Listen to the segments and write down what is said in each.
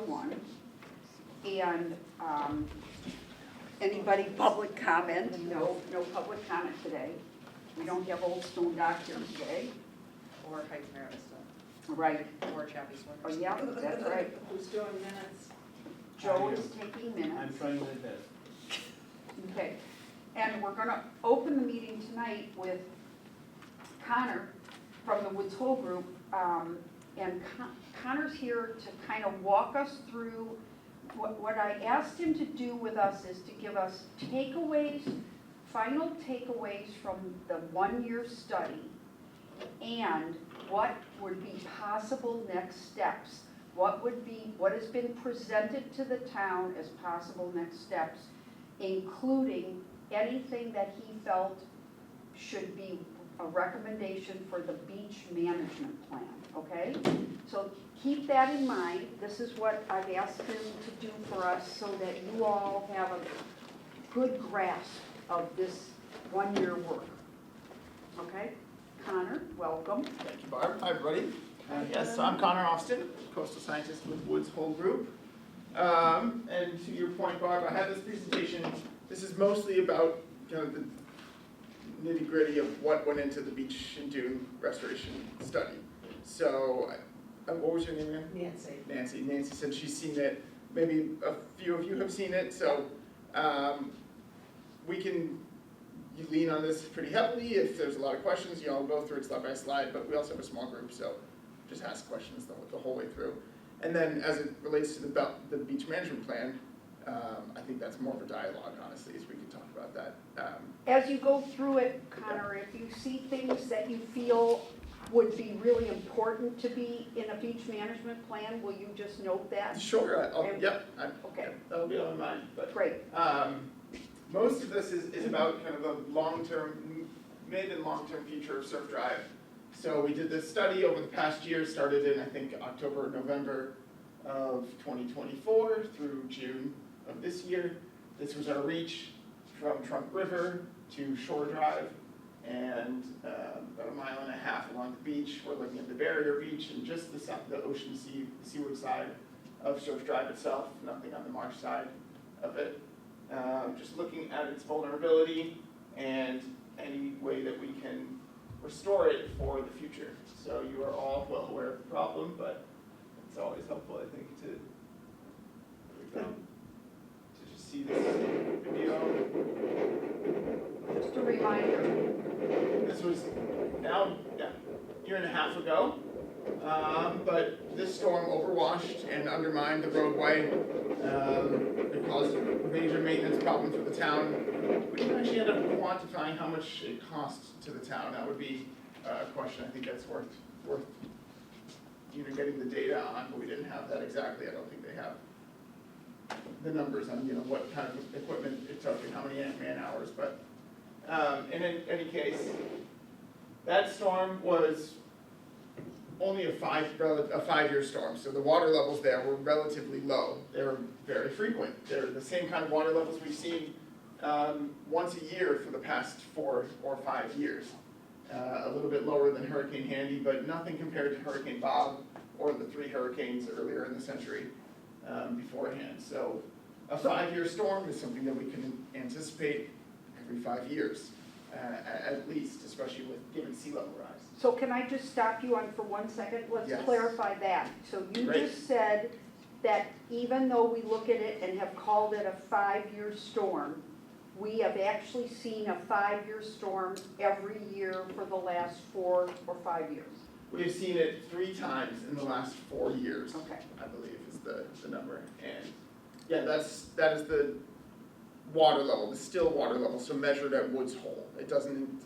101. And anybody public comment? No public comment today. We don't have Old Stone Dock here today. Or Heights Meredith stuff. Right. Or Chappie Square. Oh, yeah, that's right. Who's doing minutes? Joe is taking minutes. I'm trying my best. Okay, and we're gonna open the meeting tonight with Conor from the Woods Hole Group. And Conor's here to kind of walk us through, what I asked him to do with us is to give us takeaways, final takeaways from the one-year study, and what would be possible next steps. What has been presented to the town as possible next steps, including anything that he felt should be a recommendation for the beach management plan, okay? So keep that in mind. This is what I've asked him to do for us so that you all have a good grasp of this one-year work. Okay? Connor, welcome. Thank you, Barb. Hi, everybody. Yes, so I'm Conor Ofsthun, coastal scientist with Woods Hole Group. And to your point, Barb, I have this presentation. This is mostly about kind of the nitty-gritty of what went into the beach and dune restoration study. So, what was your name again? Nancy. Nancy said she's seen it. Maybe a few of you have seen it. So, we can lean on this pretty heavily. If there's a lot of questions, I'll go through it slide by slide. But we also have a small group, so just ask questions the whole way through. And then, as it relates to the beach management plan, I think that's more of a dialogue, honestly, as we can talk about that. As you go through it, Connor, if you see things that you feel would be really important to be in a beach management plan, will you just note that? Sure. Okay. That'll be on my mind. But Great. most of this is about kind of the long-term, mid and long-term future of Surf Drive. So we did this study over the past year, started in, I think, October, November of 2024 through June of this year. This was our reach from Trunk River to Shore Drive and about a mile and a half along the beach. We're looking at the barrier beach and just the ocean sea, the seaward side of Surf Drive itself, nothing on the marsh side of it. Just looking at its vulnerability and any way that we can restore it for the future. So you are all well aware of the problem, but it's always helpful, I think, to just see this video. Just a reminder. This was now a year and a half ago, but this storm overwashed and undermined the roadway. It caused major maintenance problems for the town. We didn't actually end up quantifying how much it cost to the town. That would be a question I think that's worth getting the data on, but we didn't have that exactly. I don't think they have the numbers on what kind of equipment it took and how many man hours. But in any case, that storm was only a 5-year storm, so the water levels there were relatively low. They were very frequent. They're the same kind of water levels we've seen once a year for the past 4 or 5 years. A little bit lower than Hurricane Handy, but nothing compared to Hurricane Bob or the 3 hurricanes earlier in the century beforehand. So a 5-year storm is something that we can anticipate every 5 years, at least, especially with given sea level rise. So can I just stop you on for 1 second? Let's Yes. clarify that. So you Great. just said that even though we look at it and have called it a 5-year storm, we have actually seen a 5-year storm every year for the last 4 or 5 years. We've seen it 3 times in the last 4 years, Okay. I believe is the number. And yeah, that is the water level, the still water level, so measured at Woods Hole. It's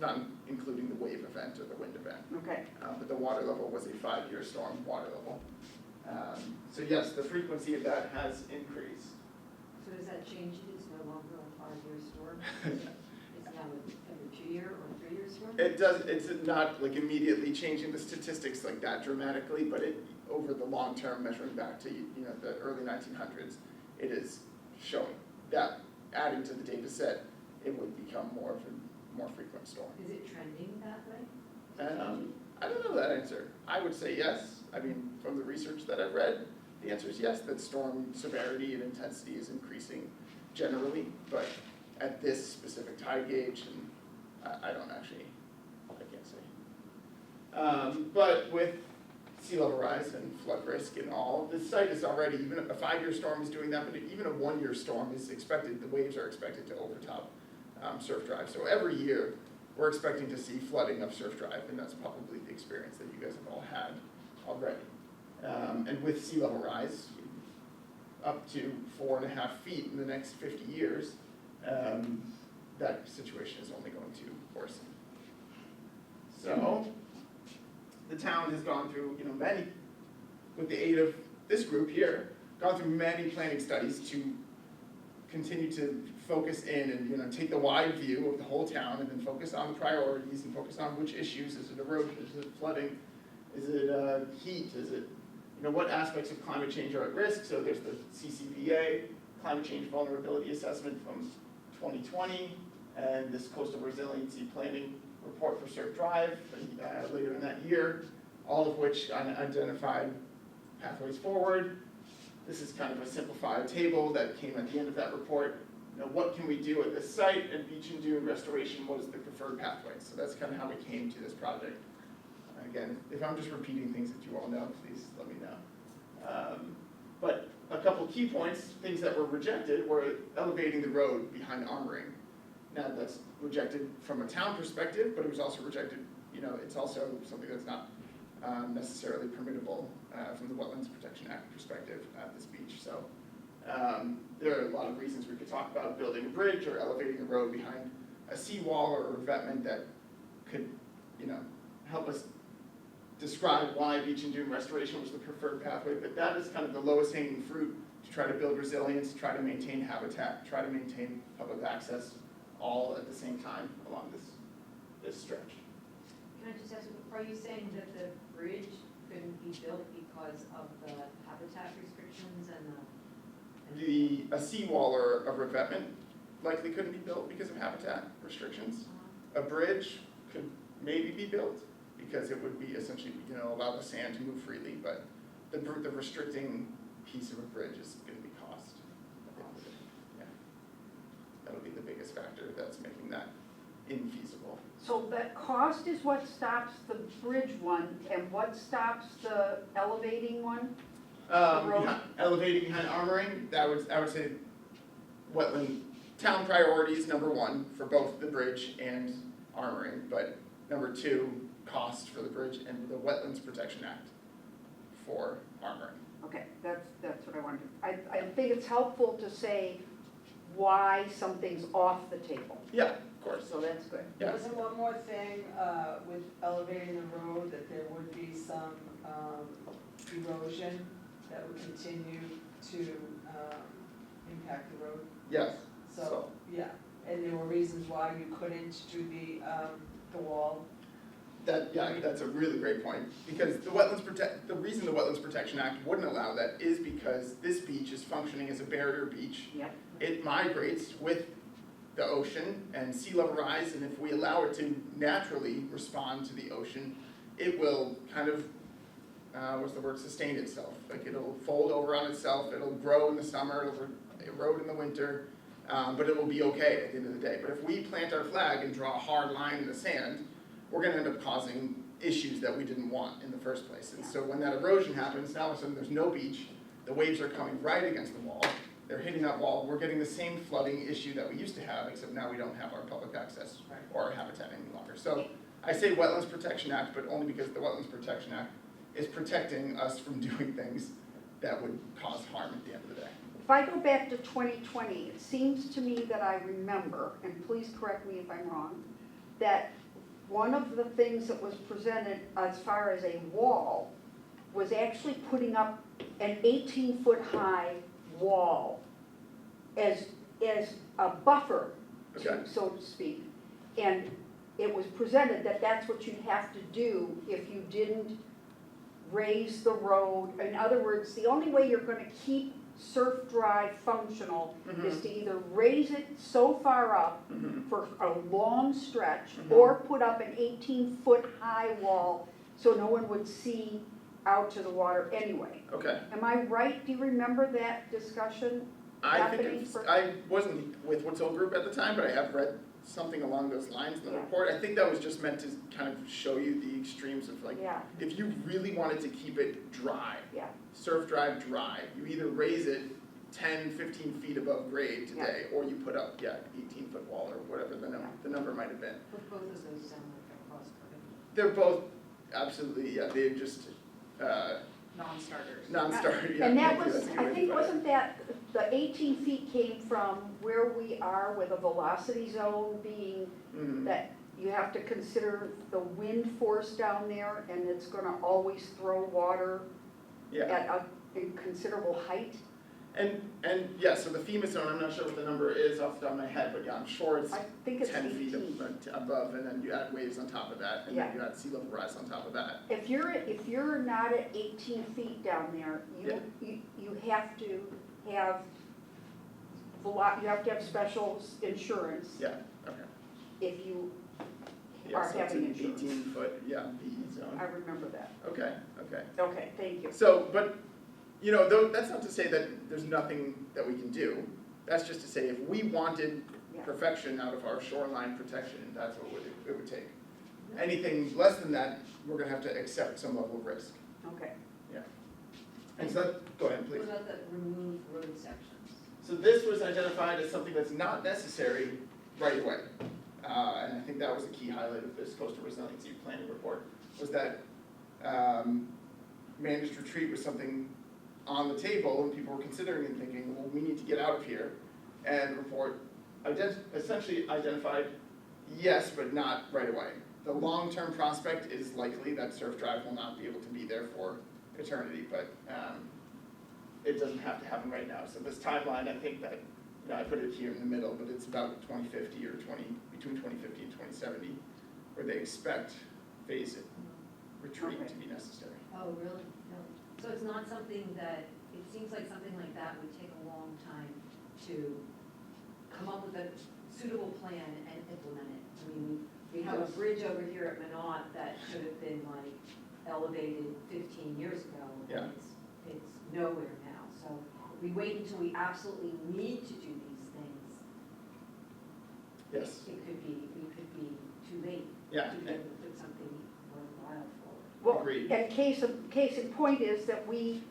not including the wave event or the wind event. Okay. But the water level was a 5-year storm water level. So yes, the frequency of that has increased. So does that change it? It's no longer a 5-year storm? It's now every 2-year or 3-year storm? It does. It's not like immediately changing the statistics like that dramatically, but over the long term, measuring back to the early 1900s, it is showing that adding to the data set, it would become more frequent storm. Is it trending that way? I don't know that answer. I would say yes. I mean, from the research that I've read, The answer is yes, that storm severity and intensity is increasing generally, but at this specific tide gauge, and I can't say. But with sea level rise and flood risk and all, this site is already, even a 5-year storm is doing that, but even a 1-year storm is expected, the waves are expected to overtop Surf Drive. So every year, we're expecting to see flooding of Surf Drive, and that's probably the experience that you guys have all had already. And with sea level rise, up to 4.5 feet in the next 50 years, that situation is only going to worsen. So, the town has gone through, many, with the aid of this group here, gone through many planning studies to continue to focus in and, take the wide view of the whole town and then focus on the priorities and focus on which issues. Is it erosion? Is it flooding? Is it heat? Is it, what aspects of climate change are at risk? So there's the CCVA, Climate Change Vulnerability Assessment from 2020, and this Coastal Resiliency Planning Report for Surf Drive later in that year, all of which identified pathways forward. This is kind of a simplified table that came at the end of that report. What can we do at this site, and beach and dune restoration, what is the preferred pathway? So that's kind of how we came to this project. Again, if I'm just repeating things that you all know, please let me know. But a couple key points, things that were rejected, were elevating the road behind armoring. Now that's rejected from a town perspective, but it was also rejected, it's also something that's not necessarily permittable from the Wetlands Protection Act perspective at this beach. So there are a lot of reasons we could talk about building a bridge or elevating the road behind a seawall or a revetment that could, help us describe why beach and dune restoration was the preferred pathway, but that is kind of the lowest hanging fruit to try to build resilience, try to maintain habitat, try to maintain public access, all at the same time along this stretch. Can I just ask, are you saying that the bridge couldn't be built because of the habitat restrictions and A seawall or a revetment likely couldn't be built because of habitat restrictions. A bridge could maybe be built because it would be essentially, allow the sand to move freely, but the restricting piece of a bridge is going to be cost. Yeah. That'll be the biggest factor that's making that infeasible. So that cost is what stops the bridge one, and what stops the elevating one? Elevating behind armoring, I would say wetland town priorities #1 for both the bridge and armoring, but #2, cost for the bridge and the Wetlands Protection Act for armoring. Okay, that's what I wanted. I think it's helpful to say why something's off the table, Yeah, of course. so that's good. Yeah. Wasn't one more thing with elevating the road, that there would be some erosion that would continue to impact the road? Yes. So, yeah, and there were reasons why you couldn't do the wall? That's a really great point, because the reason the Wetlands Protection Act wouldn't allow that is because this beach is functioning as a barrier beach. Yep. It migrates with the ocean and sea level rise, and if we allow it to naturally respond to the ocean, it will kind of, sustain itself. Like it'll fold over on itself, it'll grow in the summer, it'll erode in the winter, but it will be okay at the end of the day. But if we plant our flag and draw a hard line in the sand, we're gonna end up causing issues that we didn't want in the first place. And so when that erosion happens, now all of a sudden there's no beach, the waves are coming right against the wall, they're hitting that wall, we're getting the same flooding issue that we used to have, except now we don't have our public access or our habitat any longer. So I say Wetlands Protection Act, but only because the Wetlands Protection Act is protecting us from doing things that would cause harm at the end of the day. If I go back to 2020, it seems to me that I remember, and please correct me if I'm wrong, that one of the things that was presented as far as a wall was actually putting up an 18-foot high wall as a buffer, Okay. so to speak. And it was presented that that's what you'd have to do if you didn't raise the road. In other words, the only way you're going to keep Surf Drive functional is to either raise it so far up for a long stretch or put up an 18-foot high wall so no one would see out to the water anyway. Okay. Am I right? Do you remember that discussion? I happening think, for- I wasn't with Woods Hole Group at the time, but I have read something along those lines in the Yeah. report. I think that was just meant to kind of show you the extremes of like, Yeah, if you really wanted to keep it dry, yeah, surf drive dry, you either raise it 10, 15 feet above grade today, or you put up, 18-foot wall or whatever the number might have been. But both of those sound like they're cost prohibitive. They're both absolutely, they're just, Non-starters. non-starter, and that thank you, was, that's a good I way to think, put it. wasn't that, the 18 feet came from where we are with a velocity zone being Mhm. that you have to consider the wind force down there, and it's gonna always throw water Yeah, at a considerable height. and yeah, so the FEMA zone, I'm not sure what the number is off the top of my head, but yeah, I'm sure it's I think it's 10 feet 18. above, and then you add waves on top of that, and then Yeah. you add sea level rise on top of that. If you're not at 18 feet down there, you have to have, you have to have special insurance Yeah, okay. if you Yeah, are so it's having an insurance. 18-foot, PE zone. I remember that. Okay. Okay, thank you. So, but, you know, though, that's not to say that there's nothing that we can do. That's just to say if we wanted Yeah. perfection out of our shoreline protection, that's what it would take. Anything less than that, we're gonna have to accept some level of risk. Okay. And so that, go ahead, please. What about the remove road sections? So this was identified as something that's not necessary right away. And I think that was a key highlight of this coastal resiliency planning report, was that managed retreat was something on the table and people were considering and thinking, well, we need to get out of here. And the report essentially identified, yes, but not right away. The long-term prospect is likely that surf drive will not be able to be there for eternity, but it doesn't have to happen right now. So this timeline, I think that, I put it here in the middle, but it's about 2050 or between 2050 and 2070, where they expect phase retreat Okay. to be necessary. Oh, really? No. So it's not something that, it seems like something like that would take a long time to come up with a suitable plan and implement it. I mean, we have a bridge over here at Minot that should have been like elevated 15 years ago. Yeah. And it's nowhere now. So if we wait until we absolutely need to do these things, Yes. we could be too late Yeah. to be able to put something worthwhile forward. Well, Agreed. and case in point is that we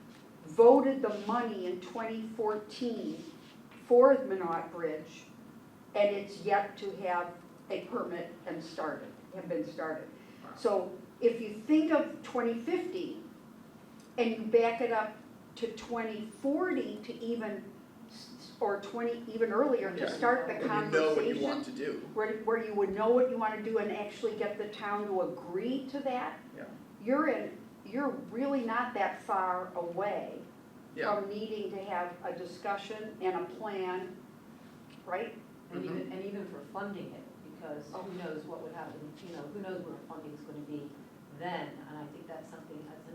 voted the money in 2014 for the Minot Bridge, and it's yet to have a permit and been started. So if you think of 2050 and you back it up to 2040 to even, or even earlier to Yeah. start the When you conversation. know what you want to do. Where you would know what you want to do and actually get the town to agree to that, Yeah. you're really not that far away Yeah. from needing to have a discussion and a plan, right? And Mhm. even for funding it, because who knows what would happen, who knows where funding's gonna be then, and I think that's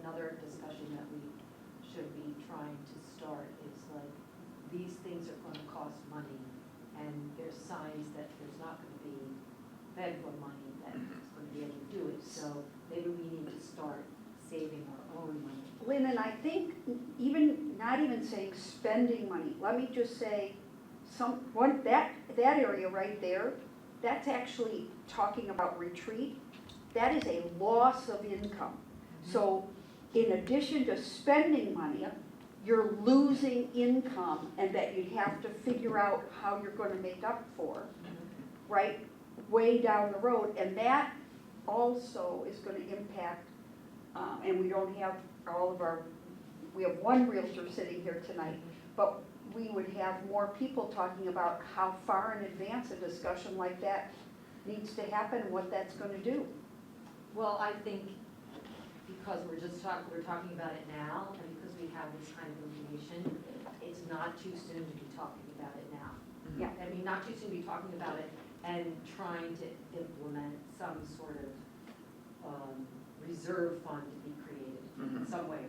another discussion that we should be trying to start, is like, these things are gonna cost money, and there's signs that there's not gonna be federal money that's gonna be able to do it, so maybe we need to start saving our own money. Lynn, and I think not even saying spending money, let me just say, that area right there, that's actually talking about retreat, that is a loss of income. So in addition to spending money, you're losing income and that you'd have to figure out how you're gonna make up for, right, way down the road. And that also is gonna impact, and we don't have we have one realtor sitting here tonight, but we would have more people talking about how far in advance a discussion like that needs to happen and what that's gonna do. Well, I think because we're talking about it now, and because we have this kind of information, it's not too soon to be talking about it now. Yeah. I mean, not too soon to be talking about it and trying to implement some sort of reserve fund to be created in Mhm. some way.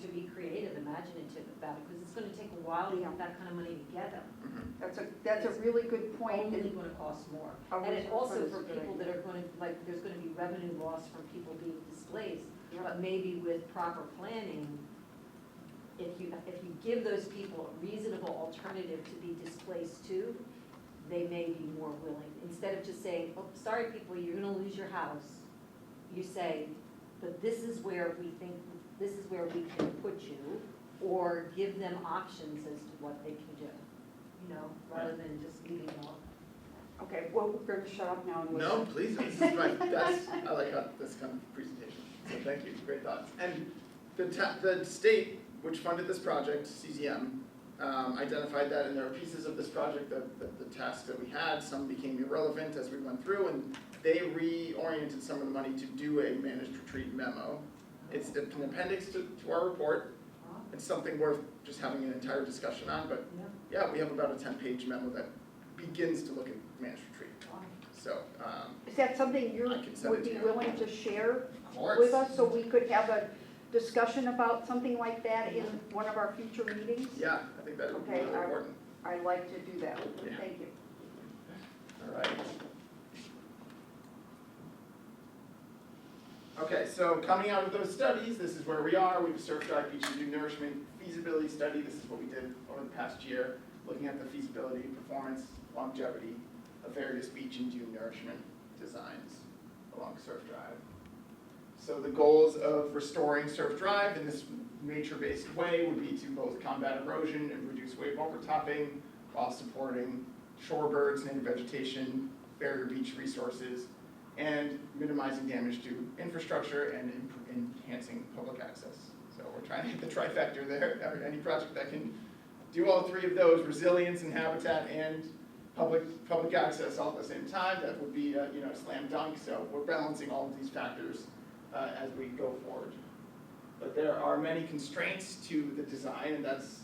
To be creative, imaginative about it, because it's gonna take a while to Yeah. get that kind of money together. Mhm. That's a really good point. Only and- gonna cost more. A And it reserve also fund is for a good people idea. that are gonna, like, there's gonna be revenue loss from people being displaced. But maybe with proper planning, if you give those people a reasonable alternative to be displaced to, they may be more willing. Instead of just saying, oh, sorry people, you're gonna lose your house, you say, but this is where we think, this is where we can put you, or give them options as to what they can do, you know, rather than just leaving them all. Okay, well, we're gonna shut up now and listen. No, please, this is I like this kind of presentation, so thank you, great thoughts. And the state, which funded this project, CZM, identified that, and there are pieces of this project the tasks that we had, some became irrelevant as we went through, and they reoriented some of the money to do a managed retreat memo. It's an appendix to our report. It's something worth just having an entire discussion on, but yeah, we have about a 10-page memo that begins to look at managed retreat. So, Is that something you I can send would it to be you. willing to share of course. with us, so we could have a discussion about something like that in one of our future meetings? Yeah, I think that would be Okay, really important. I'd like to do that, Yeah. thank you. All right. Okay, so coming out of those studies, this is where we are. We've surf, dive, beach, and dune nourishment feasibility study. This is what we did over the past year, looking at the feasibility, performance, longevity of various beach and dune nourishment designs along Surf Drive. So the goals of restoring Surf Drive in this nature-based way would be to both combat erosion and reduce wave overtopping while supporting shorebirds, native vegetation, barrier beach resources, and minimizing damage to infrastructure and enhancing public access. So we're trying to hit the trifecta there, or any project that can do all three of those, resilience and habitat and public access all at the same time, that would be a slam dunk. So we're balancing all of these factors as we go forward. But there are many constraints to the design, and that's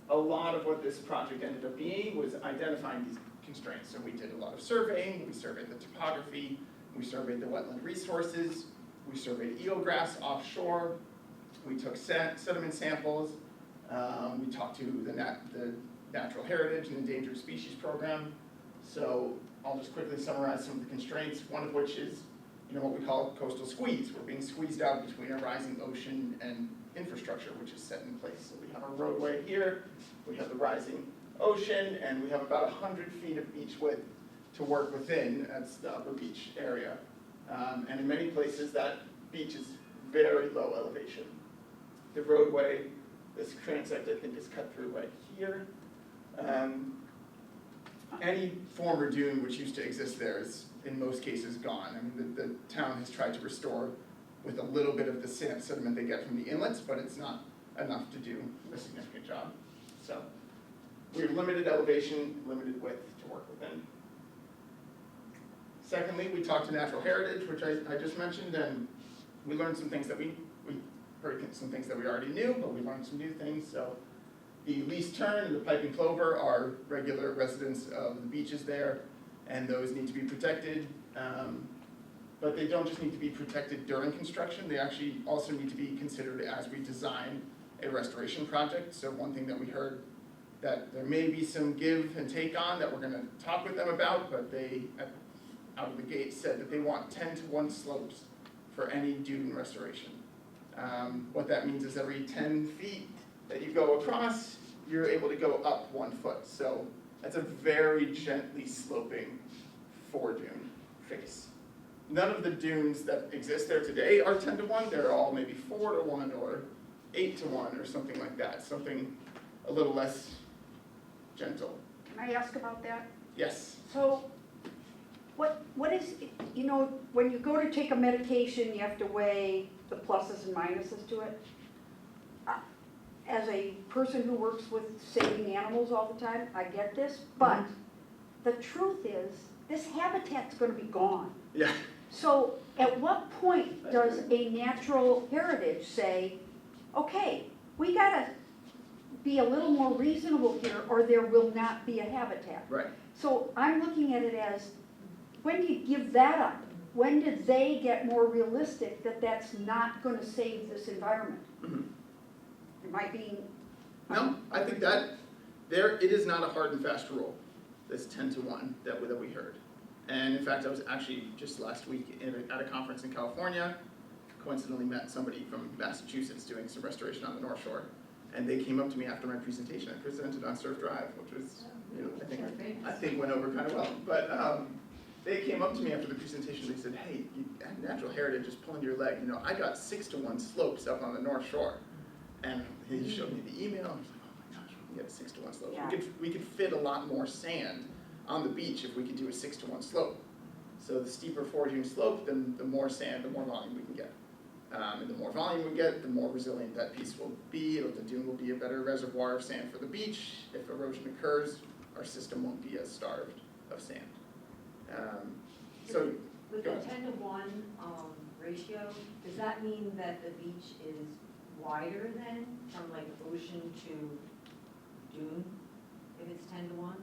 a lot of what this project ended up being, was identifying these constraints. So we did a lot of surveying, we surveyed the topography, we surveyed the wetland resources, we surveyed eelgrass offshore, we took sediment samples, we talked to the Natural Heritage and Endangered Species Program. So I'll just quickly summarize some of the constraints, one of which is what we call coastal squeeze. We're being squeezed out between a rising ocean and infrastructure, which is set in place. So we have a roadway here, we have the rising ocean, and we have about 100 feet of beach width to work within. That's the upper beach area. And in many places, that beach is very low elevation. The roadway, this transect, I think, is cut through right here. Any former dune which used to exist there is, in most cases, gone. I mean, the town has tried to restore with a little bit of the sediment they get from the inlets, but it's not enough to do a significant job. So we have limited elevation, limited width to work within. Secondly, we talked to Natural Heritage, which I just mentioned, and we learned some things that we heard some things that we already knew, but we learned some new things. So the least tern and the piping plover are regular residents of the beaches there, and those need to be protected. But they don't just need to be protected during construction, they actually also need to be considered as we design a restoration project. So one thing that we heard that there may be some give and take on that we're gonna talk with them about, but they, out of the gate, said that they want 10-to-1 slopes for any dune restoration. What that means is every 10 feet that you go across, you're able to go up 1 foot. So that's a very gently sloping foredune face. None of the dunes that exist there today are 10-to-1. They're all maybe 4-to-1 or 8-to-1 or something like that. Something a little less gentle. Can I ask about that? Yes. So, what is, when you go to take a medication, you have to weigh the pluses and minuses to it. As a person who works with saving animals all the time, I get this, but the truth is, this habitat's gonna be gone. Yeah. So at what point does a natural heritage say, okay, we gotta be a little more reasonable here or there will not be a habitat? Right. So I'm looking at it as, when do you give that up? When did they get more realistic that that's not gonna save this environment? Mhm. Am I being? No, I think that it is not a hard and fast rule, this 10-to-1 that we heard. And in fact, I was actually just last week at a conference in California, coincidentally met somebody from Massachusetts doing some restoration on the North Shore. And they came up to me after my presentation. I presented on Surf Drive, which was, you know, I think went over kind of well. But they came up to me after the presentation. They said, "Hey, Natural Heritage is pulling your leg. You know, I got 6-to-1 slopes up on the North Shore." And he showed me the email. I was like, "Oh my gosh, we can get a 6-to-1 slope. Yeah. We could fit a lot more sand on the beach if we could do a 6-to-1 slope. So the steeper foraging slope, then the more sand, the more volume we can get. And the more volume we get, the more resilient that piece will be. The dune will be a better reservoir of sand for the beach. If erosion occurs, our system won't be as starved of sand." So, With go the ahead. 10-to-1 ratio, does that mean that the beach is wider then, from like ocean to dune, if it's 10-to-1?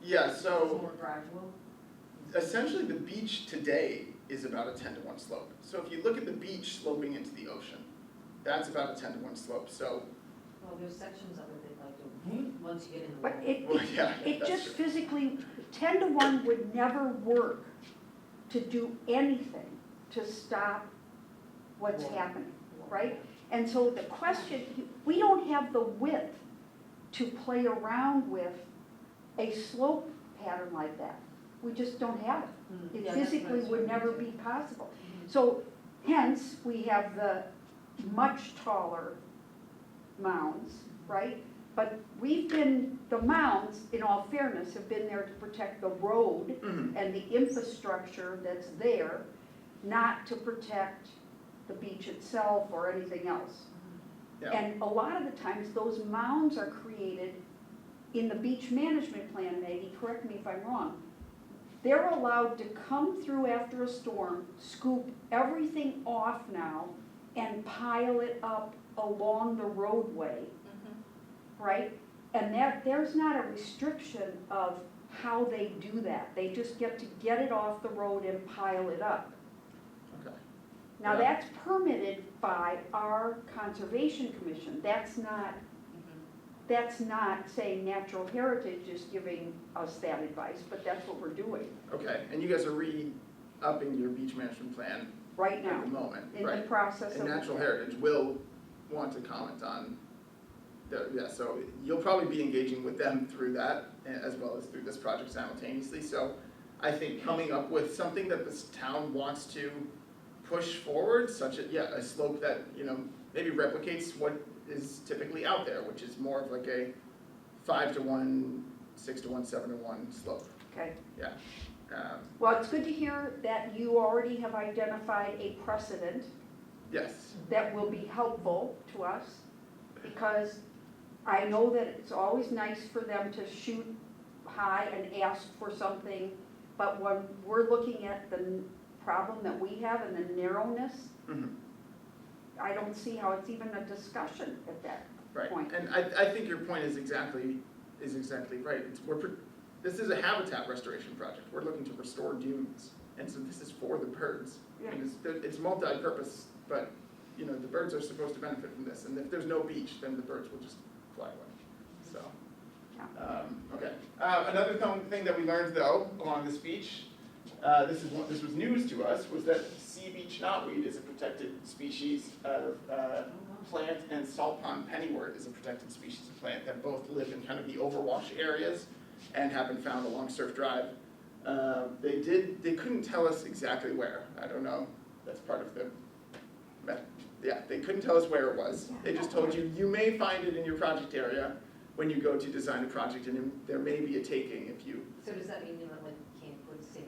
Yeah, It's so more gradual? essentially the beach today is about a 10-to-1 slope. So if you look at the beach sloping into the ocean, that's about a 10-to-1 slope. So, Well, there's sections of it that like go, once you get in the But water. well, yeah, it that's just true. physically, 10-to-1 would never work to do anything to stop what's Water. happening, right? And so the question, we don't have the width to play around with a slope pattern like that. We just don't have it. Mm, It yeah, that's what physically I was would trying to never do. be possible. Mhm. So hence, we have the much taller mounds, right? But the mounds, in all fairness, have been there to protect the road Mhm. and the infrastructure that's there, not to protect the beach itself or anything else. Yeah. And a lot of the times, those mounds are created in the beach management plan, Maggie, correct me if I'm wrong. They're allowed to come through after a storm, scoop everything off now, and pile it up along the roadway, right? And there's not a restriction of how they do that. They just get to get it off the road and pile it up. Okay. Now, Yeah. that's permitted by our Conservation Commission. That's not saying Natural Heritage is giving us that advice, but that's what we're doing Okay, and you guys are re-upping your beach management plan right at now, the moment, in the right? process of. And Natural Heritage will want to comment on so you'll probably be engaging with them through that, as well as through this project simultaneously. So I think coming up with something that this town wants to push forward, such as, a slope that, you know, maybe replicates what is typically out there, which is more of like a 5-to-1, 6-to-1, 7-to-1 slope, Okay, yeah. well, it's good to hear that you already have identified a precedent Yes, that will be helpful to us, because I know that it's always nice for them to shoot high and ask for something, but when we're looking at the problem that we have and the narrowness, mhm, I don't see how it's even a discussion at that right. point. And I think your point is exactly right. This is a habitat restoration project. We're looking to restore dunes, and so this is for the birds. Yeah. And it's multi-purpose, but, you know, the birds are supposed to benefit from this, and if there's no beach, then the birds will just fly away, so. Okay, another thing that we learned though, along this beach, this was news to us, was that sea beach knotweed is a protected species of plant, and salt pond pennywort is a protected species of plant that both live in kind of the overwash areas and have been found along Surf Drive. They couldn't tell us exactly where, I don't know, that's part of the, they couldn't tell us where it was. They just told you, you may find it in your project area when you go to design a project, and there may be a taking if you. So does that mean you can't put sand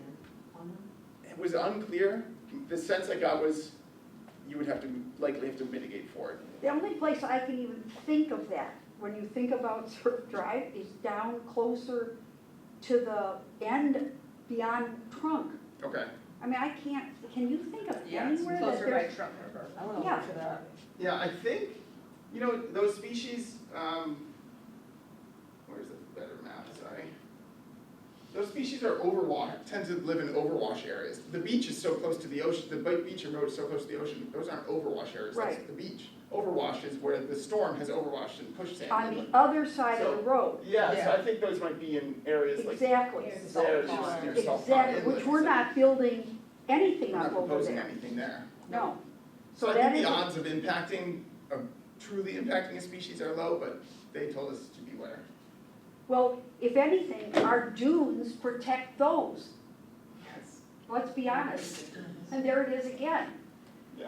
on them? It was unclear. The sense I got was you would likely have to mitigate for it. The only place I can even think of that, when you think about Surf Drive, is down closer to the end beyond Trunk. Okay. I mean, can you think of Yeah, it's anywhere that closer by there's? Trump River. I want to Yeah. look for that. Yeah, I think, you know, those species, where's the better map, sorry. Those species are tend to live in overwash areas. The beach is so close to the ocean, the beach and road is so close to the ocean, those aren't overwash areas, that's Right. the beach. Overwash is where the storm has overwashed and pushed sand. On inland. the other side of the road, Yeah, so Yeah. I think those might be in areas like exactly, there, just near Salt Pond exactly, Inlet, which we're not building anything We're not up over proposing there. anything there. No, So I that think is, the odds of impacting, of truly impacting a species are low, but they told us to beware. well, if anything, our dunes protect those, Yes. let's be honest. And there it is again. Yeah.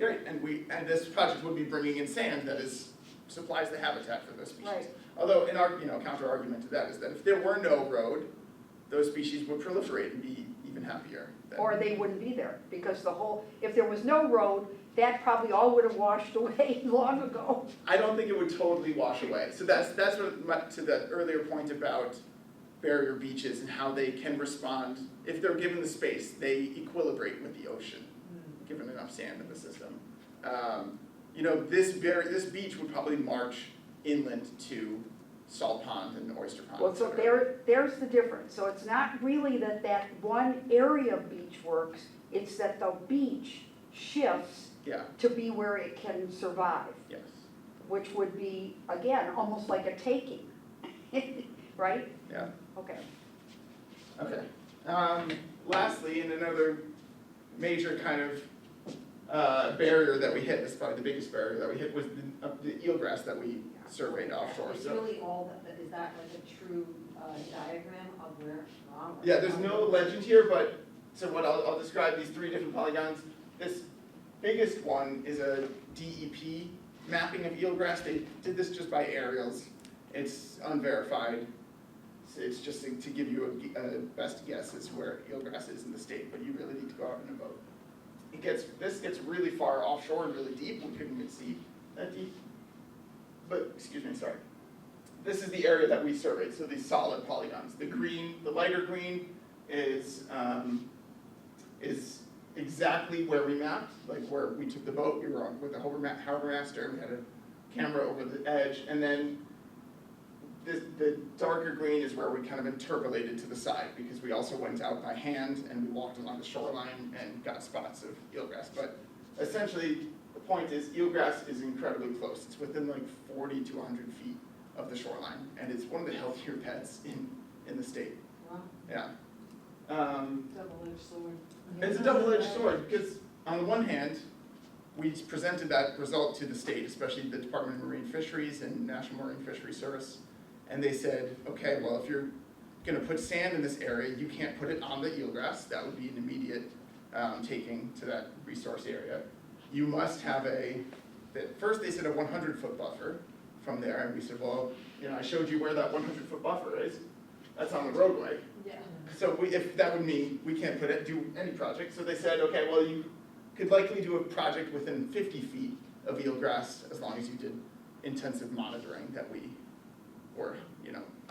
Right, and this project would be bringing in sand that supplies the habitat for those species. Right. Although, in our, counter argument to that is that if there were no road, those species would proliferate and be even happier. Or they wouldn't be there, because if there was no road, that probably all would have washed away long ago. I don't think it would totally wash away. So that's what, to the earlier point about barrier beaches and how they can respond. If they're given the space, they equilibrate with the ocean, given enough sand in the system. This beach would probably march inland to Salt Pond and Oyster Pond. Well, so there's the difference. So it's not really that one area of beach works, it's that the beach shifts Yeah, to be where it can survive, yes. which would be, again, almost like a taking, right? Yeah. Okay. Okay. Lastly, and another major kind of barrier that we hit, this is probably the biggest barrier that we hit, was the eelgrass that we surveyed offshore. It's So really all, is that like a true diagram of where? yeah, there's no legend here, but so what I'll describe these three different polygons. This biggest one is a DEP mapping of eelgrass. They did this just by aerials. It's unverified. So it's just to give you a best guess as where eelgrass is in the state, but you really need to go out in a boat. This gets really far offshore and really deep. We couldn't even see that deep. But, excuse me, sorry. This is the area that we surveyed, so these solid polygons. The green, the lighter green is exactly where we mapped, like where we took the boat, we were with the harbor master, we had a camera over the edge, and then the darker green is where we kind of interpolated to the side, because we also went out by hand and we walked along the shoreline and got spots of eelgrass. But essentially, the point is eelgrass is incredibly close. It's within like 40 to 100 feet of the shoreline, and it's one of the healthier pets in the state. Wow. Yeah. Double-edged sword. It's a double-edged sword, because on the one hand, we presented that result to the state, especially the Department of Marine Fisheries and National Marine Fisheries Service, and they said, okay, well, if you're gonna put sand in this area, you can't put it on the eelgrass. That would be an immediate taking to that resource area. You must have first they said a 100-foot buffer from there, and we said, well, I showed you where that 100-foot buffer is. That's on the roadway. Yeah. So if that would mean we can't do any project, so they said, okay, well, you could likely do a project within 50 feet of eelgrass as long as you did intensive monitoring that we were,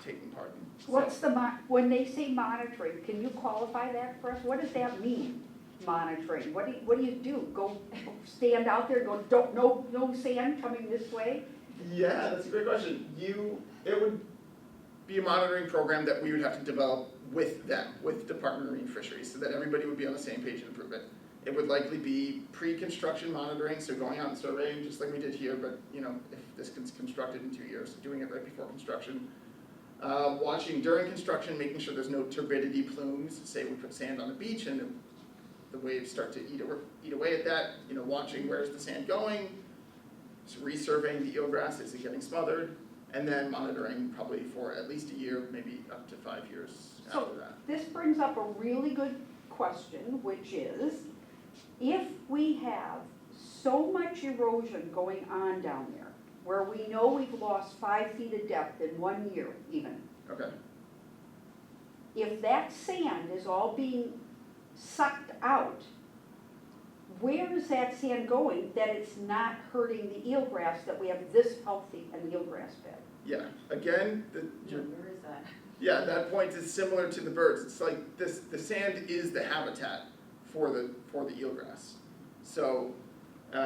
taking part in. What's when they say monitoring, can you qualify that for us? What does that mean, monitoring? What do you do? Go stand out there, no sand coming this way? Yeah, that's a great question. It would be a monitoring program that we would have to develop with them, with Department of Marine Fisheries, so that everybody would be on the same page and approve it. It would likely be pre-construction monitoring, so going out and surveying, just like we did here, but if this gets constructed in 2 years, doing it right before construction. Watching during construction, making sure there's no turbidity plumes. Say we put sand on the beach and the waves start to eat away at that. Watching where's the sand going, so resurveying the eelgrass, is it getting smothered, and then monitoring probably for at least a year, maybe up to 5 years after that. This brings up a really good question, which is, if we have so much erosion going on down there, where we know we've lost 5 feet of depth in 1 year even, Okay. if that sand is all being sucked out, where is that sand going that it's not hurting the eelgrass, that we have this healthy an eelgrass bed? Yeah. Again, Where is that? yeah, that point is similar to the birds. It's like this: the sand is the habitat for the eelgrass. So, So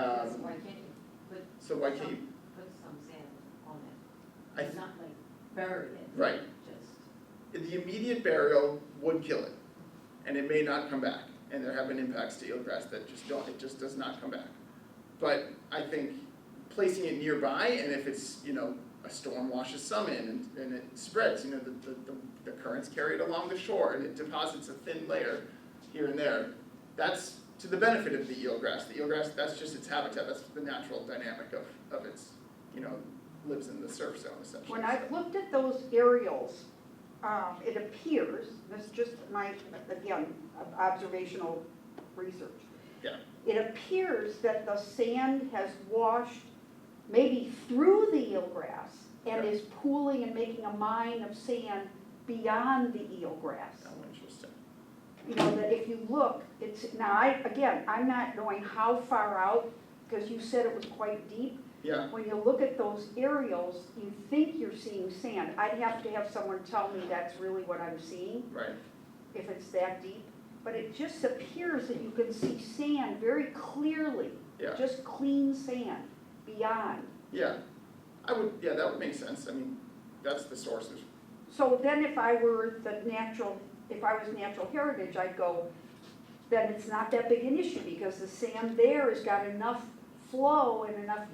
why can't you put? so why can't you? Put some sand on I it, th- not like bury it. Right. Just. The immediate burial would kill it, and it may not come back. And there have been impacts to eelgrass that it just does not come back. But I think placing it nearby, and if it's, a storm washes some in and it spreads, the currents carry it along the shore and it deposits a thin layer here and there, that's to the benefit of the eelgrass. The eelgrass, that's just its habitat, that's the natural dynamic of its, lives in the surf zone essentially. When I've looked at those aerials, it appears, this is just my, again, observational research. Yeah. It appears that the sand has washed maybe through the eelgrass and Yeah. is pooling and making a mine of sand beyond the eelgrass. Oh, interesting. That if you look, I'm not knowing how far out, because you said it was quite deep. Yeah, When you look at those aerials, you think you're seeing sand. I'd have to have someone tell me that's really what I'm seeing, right. if it's that deep. But it just appears that you can see sand very clearly, Yeah. just clean sand beyond. Yeah, that would make sense. I mean, that's the sources. So then if I was natural heritage, I'd go, then it's not that big an issue because the sand there has got enough flow and enough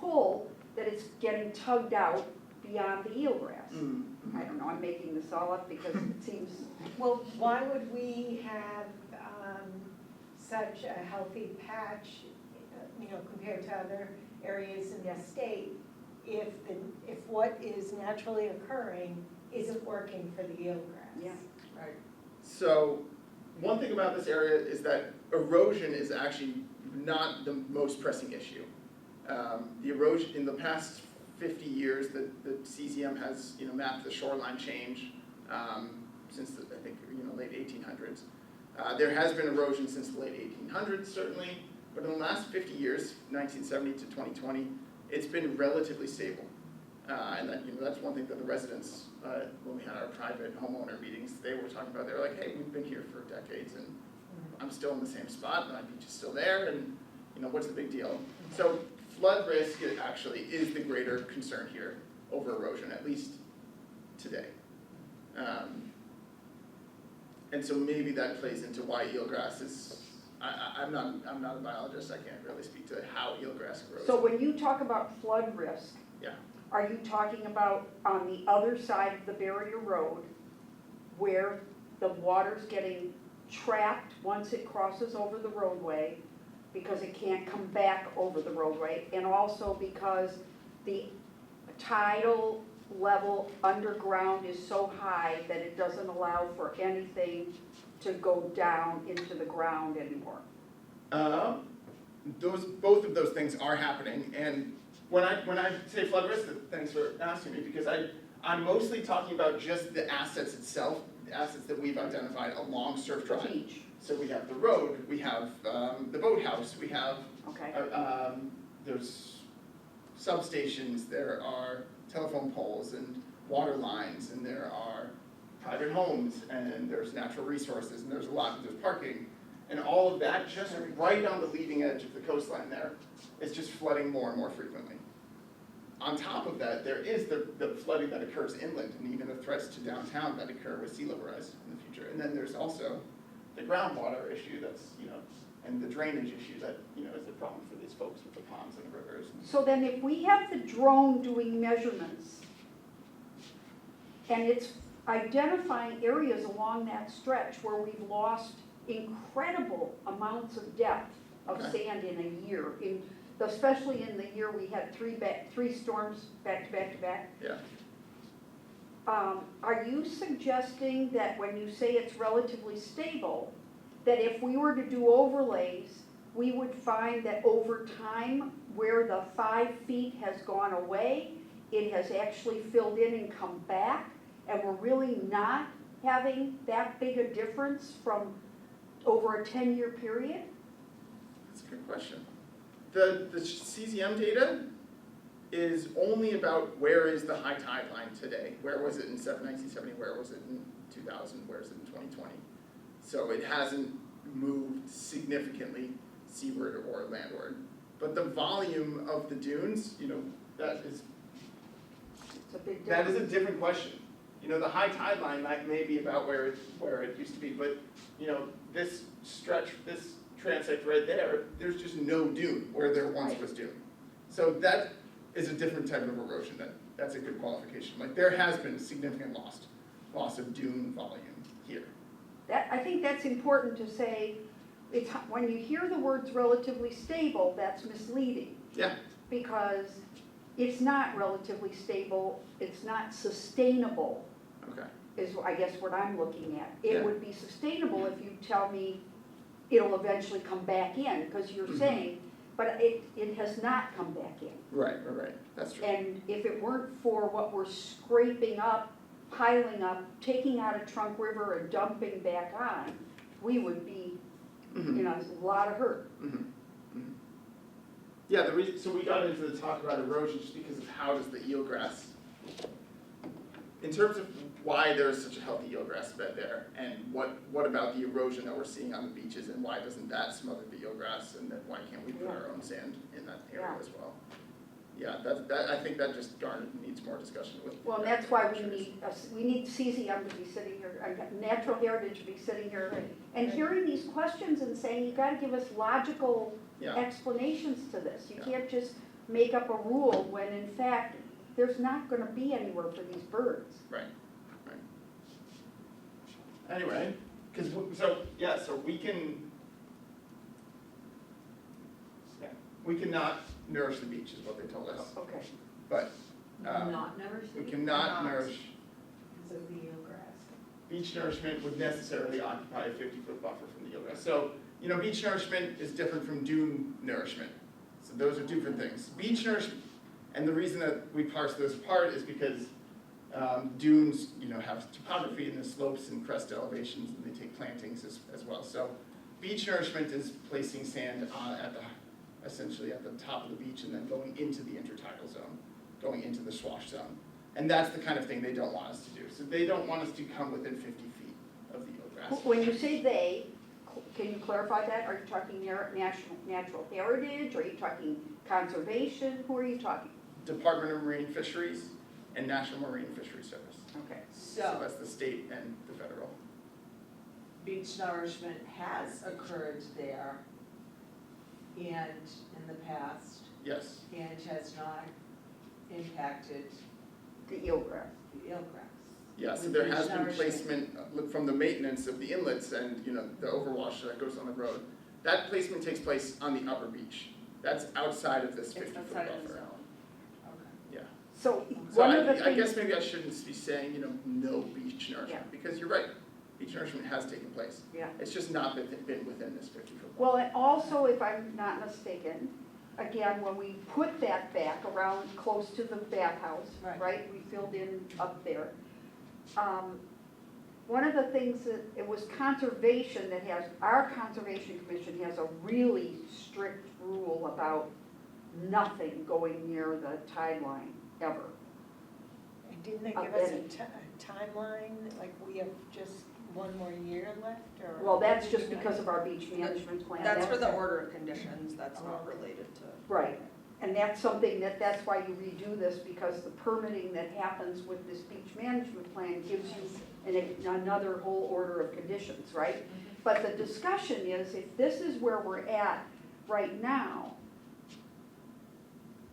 pull that it's getting tugged out beyond the eelgrass. Mm-hmm. I don't know, I'm making this all up because it seems, Well, why would we have such a healthy patch, compared to other areas in the state, if what is naturally occurring isn't working for the eelgrass? Yeah. Right. So, one thing about this area is that erosion is actually not the most pressing issue. The erosion, in the past 50 years, the CZM has, mapped the shoreline change since the, I think, late 1800s. There has been erosion since the late 1800s, certainly, but in the last 50 years, 1970 to 2020, it's been relatively stable. And that, that's one thing that the residents, when we had our private homeowner meetings, they were talking about. They were like, hey, we've been here for decades and I'm still in the same spot and my beach is still there and, what's the big deal? So flood risk actually is the greater concern here over erosion, at least today. And so maybe that plays into why eelgrass is, I'm not a biologist, I can't really speak to how eelgrass grows. so when you talk about flood risk, Yeah. are you talking about on the other side of the barrier road where the water's getting trapped once it crosses over the roadway because it can't come back over the roadway, and also because the tidal level underground is so high that it doesn't allow for anything to go down into the ground anymore? Both of those things are happening, and when I say flood risk, thanks for asking me, because I'm mostly talking about just the assets itself, the assets that we've identified along Surf Drive. Beach, So we have the road, we have the boathouse, we have, okay. there's substations, there are telephone poles and water lines, and there are private homes, and there's natural resources, and there's parking. And all of that just right on the leading edge of the coastline there is just flooding more and more frequently. On top of that, there is the flooding that occurs inland, and even the threats to downtown that occur with sea level rise in the future. And then there's also the groundwater issue that's, and the drainage issue that, is a problem for these folks with the ponds and the rivers. So then if we have the drone doing measurements, and it's identifying areas along that stretch where we've lost incredible amounts of depth of Okay. sand in a year, especially in the year we had three storms back to back to back. Yeah. Are you suggesting that when you say it's relatively stable, that if we were to do overlays, we would find that over time, where the 5 feet has gone away, it has actually filled in and come back, and we're really not having that big a difference from over a 10-year period? That's a good question. The CZM data is only about where is the high tide line today. Where was it in 1970? Where was it in 2000? Where is it in 2020? So it hasn't moved significantly seaward or landward. But the volume of the dunes, that is It's a big that difference. is a different question. The high tide line may be about where it used to be, but this stretch, this transect right there, there's just no dune where there once was dune. So that is a different type of erosion. That's a good qualification. Like there has been significant loss of dune volume here. I think that's important to say, it's, when you hear the words relatively stable, that's misleading. Yeah. Because it's not relatively stable, it's not sustainable, Okay. is I guess what I'm looking at. Yeah. It would be sustainable if you tell me it'll eventually come back in, because you're Mhm. saying, but it has not come back in. Right, that's true. And if it weren't for what we're scraping up, piling up, taking out of Trunk River and dumping back on, we would be Mhm. in a lot of hurt. Mhm. Mhm. Yeah, the reason, so we got into the talk about erosion just because of how does the eelgrass, in terms of why there's such a healthy eelgrass bed there, and what about the erosion that we're seeing on the beaches, and why doesn't that smother the eelgrass, and then why can't we put our own sand in that area Yeah. as well? Yeah, I think that just needs more discussion with. Well, and that's why we need CCM to be sitting here, Natural Heritage to be sitting here and hearing these questions and saying, you gotta give us logical Yeah, explanations to this. You Yeah. can't just make up a rule when in fact, there's not gonna be anywhere for these birds. right. Anyway, so we can, we cannot nourish the beach is what they told us, Okay. but, Not nourish the we beach? cannot Not. nourish. Because of the eelgrass. Beach nourishment would necessarily occupy a 50-foot buffer from the eelgrass. So, beach nourishment is different from dune nourishment. So those are different things. Beach nourishment, and the reason that we parse those apart is because dunes, have topography and the slopes and crest elevations, and they take plantings as well. So beach nourishment is placing sand essentially at the top of the beach and then going into the intertidal zone, going into the swash zone. And that's the kind of thing they don't want us to do. So they don't want us to come within 50 feet of the eelgrass. When you say they, can you clarify that? Are you talking natural heritage? Are you talking conservation? Who are you talking? Department of Marine Fisheries and National Marine Fisheries Service. Okay. So So, that's the state and the federal. beach nourishment has occurred there and in the past, Yes. and has not impacted The eelgrass. the eelgrass. Yeah, so With there beach has been nourishment. placement look from the maintenance of the inlets and, the overwash that goes on the road. That placement takes place on the upper beach. That's outside of this It's 50-foot outside of the buffer. zone. Okay. Yeah. So So one of the I guess things, maybe I shouldn't be saying, no beach nourishment, Yeah. because you're right, beach nourishment has taken place. yeah. It's just not been within this 50-foot buffer. Well, and also, if I'm not mistaken, again, when we put that back around close to the bathhouse, Right. right, we filled in up there. One of the things that, it was conservation that has, our Conservation Commission has a really strict rule about nothing going near the tide line, ever. And didn't they Of give us any. a timeline, like we have just one more year left, or? Well, that's just because of our beach management plan. That's for the order of conditions, that's not related to. Right, and that's something that's why you redo this, because the permitting that happens with this beach management plan gives you another whole order of conditions, right? But the discussion is, if this is where we're at right now,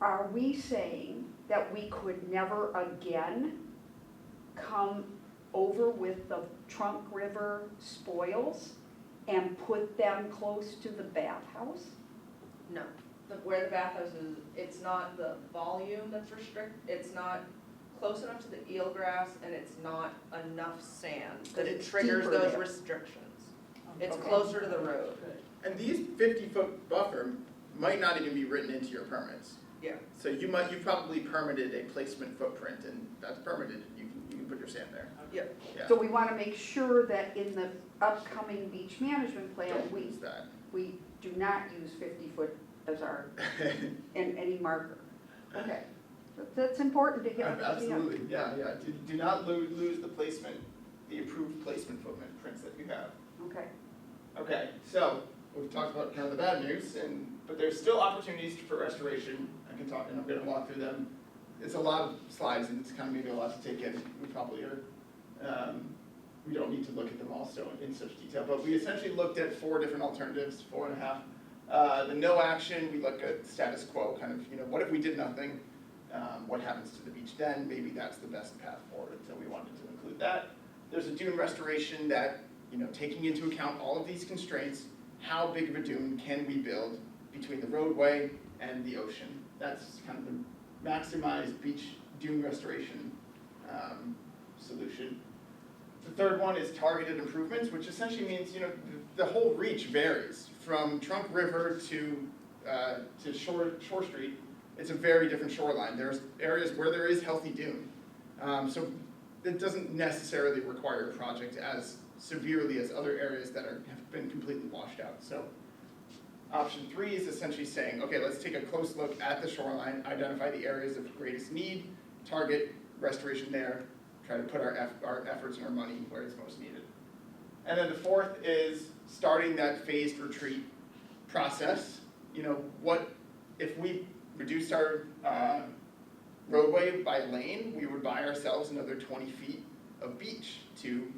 are we saying that we could never again come over with the Trunk River spoils and put them close to the bathhouse? No, where the bathhouse is, it's not the volume that's it's not close enough to the eelgrass and it's not enough sand that it It's triggers deeper those there. restrictions. It's Okay. closer to the road. And these 50-foot buffer might not even be written into your permits. Yeah. So you probably permitted a placement footprint, and that's permitted, you can put your sand there. Yep. Yeah. So we want to make sure that in the upcoming beach management plan, Don't we lose that. do not use 50-foot as our, and any marker. Okay, that's important to hear. Absolutely, yeah. Do not lose the placement, the approved placement footprints that you have. Okay, Okay, so we've talked about kind of the bad news, but there's still opportunities for restoration. I can talk, and I'm gonna walk through them. It's a lot of slides, and it's kind of maybe a lot to take in. We probably are, we don't need to look at them all so in such detail, but we essentially looked at 4 different alternatives, 4.5. The no action, we look at status quo, kind of, what if we did nothing? What happens to the beach then? Maybe that's the best path forward, so we wanted to include that. There's a dune restoration that, taking into account all of these constraints, how big of a dune can we build between the roadway and the ocean? That's kind of the maximized beach dune restoration solution. The third one is targeted improvements, which essentially means, the whole reach varies from Trunk River to Shore Street. It's a very different shoreline. There's areas where there is healthy dune. So it doesn't necessarily require a project as severely as other areas that have been completely washed out. So option 3 is essentially saying, okay, let's take a close look at the shoreline, identify the areas of greatest need, target restoration there, try to put our efforts and our money where it's most needed. And then the fourth is starting that phased retreat process. What if we reduced our roadway by lane, we would buy ourselves another 20 feet of beach to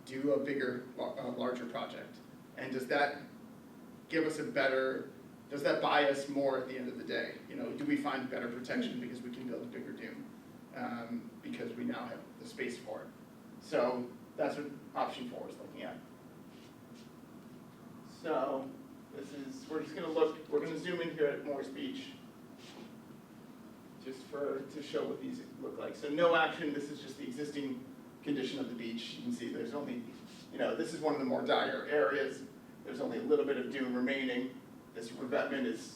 do a bigger, larger project. And does that give us does that buy us more at the end of the day? Do we find better protection because we can build a bigger dune? Because we now have the space for it. So that's what option 4 is looking at. So we're gonna zoom in here at Morris Beach, just to show what these look like. So no action, this is just the existing condition of the beach. You can see there's only, this is one of the more dire areas. There's only a little bit of dune remaining. This revetment is,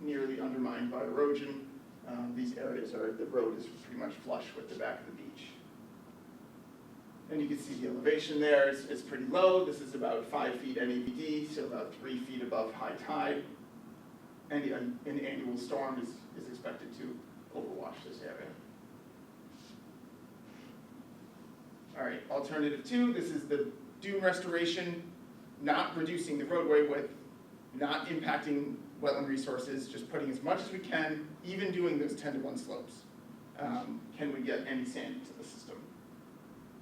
nearly undermined by erosion. These areas the road is pretty much flush with the back of the beach. And you can see the elevation there is pretty low. This is about 5 feet NAVD, so about 3 feet above high tide. And an annual storm is expected to overwash this area. All right, alternative 2, this is the dune restoration, not reducing the roadway width, not impacting wetland resources, just putting as much as we can, even doing those 10-to-1 slopes. Can we get any sand into the system?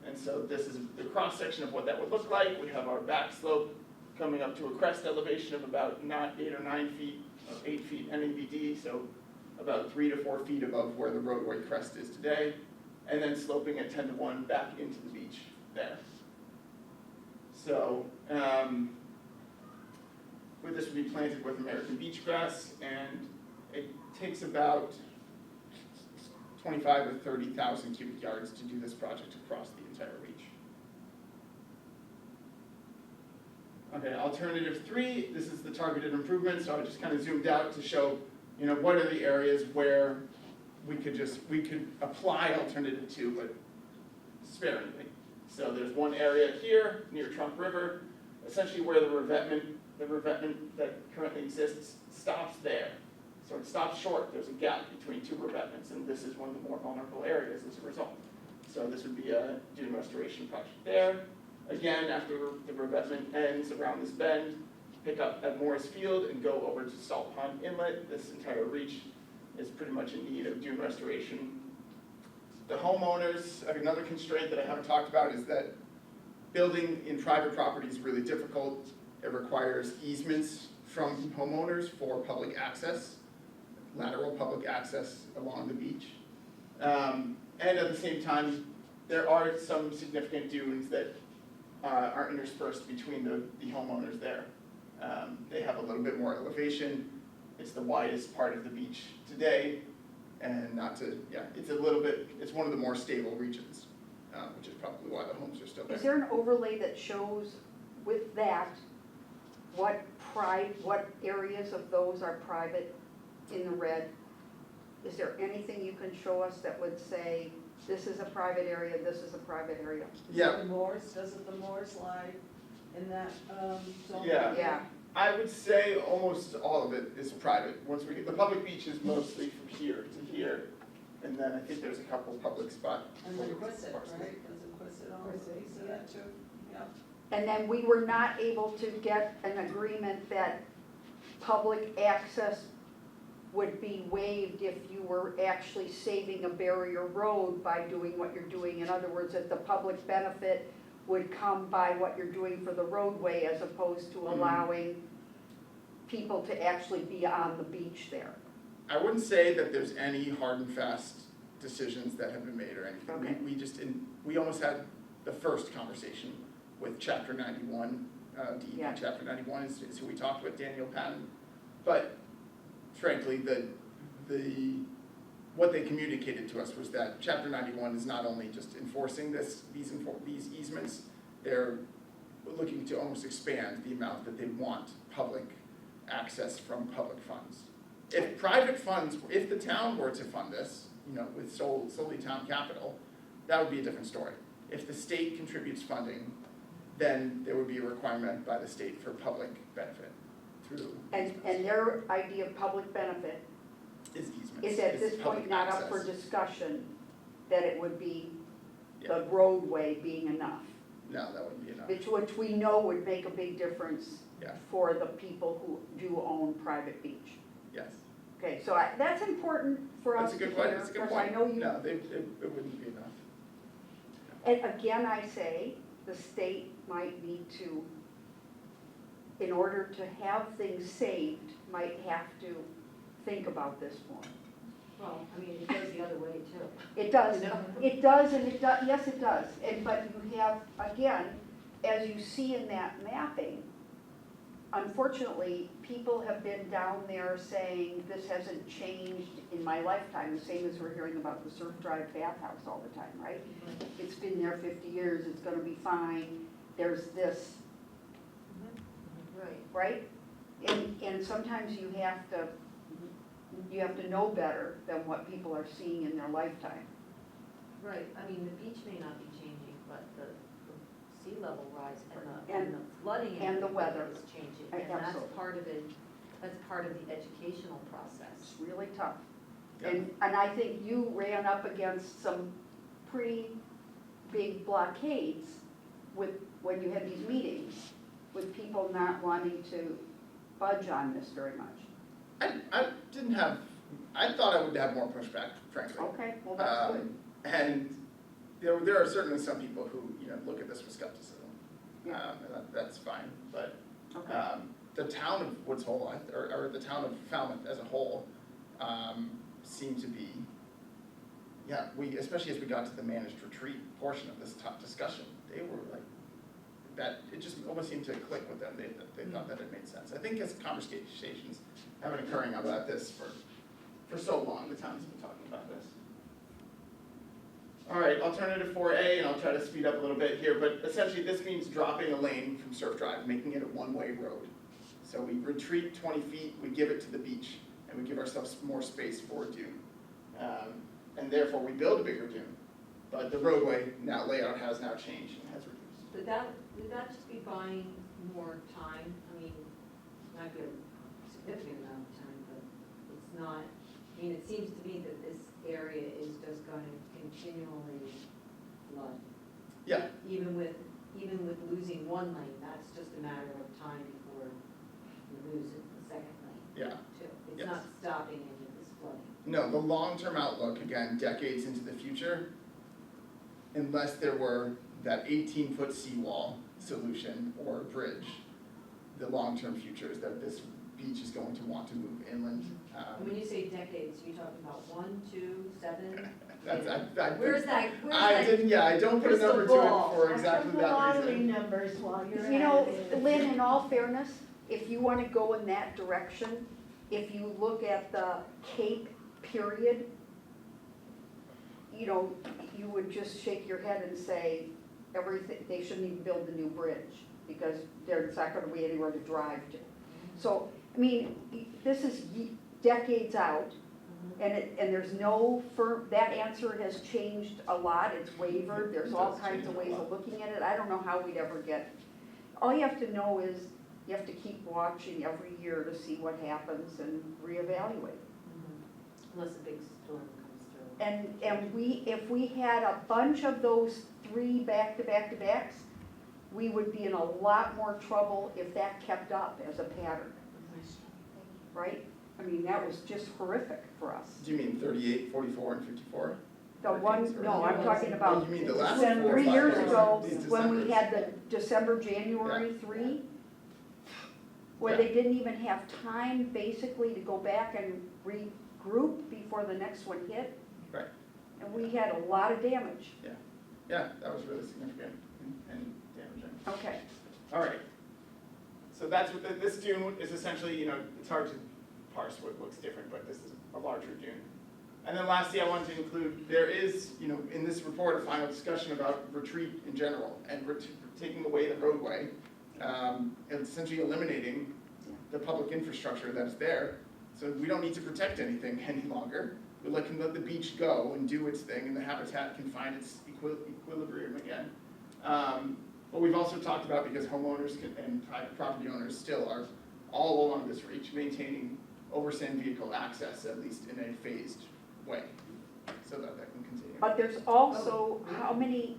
And so this is the cross-section of what that would look like. We have our back slope coming up to a crest elevation of about 8 or 9 feet, 8 feet NAVD, so about 3 to 4 feet above where the roadway crest is today, and then sloping at 10-to-1 back into the beach there. So this would be planted with American beach grass, and it takes about 25 or 30,000 cubic yards to do this project across the entire reach. Okay, alternative 3, this is the targeted improvement, so I just kind of zoomed out to show, what are the areas where we could apply alternative 2, but sparingly. So there's one area here near Trunk River, essentially where the revetment that currently exists stops there. So it stops short, there's a gap between 2 revetments, and this is one of the more vulnerable areas as a result. So this would be a dune restoration project there. Again, after the revetment ends around this bend, pick up at Morris Field and go over to Salt Pond Inlet. This entire reach is pretty much in need of dune restoration. The homeowners, another constraint that I haven't talked about is that building in private property is really difficult. It requires easements from homeowners for public access, lateral public access along the beach. And at the same time, there are some significant dunes that are interspersed between the homeowners there. They have a little bit more elevation. It's the widest part of the beach today, and it's one of the more stable regions, which is probably why the homes are still there. Is there an overlay that shows with that what areas of those are private in the red? Is there anything you can show us that would say, this is a private area, this is a private area? Yeah. Doesn't the Morris lie in that zone? Yeah. Yeah, I would say almost all of it is private. The public beach is mostly from here to here, and then I think there's a couple public spots. And then Quistit, right? Doesn't Quistit own a piece of that too? Yeah. and then we were not able to get an agreement that public access would be waived if you were actually saving a barrier road by doing what you're doing. In other words, that the public benefit would come by what you're doing for the roadway as opposed to allowing people to actually be on the beach there. I wouldn't say that there's any hard and fast decisions that have been made or anything. Okay. We almost had the first conversation with Chapter 91 DEP Yeah. Chapter 91 is who we talked with, Daniel Patton. But frankly, what they communicated to us was that Chapter 91 is not only just enforcing these easements, they're looking to almost expand the amount that they want public access from public funds. If private funds, if the town were to fund this, with solely town capital, that would be a different story. If the state contributes funding, then there would be a requirement by the state for public benefit through And their idea of public benefit is easements. is at this public point not up for access. discussion, that it would be Yeah. the roadway being enough, No, that wouldn't be enough. which we know would make a big difference Yeah. for the people who do own private beach. Yes. Okay, so that's important for us That's a to good point, hear, that's a good because I point. know you, No, it wouldn't be enough. and again, I say, the state might need to, in order to have things saved, might have to think about this more. Well, I mean, it goes the other way too. It does, You know? it does, and it does, yes, it does, but you have, again, as you see in that mapping, unfortunately, people have been down there saying, this hasn't changed in my lifetime, the same as we're hearing about the Surf Drive bathhouse all the time, right? It's been there 50 years, it's gonna be fine, there's this, Right. right? And sometimes you have to know better than what people are seeing in their lifetime. Right, I mean, the beach may not be changing, but the sea level rise and And- the flooding and the weather. is changing. I- And that's absolutely. part of it, that's part of the educational process. It's really tough. Yeah. And I think you ran up against some pretty big blockades when you had these meetings, with people not wanting to budge on this very much. I thought I would have more pushback, frankly. Okay, well, that's good. And there are certainly some people who, look at this with skepticism. Yeah. And that's fine, but, Okay. the town of Woods Hole, or the town of Falmouth as a whole, seemed to be, especially as we got to the managed retreat portion of this top discussion, they were like, that, it just almost seemed to click with them, they thought that it made sense. I think as conversations have been occurring about this for so long, the town's been talking about this. All right, alternative 4A, and I'll try to speed up a little bit here, but essentially this means dropping a lane from Surf Drive, making it a one-way road. So we retreat 20 feet, we give it to the beach, and we give ourselves more space for a dune. And therefore, we build a bigger dune, but the roadway layout has now changed and has reduced. Would that just be buying more time? I mean, it might be a significant amount of time, but it's not, I mean, it seems to me that this area is just going to continually flood. Yeah, Even with losing one lane, that's just a matter of time before you lose the second lane yeah. too. It's Yes. not stopping any of this flooding. No, the long-term outlook, again, decades into the future, unless there were that 18-foot seawall solution or bridge, the long-term future is that this beach is going to want to move inland. And when you say decades, you're talking about 1, 2, 7? Where's that? I don't put a crystal number to ball? it for exactly that lottery reason. numbers while you're at it. You know, Lynn, in all fairness, if you want to go in that direction, if you look at the Cape period, you would just shake your head and say, they shouldn't even build the new bridge, because there's not gonna be anywhere to drive to. So, I mean, this is decades out, and there's no firm, that answer has changed a lot, it's wavered, there's all It does kinds of change a ways lot. of looking at it, I don't know how we'd ever get, all you have to know is, you have to keep watching every year to see what happens and reevaluate. Unless a big storm comes through. And if we had a bunch of those 3 back-to-back-to-backs, we would be in a lot more trouble if that kept up as a pattern, right? I mean, that was just horrific for us. Do you mean 38, 44, and 54? The one, no, I'm talking Oh, about you mean the last December. 4 or 3 5 years days? ago, These when we Decembers. had the December, January 3, where they didn't even have time basically to go back and regroup before the next one hit. Right. And we had a lot of damage. Yeah, that was really significant and damaging. Okay. All right, So that's what, this dune is essentially, it's hard to parse what looks different, but this is a larger dune. And then lastly, I wanted to include, there is, in this report, a final discussion about retreat in general, and taking away the roadway, and essentially eliminating the public infrastructure that's there. So we don't need to protect anything any longer. We can let the beach go and do its thing, and the habitat can find its equilibrium again. But we've also talked about, because homeowners and private property owners still are all along this reach, maintaining overland vehicle access, at least in a phased way, so that can continue. But there's also how many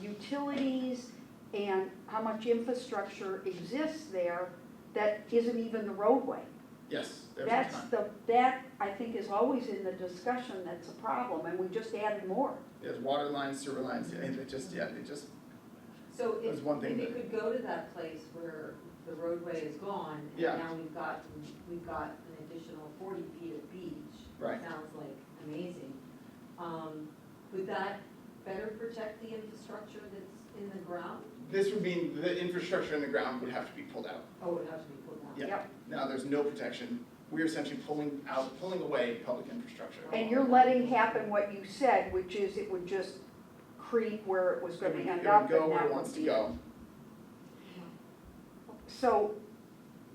utilities and how much infrastructure exists there that isn't even the roadway. Yes, there's a ton. That I think is always in the discussion, that's a problem, and we just added more. There's water lines, sewer lines, and it just, So That's one thing if you that- could go to that place where the roadway is gone, and Yeah. now we've got an additional 40 feet of beach. Right. Sounds like amazing. Would that better protect the infrastructure that's in the ground? this would mean the infrastructure in the ground would have to be pulled out. Oh, it would have to be pulled down. Yeah. Yep. Now, there's no protection. We're essentially pulling away public infrastructure. And you're letting happen what you said, which is it would just creep where it was gonna end up. It would go and where that it wants would to be- go. So,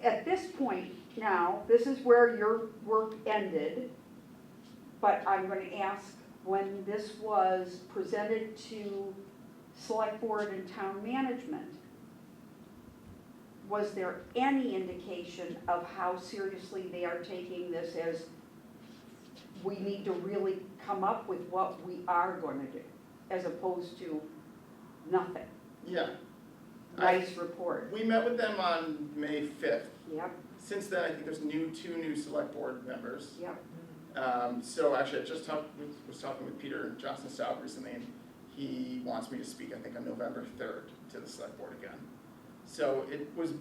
at this point now, this is where your work ended, but I'm gonna ask, when this was presented to select board and town management, was there any indication of how seriously they are taking this as we need to really come up with what we are gonna do, as opposed to nothing? Yeah. Nice report. We met with them on May 5th. Yep, Since then, I think there's two new select board members. yep. So actually, I just was talking with Peter Johnson Stout recently, and he wants me to speak, I think, on November 3rd to the select board again. So it was,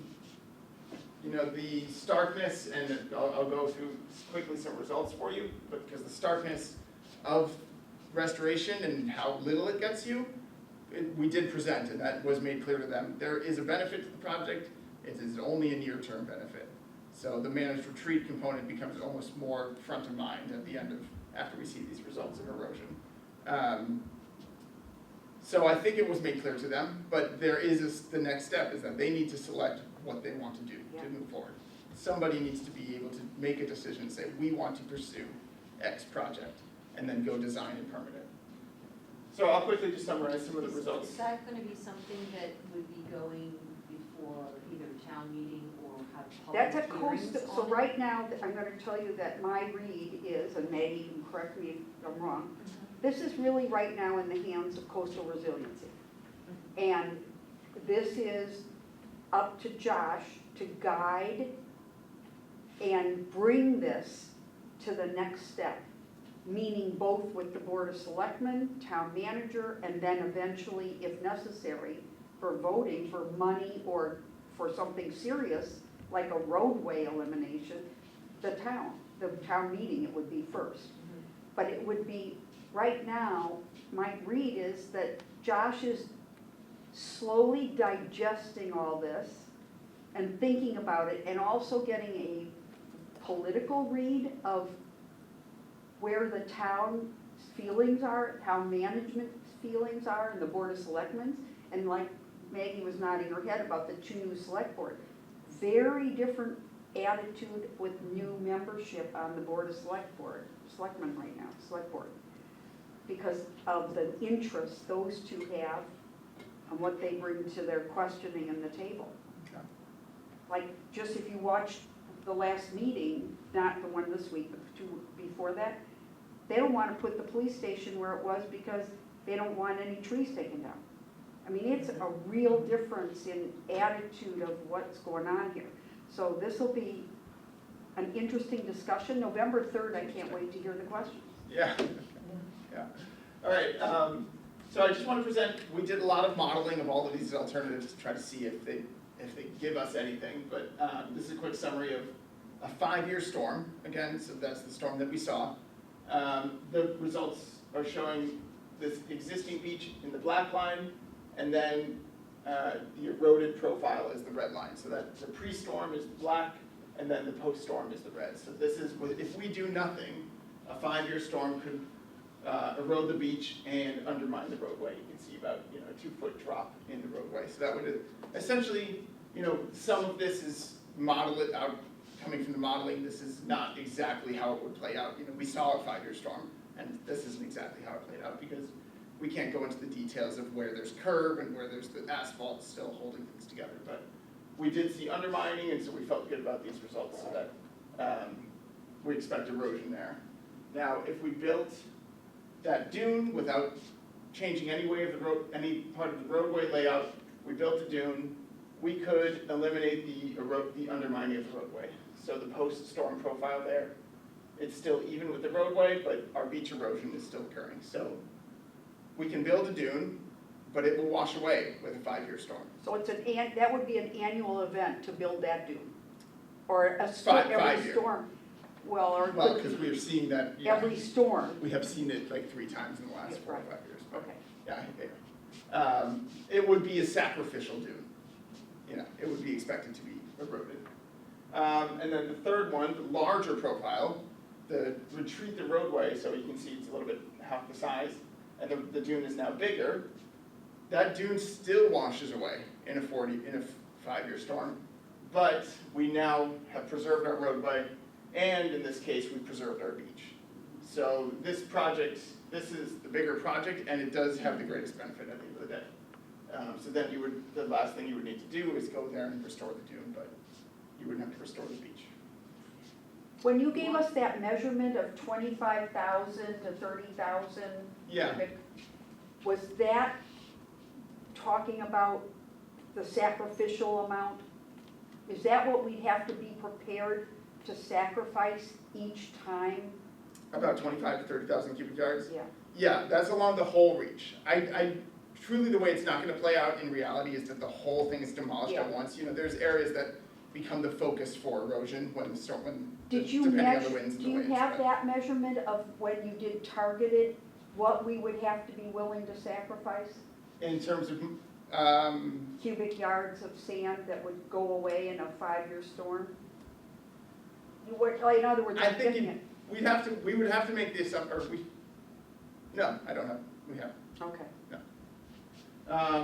the starkness, and I'll go through quickly some results for you, but because the starkness of restoration and how little it gets you, we did present, and that was made clear to them. There is a benefit to the project, it is only a near-term benefit. So the managed retreat component becomes almost more front of mind at the end of, after we see these results of erosion. So I think it was made clear to them, but there is the next step is that they need to select what they want to do Yeah. to move forward. Somebody needs to be able to make a decision and say, we want to pursue X project, and then go design and permit it. So I'll quickly just summarize some of the results. Is that gonna be something that would be going before either town meeting or have That's a public hearings coast, so on it? right now, I'm gonna tell you that my read is, and Maggie can correct me if I'm wrong, this is really right now in the hands of coastal resiliency. And this is up to Josh to guide and bring this to the next step, meaning both with the Board of Selectmen, town manager, and then eventually, if necessary, for voting for money or for something serious, like a roadway elimination, the town meeting, it would be first. But it would be, right now, my read is that Josh is slowly digesting all this and thinking about it, and also getting a political read of where the town's feelings are, town management's feelings are, and the Board of Selectmen's. And like Maggie was nodding her head about the two new select board, very different attitude with new membership on the Board of Selectmen right now, select board. Because of the interest those two have and what they bring to their questioning in the table. Okay. Like, just if you watched the last meeting, not the one this week, but the two before that, they don't wanna put the police station where it was because they don't want any trees taken down. I mean, it's a real difference in attitude of what's going on here. So this'll be an interesting discussion. November 3rd, I can't wait to hear the questions. Yeah, yeah. All right, so I just want to present, we did a lot of modeling of all of these alternatives to try to see if they give us anything, but this is a quick summary of a 5-year storm, again, so that's the storm that we saw. The results are showing this existing beach in the black line, and then the eroded profile is the red line. So that the pre-storm is black, and then the post-storm is the red. So this is, if we do nothing, a 5-year storm could erode the beach and undermine the roadway. You can see about, a 2-foot drop in the roadway. So that would essentially, some of this is coming from the modeling. This is not exactly how it would play out. We saw a 5-year storm, and this isn't exactly how it played out because we can't go into the details of where there's curb and where there's the asphalt still holding things together. But we did see undermining, and so we felt good about these results, so that we expect erosion there. Now, if we built that dune without changing any way of the road, any part of the roadway layout, we built a dune, we could eliminate the undermining of the roadway. So the post-storm profile there, it's still even with the roadway, but our beach erosion is still occurring. So we can build a dune, but it will wash away with a 5-year storm. So that would be an annual event to build that dune? Or a storm, every 5 year. storm? Well, Because we are seeing that, every storm? we have seen it like 3 times in the last 4 or 5 years. But Okay. yeah, it would be a sacrificial dune. It would be expected to be eroded. And then the third one, the larger profile, retreat the roadway, so you can see it's a little bit half the size, and the dune is now bigger. That dune still washes away in a 5-year storm, but we now have preserved our roadway, and in this case, we preserved our beach. So this is the bigger project, and it does have the greatest benefit at the end of the day. So then the last thing you would need to do is go there and restore the dune, but you wouldn't have to restore the beach. When you gave us that measurement of 25,000 to 30,000 Yeah. cubic, was that talking about the sacrificial amount? Is that what we'd have to be prepared to sacrifice each time? About 25 to 30,000 cubic yards? Yeah. Yeah, that's along the whole reach. I truly, the way it's not gonna play out in reality is that the whole thing is demolished at Yeah. once. There's areas that become the focus for erosion when Did you depending on the measure, winds and do the you waves. have but- that measurement of when you did targeted, what we would have to be willing to sacrifice? In terms of, Cubic yards of sand that would go away in a 5-year storm? You were, in other words, I I'm think thinking it. we would have to make this up, no, I don't have, we have. Okay.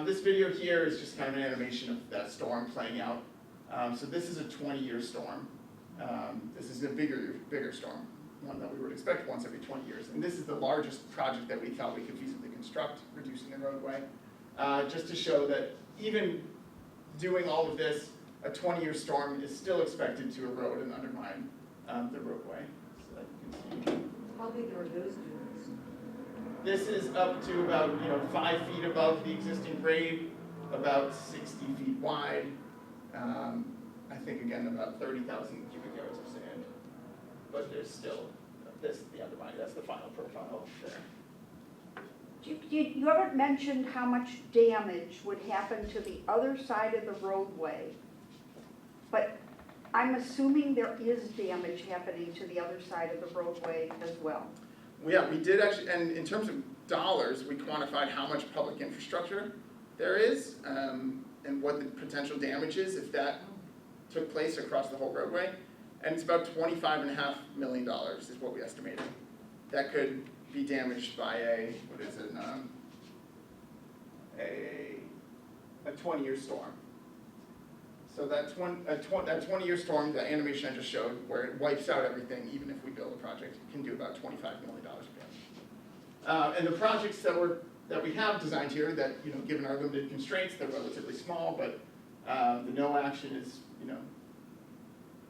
This video here is just kind of an animation of that storm playing out. So this is a 20-year storm. This is a bigger storm, one that we would expect once every 20 years. And this is the largest project that we thought we could feasibly construct, reducing the roadway. Just to show that even doing all of this, a 20-year storm is still expected to erode and undermine the roadway. So that you can see. How big are those dunes? This is up to about 5 feet above the existing grade, about 60 feet wide. I think again about 30,000 cubic yards of sand, but there's still the undermining. That's the final profile there. You haven't mentioned how much damage would happen to the other side of the roadway, but I'm assuming there is damage happening to the other side of the roadway as well. Yeah, we did actually, and in terms of dollars, we quantified how much public infrastructure there is, and what the potential damage is if that took place across the whole roadway. And it's about $25.5 million is what we estimated. That could be damaged by a 20-year storm. So that 20-year storm, the animation I just showed, where it wipes out everything, even if we build a project, can do about $25 million of damage. And the projects that we have designed here, that given our limited constraints, they're relatively small, but the no action is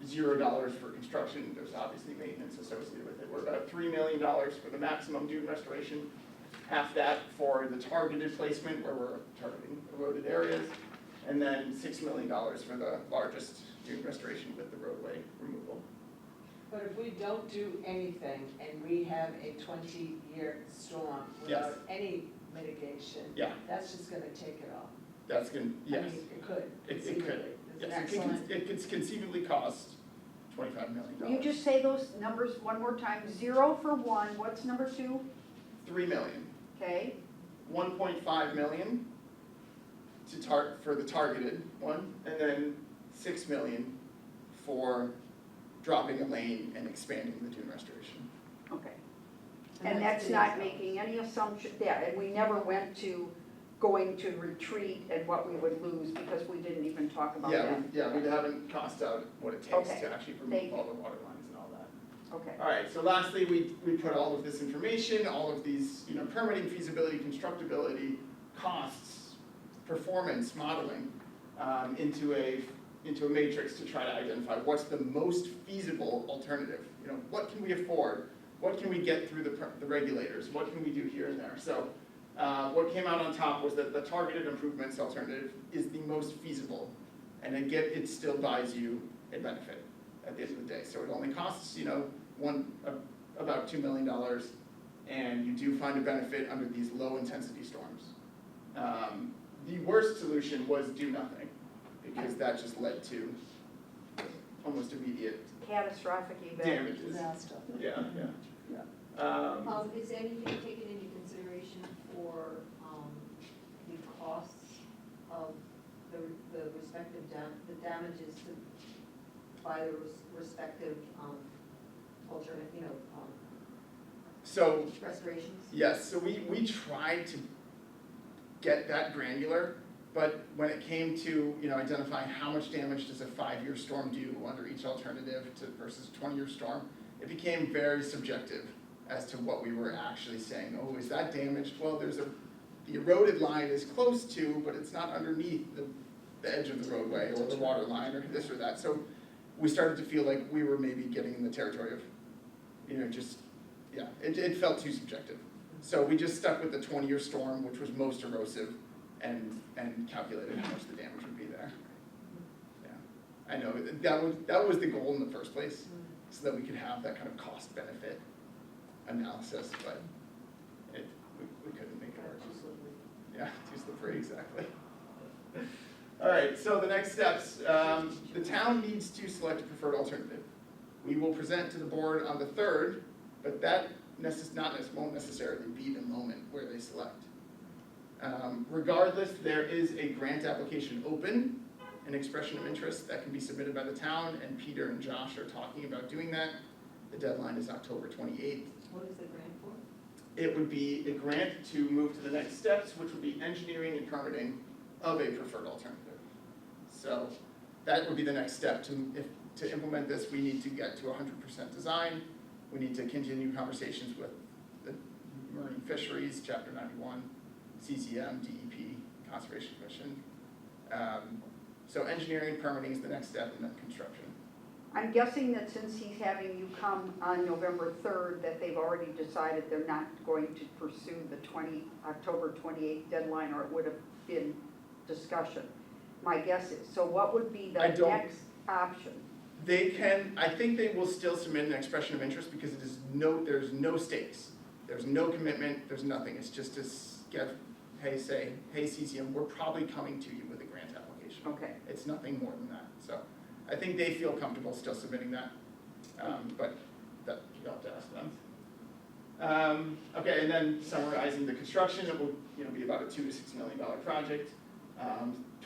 $0 for construction. There's obviously maintenance associated with it. We're about $3 million for the maximum dune restoration, half that for the targeted placement where we're targeting eroded areas, and then $6 million for the largest dune restoration with the roadway removal. But if we don't do anything and we have a 20-year storm Yes. without any mitigation, Yeah. that's just gonna take it off. That's going to, yes. I mean, it could, It could. conceivably. It's an Yes, excellent. it could conceivably cost $25 million. Will you just say those numbers one more time? 0 for 1, what's number 2? $3 million, Okay, 1.5 million, for the targeted one, and then 6 million for dropping a lane and expanding the dune restoration. Okay. And that's not making any assumption, yeah, and we never went to going to retreat and what we would lose because we didn't even talk about that. We haven't cost out what it takes Okay. to actually Thank remove you. all the water lines and all that. Okay, All right, so lastly, we put all of this information, all of these, permitting, feasibility, constructability, costs, performance, modeling, into a matrix to try to identify what's the most feasible alternative. What can we afford? What can we get through the regulators? What can we do here and there? So what came out on top was that the targeted improvements alternative is the most feasible. And again, it still buys you a benefit at the end of the day. So it only costs, about $2 million, and you do find a benefit under these low intensity storms. The worst solution was do nothing, because that just led to almost immediate catastrophic event. damages. Disaster. Yeah. Is anything taken into consideration for, the costs of the respective the damages by the respective, alternate, So, restorations? yes, so we tried to get that granular, but when it came to, identifying how much damage does a 5-year storm do under each alternative versus a 20-year storm, it became very subjective as to what we were actually saying. Oh, is that damaged? Well, the eroded line is close to, but it's not underneath the edge of the roadway or the water line or this or that. So we started to feel like we were maybe getting in the territory of, it felt too subjective. So we just stuck with the 20-year storm, which was most erosive, and calculated how much the damage would be there. Yeah, I know, that was the goal in the first place, so that we could have that kind of cost-benefit analysis, but we couldn't make it work. Too slippery. Yeah, too slippery, exactly. All right, so the next steps, the town needs to select a preferred alternative. We will present to the board on the 3rd, but that won't necessarily be the moment where they select. Regardless, there is a grant application open, an expression of interest that can be submitted by the town, and Peter and Josh are talking about doing that. The deadline is October 28th. What is the grant for? It would be a grant to move to the next steps, which would be engineering and permitting of a preferred alternative. So that would be the next step. To implement this, we need to get to 100% design. We need to continue conversations with the Marine Fisheries, Chapter 91, CCM, DEP, Conservation Commission. So engineering and permitting is the next step, and then construction. I'm guessing that since he's having you come on November 3rd, that they've already decided they're not going to pursue the October 28th deadline, or it would have been discussion. My guess is, so what would be the next option? I think they will still submit an expression of interest because there's no stakes. There's no commitment, there's nothing. It's just to say, hey CCM, we're probably coming to you with a grant application. Okay. It's nothing more than that. So I think they feel comfortable still submitting that, but that you'll have to ask them. Okay, and then summarizing the construction, it will be about a $2 to $6 million project.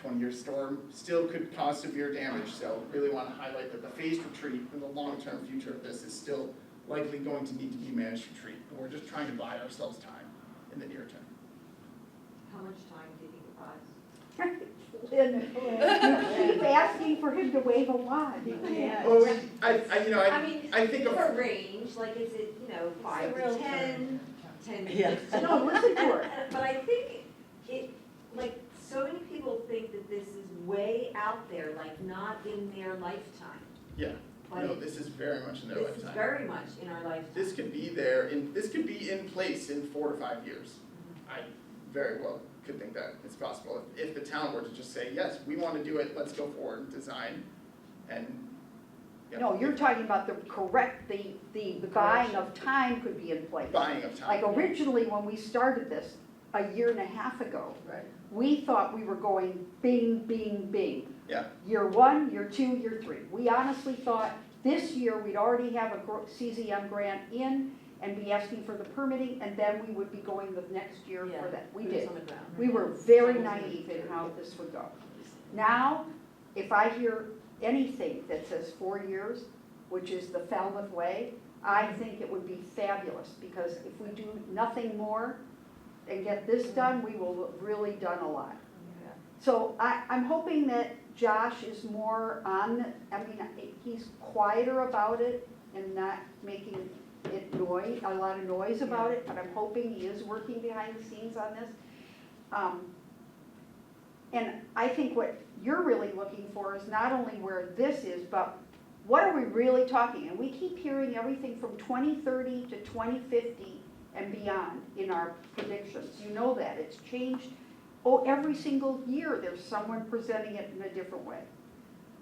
20-year storm still could cause severe damage, so really want to highlight that the phased retreat and the long-term future of this is still likely going to need to be managed retreat. And we're just trying to buy ourselves time in the near term. How much time do you think it buys? Lynn, you keep asking for him to wave a wand. Yeah. Well, I think it's of a range, like is it, 5 It's a to real 10, 10 to Yeah. 15? No, listen to her. But I think so many people think that this is way out there, like not in their lifetime. Yeah, But no, this is very much in their this is lifetime. very much in our lifetime. This could be this could be in place in 4 to 5 years. I very well could think that it's possible. If the town were to just say, yes, we want to do it, let's go forward and design, and. Yeah, No, you're talking about the buying of time could be in place. buying of time. Like originally, when we started this, a year and a half ago, Right. we thought we were going bing, bing, bing. Yeah. Year 1, year 2, year 3. We honestly thought this year we'd already have a CZM grant in, and be asking for the permitting, and then we would be going the next year Yeah, for that. We boots did. on the ground. We were very naive in how this would go. Now, if I hear anything that says 4 years, which is the Falmouth way, I think it would be fabulous, because if we do nothing more and get this done, we will have really done a lot. Yeah. So I'm hoping that Josh is more on, I mean, he's quieter about it and not making it a lot of noise about it, but I'm hoping he is working behind the scenes on this. And I think what you're really looking for is not only where this is, but what are we really talking? And we keep hearing everything from 2030 to 2050 and beyond in our predictions. You know that, it's changed. Oh, every single year there's someone presenting it in a different way.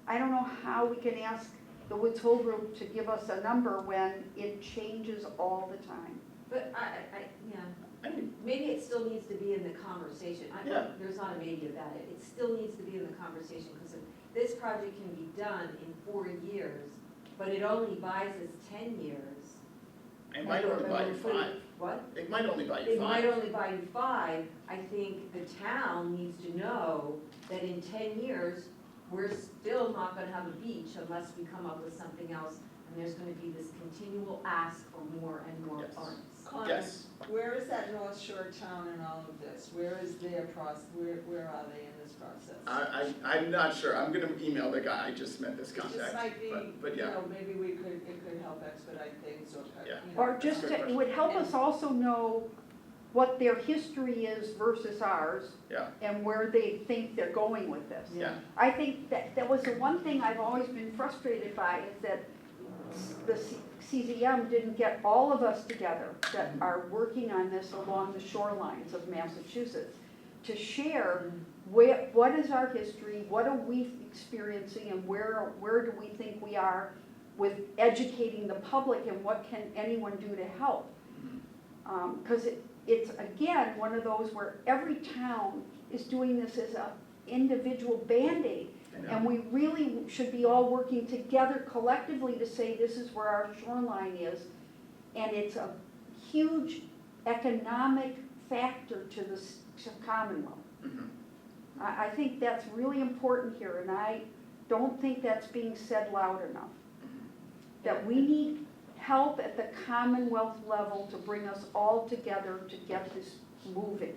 I don't know how we can ask the Woods Hole Group to give us a number when it changes all the time. But yeah, I mean, maybe it still needs to be in the conversation. Yeah. There's not a maybe about it. It still needs to be in the conversation, because if this project can be done in 4 years, but it only buys us 10 years. it might only buy you 5. What? It might only buy you It 5. might only buy you 5. I think the town needs to know that in 10 years, we're still not gonna have a beach unless we come up with something else. And there's gonna be this continual ask for more and more Yes. funds. Connor, Yes. where is that North Shore town in all of this? Where is their where are they in this process? I'm not sure, I'm gonna email the guy I just met this It just contact, might be, but you yeah. know, maybe it could help expedite things or, Yeah. you know. Or just, That's a good it would help us also know what their history is versus ours. Yeah. And where they think they're going with this. Yeah. I think that was the one thing I've always been frustrated by, is that the CZM didn't get all of us together that are working on this along the shorelines of Massachusetts to share what is our history, what are we experiencing, and where do we think we are with educating the public, and what can anyone do to help? Because it's, again, one of those where every town is doing this as a individual Band-Aid. I know. And we really should be all working together collectively to say this is where our shoreline is. And it's a huge economic factor to the Commonwealth. Mhm. I think that's really important here, and I don't think that's being said loud enough. That we need help at the Commonwealth level to bring us all together to get this moving.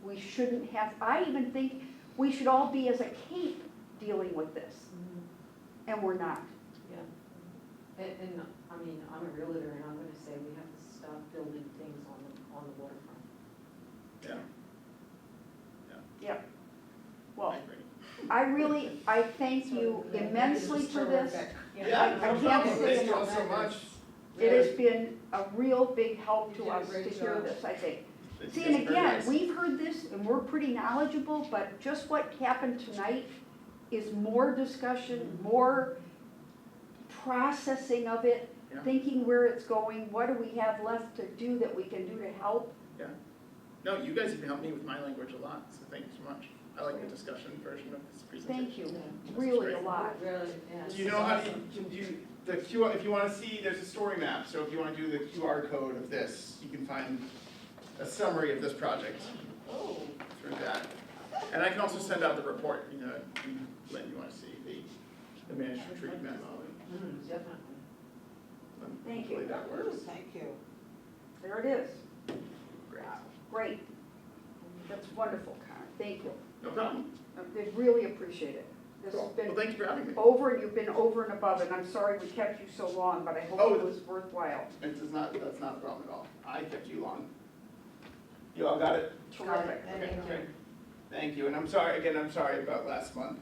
We shouldn't have, I even think we should all be as a Cape dealing with this, and we're not. Yeah. And I mean, I'm a realtor, and I'm gonna say we have to stop building things on the waterfront. Yeah. Yeah. Well, I agree. I thank you immensely for this. Yeah, I no can't problem, say thank you all enough. so much. It has been a real big help to You did a us to great hear job. this, I think. It's See, and very again, nice. we've heard this and we're pretty knowledgeable, but just what happened tonight is more discussion, more processing of it, Yeah. thinking where it's going, what do we have left to do that we can do to help? No, you guys have helped me with my language a lot, so thank you so much. I like the discussion version of this presentation. Thank you, This is really great. a lot. Really, yeah. Do you know how the QR, if you wanna see, there's a story map, so if you wanna do the QR code of this, you can find a summary of this project Oh, through that. And I can also send out the report, you know, Lynn, you wanna see the managed retreat memo. Definitely. Thank you. Hopefully that ooh, works. thank you. There it is. Great. Great. That's wonderful, Conor. Thank you. No problem. I really appreciate it. This has Cool. been Well, thank you for having me. over, and you've been over and above, and I'm sorry we kept you so long, but I hope Oh. it was worthwhile. That's not a problem at all. I kept you long. You all got it? Terrific. Okay, great. Thank you, and I'm sorry about last month.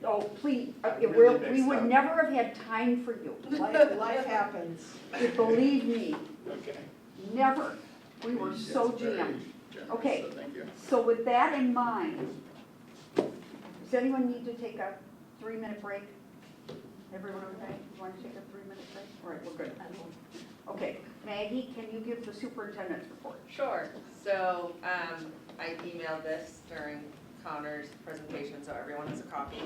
Oh, please, Really we mixed would up. never have had time for you. Life happens. Believe me, Okay. never. We were Yes, so very jammed. generous, Okay. so thank you. So with that in mind, does anyone need to take a 3-minute break? Everyone okay? You want to take a 3-minute break? All right, we're good. Okay, Maggie, can you give the superintendent's report? Sure, so, I emailed this during Connor's presentation, so everyone has a copy.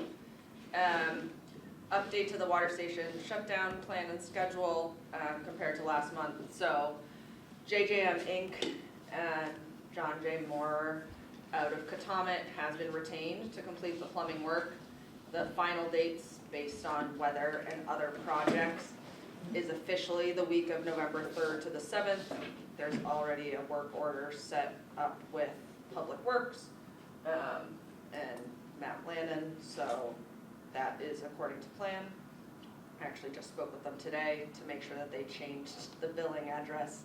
update to the water station shutdown plan and schedule, compared to last month. So JJM Inc. and John J. Moore out of Katomet has been retained to complete the plumbing work. The final dates, based on weather and other projects, is officially the week of November 3rd to the 7th. There's already a work order set up with Public Works and Matt Landon, so that is according to plan. I actually just spoke with them today to make sure that they changed the billing address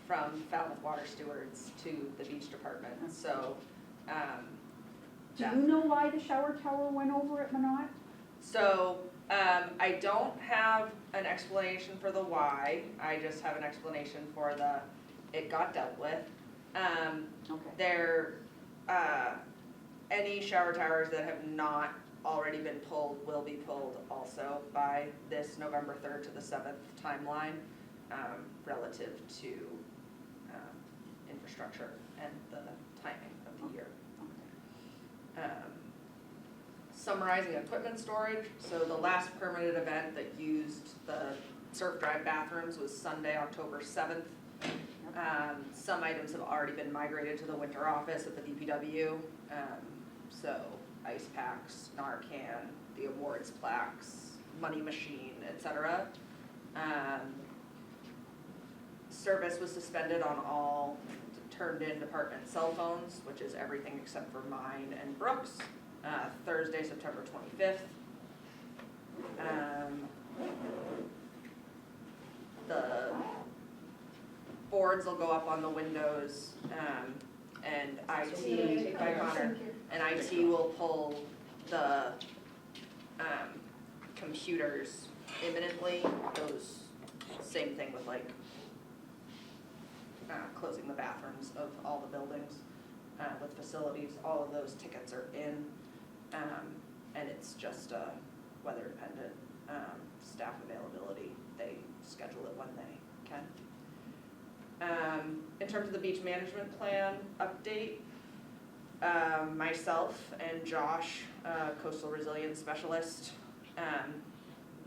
from Falmouth Water Stewards to the beach department, so. Do you know why the shower tower went over at Minot? So, I don't have an explanation for the why, I just have an explanation for it got dealt with. Okay. There, any shower towers that have not already been pulled will be pulled also by this November 3rd to the 7th timeline, relative to infrastructure and the timing of the year. Summarizing equipment storage, so the last permitted event that used the surf drive bathrooms was Sunday, October 7th. Some items have already been migrated to the winter office at the DPW, so ice packs, Narcan, the awards plaques, money machine, etc. Service was suspended on all turned in department cell phones, which is everything except for mine and Brooks, Thursday, September 25th. The boards will go up on the windows, and IT by Connor, and IT will pull the computers imminently. Those, same thing with like closing the bathrooms of all the buildings with facilities. All of those tickets are in, and it's just weather dependent, staff availability. They schedule it when they can. In terms of the beach management plan update, myself and Josh, coastal resilience specialist,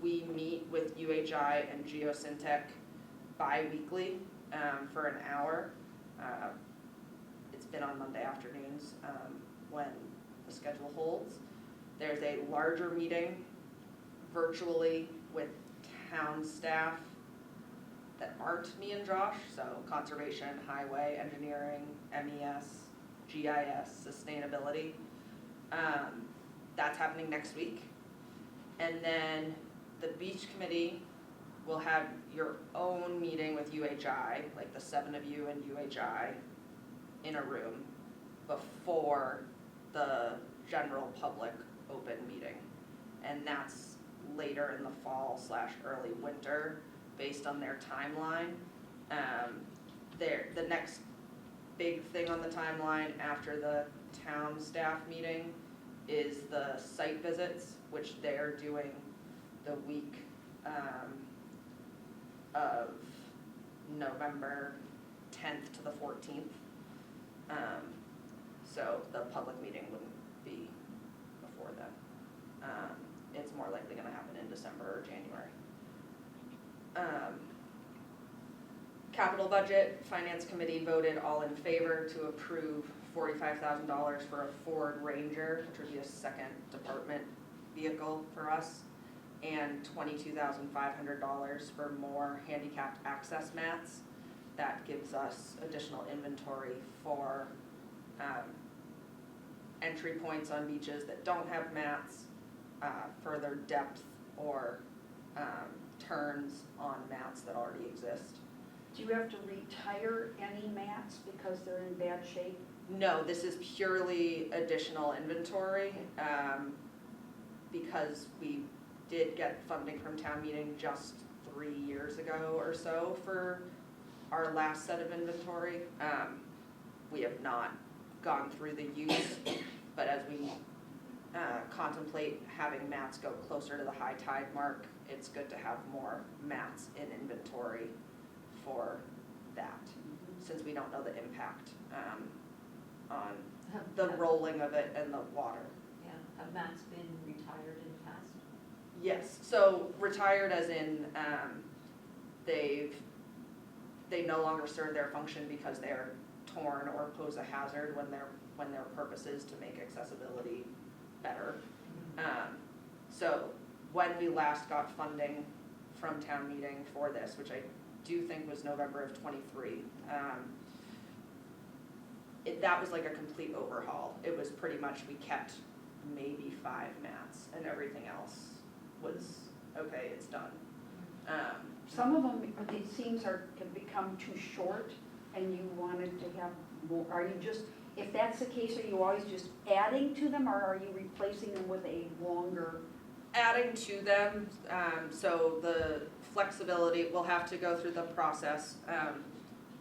we meet with UHI and Geosyntec bi-weekly for an hour. It's been on Monday afternoons when the schedule holds. There's a larger meeting virtually with town staff that aren't me and Josh, so conservation, highway, engineering, MES, GIS, sustainability. That's happening next week. And then the beach committee will have your own meeting with UHI, like the 7 of you and UHI in a room before the general public open meeting. And that's later in the fall / early winter based on their timeline. The next big thing on the timeline after the town staff meeting is the site visits, which they're doing the week of November 10th to the 14th. So the public meeting wouldn't be before then. It's more likely gonna happen in December or January. Capital budget, finance committee voted all in favor to approve $45,000 for a Ford Ranger, which would be a second department vehicle for us, and $22,500 for more handicapped access mats. That gives us additional inventory for entry points on beaches that don't have mats, further depth or turns on mats that already exist. Do you have to retire any mats because they're in bad shape? No, this is purely additional inventory, because we did get funding from town meeting just 3 years ago or so for our last set of inventory. We have not gone through the use, but as we contemplate having mats go closer to the high tide mark, it's good to have more mats in inventory for that, since we don't know the impact on the rolling of it and the water. Yeah, have mats been retired in the past? Yes, so retired as in, they no longer serve their function because they're torn or pose a hazard when their purpose is to make accessibility better. So when we last got funding from town meeting for this, which I do think was November of '23, that was like a complete overhaul. It was pretty much, we kept maybe 5 mats and everything else was, okay, it's done. Some of them, these seams can become too short and you wanted to have more, are you just, if that's the case, are you always just adding to them or are you replacing them with a longer? Adding to them, so the flexibility, we'll have to go through the process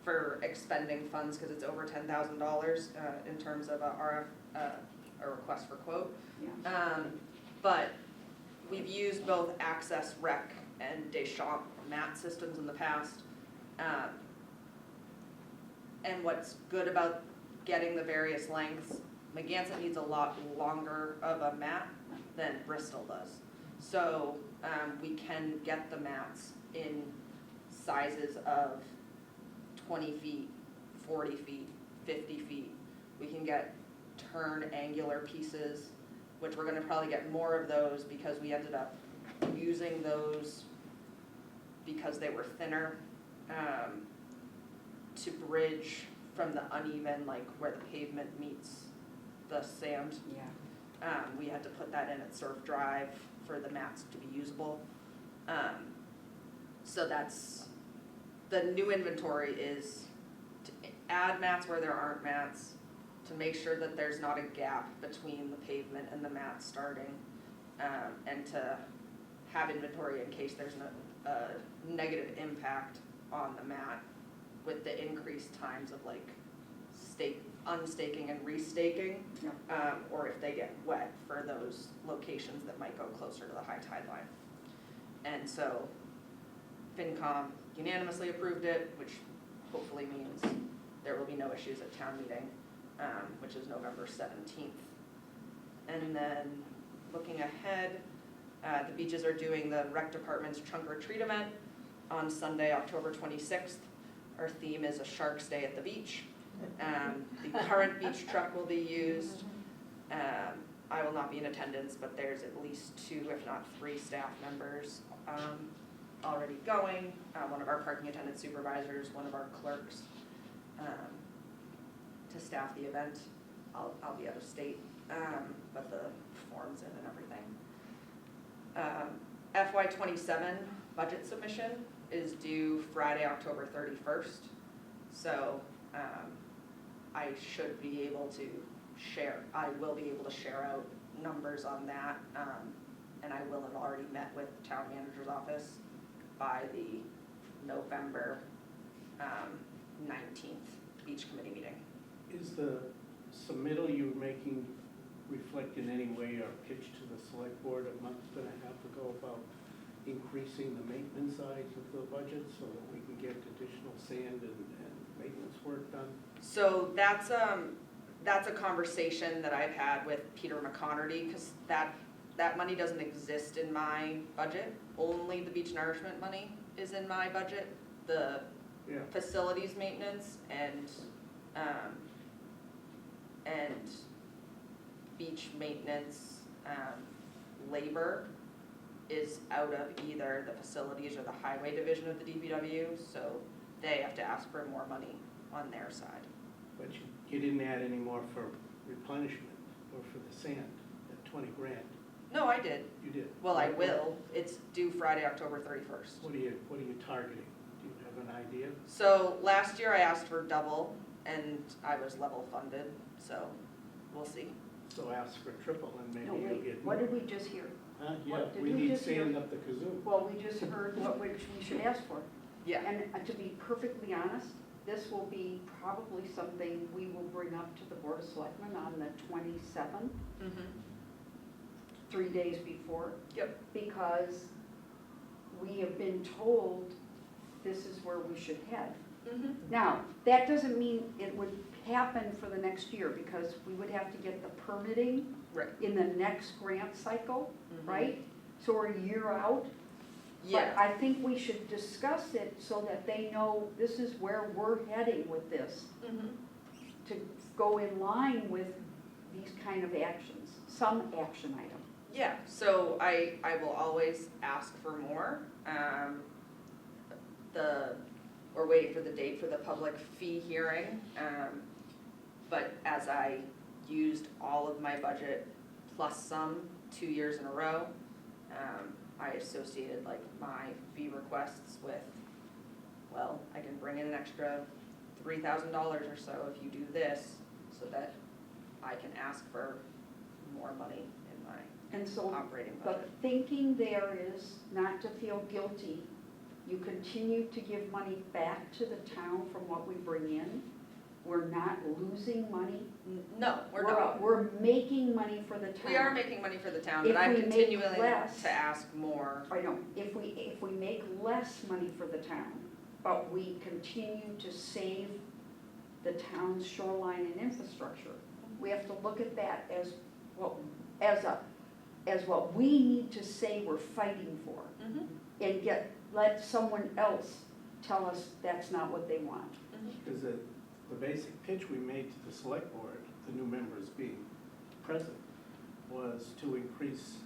for expending funds because it's over $10,000 in terms of a request for quote. Yeah. But we've used both Access Rec and Deschamps mat systems in the past. And what's good about getting the various lengths, Megansett needs a lot longer of a mat than Bristol does. So we can get the mats in sizes of 20 feet, 40 feet, 50 feet. We can get turn angular pieces, which we're gonna probably get more of those because we ended up using those because they were thinner to bridge from the uneven, like where the pavement meets the sand. Yeah. We had to put that in at Surf Drive for the mats to be usable. So that's, the new inventory is to add mats where there aren't mats, to make sure that there's not a gap between the pavement and the mat starting, and to have inventory in case there's a negative impact on the mat with the increased times of like unstaking and restaking, Yeah. or if they get wet for those locations that might go closer to the high tide line. And so FinCom unanimously approved it, which hopefully means there will be no issues at town meeting, which is November 17th. And then looking ahead, the beaches are doing the rec department's trunk or treat event on Sunday, October 26th. Our theme is a Shark's Day at the beach. The current beach truck will be used. I will not be in attendance, but there's at least 2, if not 3 staff members already going. One of our parking attendant supervisors, one of our clerks to staff the event. I'll be out of state, but the form's in and everything. FY27 budget submission is due Friday, October 31st. So I should be able to I will be able to share out numbers on that, and I will have already met with the town manager's office by the November 19th beach committee meeting. Is the submittal you're making reflect in any way our pitch to the select board a month and a half ago about increasing the maintenance sides of the budget so that we can get additional sand and maintenance work done? So that's a conversation that I've had with Peter McConerty, because that money doesn't exist in my budget. Only the beach nourishment money is in my budget. The facilities maintenance and beach maintenance labor is out of either the facilities or the highway division of the DPW, so they have to ask for more money on their side. But you didn't add any more for replenishment or for the sand at 20 grand? No, I did. You did? Well, I will. It's due Friday, October 31st. What are you targeting? Do you have an idea? So last year I asked for double and I was level funded, so we'll see. So ask for triple and No, maybe you'll wait, get what more. did we just hear? Yeah, what did we you need just hear? sand up the kazoo. Well, we just heard what we should ask for. Yeah. And to be perfectly honest, this will be probably something we will bring up to the Board of Selectmen on the 27th, Mm-hmm. 3 days before. Yep. Because we have been told this is where we should head. Mm-hmm. Now, that doesn't mean it would happen for the next year, because we would have to get the permitting Right. in the next grant cycle, Mhm. right? so we're a year out. Yeah, But I think we should discuss it so that they know this is where we're heading with this, mhm. to go in line with these kind of actions, some action item. Yeah, so I will always ask for more. We're waiting for the date for the public fee hearing. But as I used all of my budget plus some 2 years in a row, I associated like my fee requests with, well, I can bring in an extra $3,000 or so if you do this, so that I can ask for more money in my And so operating the budget. thinking there is not to feel guilty. You continue to give money back to the town from what we bring in. We're not losing money. No, we're not. We're making money for the town. We are making money for the town, If but I'm we make continuing less- to ask more. I know, if we make less money for the town, but we continue to save the town's shoreline and infrastructure, we have to look at that as what we need to say we're fighting for, Mhm, and let someone else tell us that's not what they want. mhm. Because the basic pitch we made to the select board, the new members being present, was to increase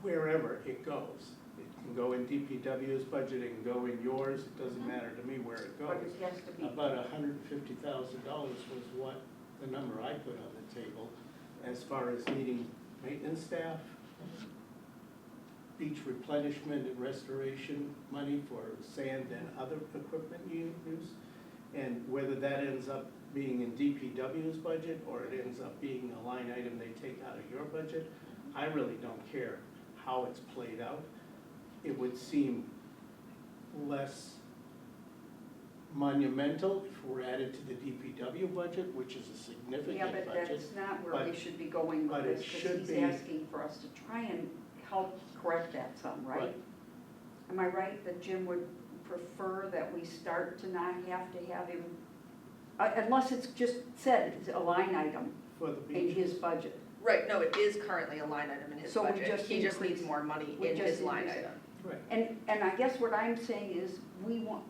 wherever it goes. It can go in DPW's budget, it can go in yours, it doesn't matter to me where it But goes. it has to be, About $150,000 was what, the number I put on the table, as far as needing maintenance staff, beach replenishment and restoration money for sand and other equipment you use. And whether that ends up being in DPW's budget or it ends up being a line item they take out of your budget, I really don't care how it's played out. It would seem less monumental if we're added to the DPW budget, which is a yeah, significant but budget. that's not where we but- should be going but with it this, should because he's be- asking for us to try and help correct that some, right? Right. Am I right that Jim would prefer that we start to not have to have him, unless it's just said it's a line item For the in beach. his budget? Right, no, it is currently a line item in his So we budget. just He just needs increase- more money we in just his line increase it. item. Right. And I guess what I'm saying is, we want,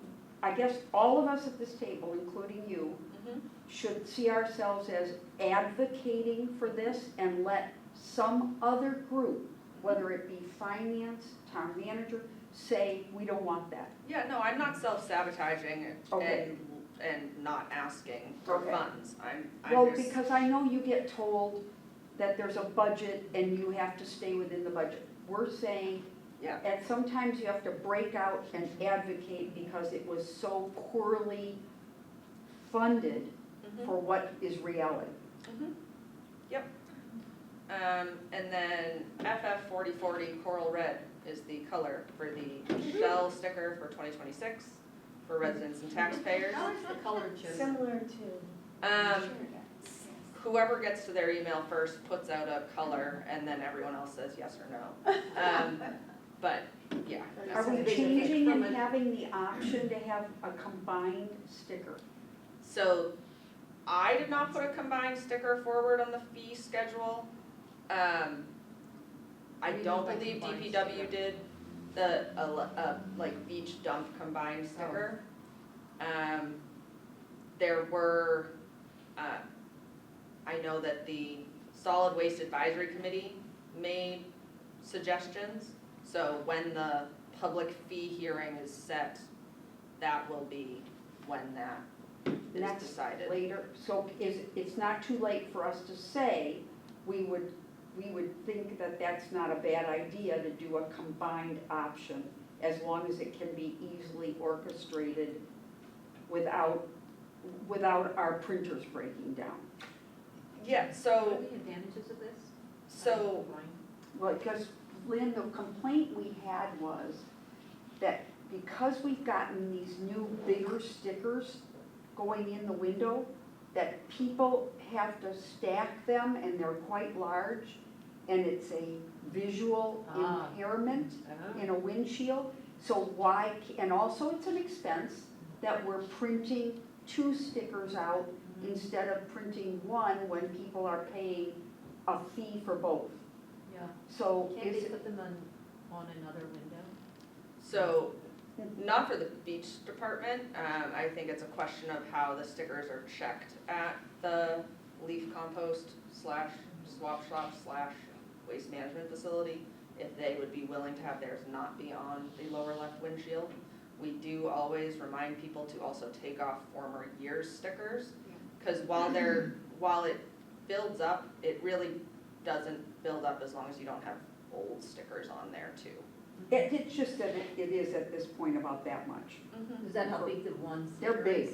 I guess all of us at this table, including you, Mhm. should see ourselves as advocating for this and let some other group, whether it be finance, town manager, say, we don't want that. Yeah, no, I'm not self-sabotaging Okay. and not asking for Okay. funds. I'm Well, just, because I know you get told that there's a budget and you have to stay within the budget. We're saying, yeah, and sometimes you have to break out and advocate because it was so poorly funded mhm, for what is reality. mhm, yep. And then FF 4040 Coral Red is the color for the shell sticker for 2026 for residents and taxpayers. How is the color chosen? Similar to. Whoever gets to their email first puts out a color, and then everyone else says yes or no. But, yeah. Are we Is it changing from and a- having the option to have a combined sticker? So, I did not put a combined sticker forward on the fee schedule. I What do you don't mean by believe combined DPW sticker? did like beach dump combined sticker. There were, I know that the Solid Waste Advisory Committee made suggestions. So when the public fee hearing is set, that will be when that is Next, decided. later, so it's not too late for us to say, we would think that that's not a bad idea to do a combined option, as long as it can be easily orchestrated without our printers breaking down. Yeah, What so, are the advantages of this? so, Well, because Lynn, the complaint we had was that because we've gotten these new bigger stickers going in the window, that people have to stack them and they're quite large, and it's a visual Ah. impairment in a windshield. So why, and also it's an expense that we're printing 2 stickers out instead of printing one when people are paying a fee for both. Yeah. So Can't is they it, put them on another window? So, not for the beach department, I think it's a question of how the stickers are checked at the leaf compost slash swap shop slash waste management facility, if they would be willing to have theirs not be on the lower left windshield. We do always remind people to also take off former year's stickers, because while it builds up, it really doesn't build up as long as you don't have old stickers on there too. it's just that it is at this point about that much. Is that how big the one They're sticker big.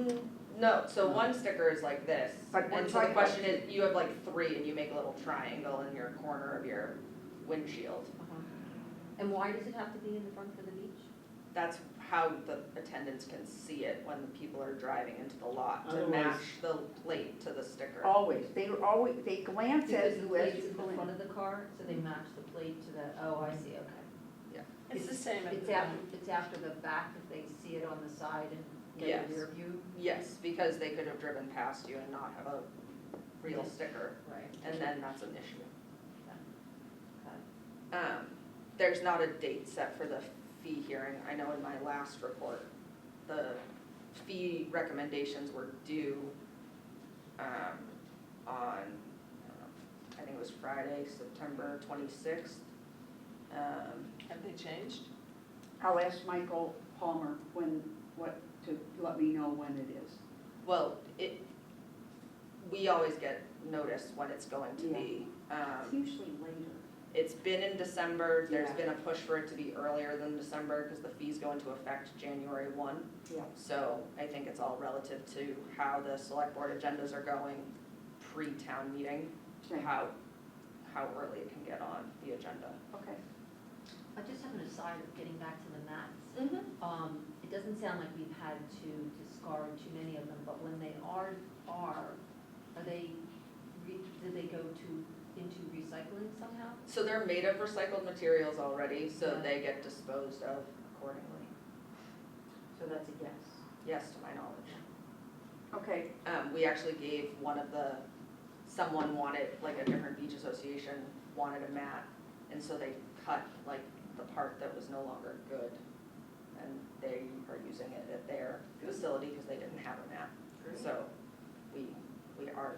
is? No, so one sticker is like this, But we're and so the talking question is, you have like three and you make a little triangle in your corner of your windshield. Uh-huh. And why does it have to be in the front for the beach? That's how the attendants can see it when the people are driving into the lot, to Otherwise- match the plate to the sticker. Always, they glance at Because the you as plate's you in pull the in. front of the car, so they match the plate to the, oh, I see, okay. It's the same at It's the after the fact, if they see it on the side and get Yes. a rear view. Yes, because they could have driven past you and not have a real Yes. sticker, Right. and then that's an issue. Okay. There's not a date set for the fee hearing. I know in my last report, the fee recommendations were due on, I think it was Friday, September 26th. Have they changed? I'll ask Michael Palmer to let me know when it is. Well, we always get notice when it's going to be. It's usually later. It's been in December, there's Yeah. been a push for it to be earlier than December, because the fees go into effect January 1. Yeah. So I think it's all relative to how the select board agendas are going pre-town meeting, Okay. how early it can get on the agenda. Okay. I just have an aside of getting back to the mats. Mm-hmm. It doesn't sound like we've had to discard too many of them, but when they are they, do they go into recycling somehow? So they're made of recycled materials already, so Yeah. they get disposed of accordingly, So that's a yes. yes, to my knowledge. Okay, We actually gave someone wanted, like a different beach association wanted a mat, and so they cut like the part that was no longer good, and they are using it at their facility because they didn't have a mat. Great. So we are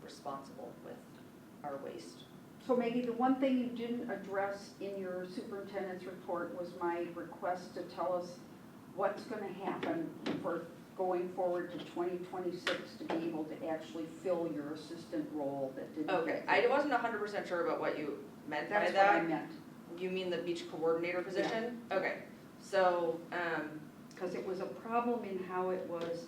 responsible with our waste. so maybe the one thing you didn't address in your superintendent's report was my request to tell us what's gonna happen for going forward to 2026 to be able to actually fill your assistant role that didn't. Okay, I wasn't 100% sure about what you meant by That's what I that. meant, You mean the beach coordinator position? Okay, so, because it was a problem in how it was,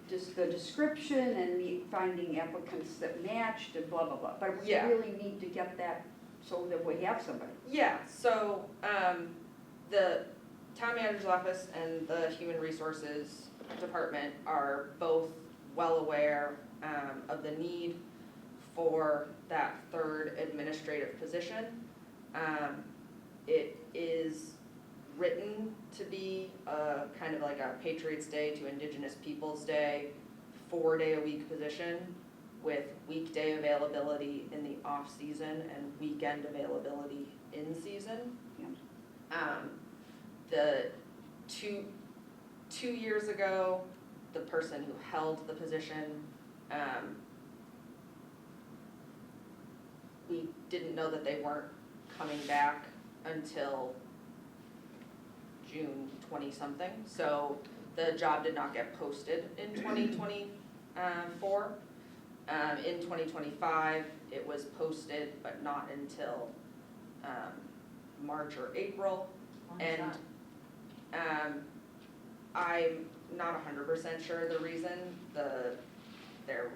just the description and the finding applicants that matched and blah, blah, blah. But we Yeah. really need to get that so that we have somebody. yeah, so, the town manager's office and the human resources department are both well aware, of the need for that third administrative position. It is written to be a kind of like a Patriots' Day to Indigenous Peoples' Day, 4-day-a-week position with weekday availability in the off-season and weekend availability in season. Yeah. The two years ago, the person who held the position, we didn't know that they weren't coming back until June 20-something. So the job did not get posted in 2024. In 2025, it was posted, but not until March or April. Why is And that? I'm not 100% sure the reason. There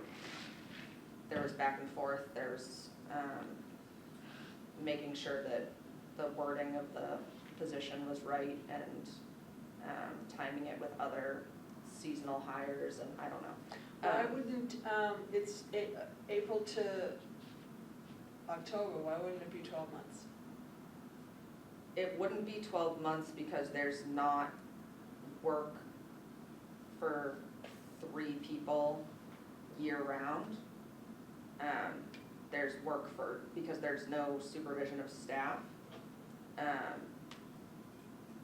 was back and forth. There's making sure that the wording of the position was right and timing it with other seasonal hires, and I don't know. Why wouldn't, it's April to October, why wouldn't it be 12 months? It wouldn't be 12 months because there's not work for 3 people year-round. there's work because there's no supervision of staff.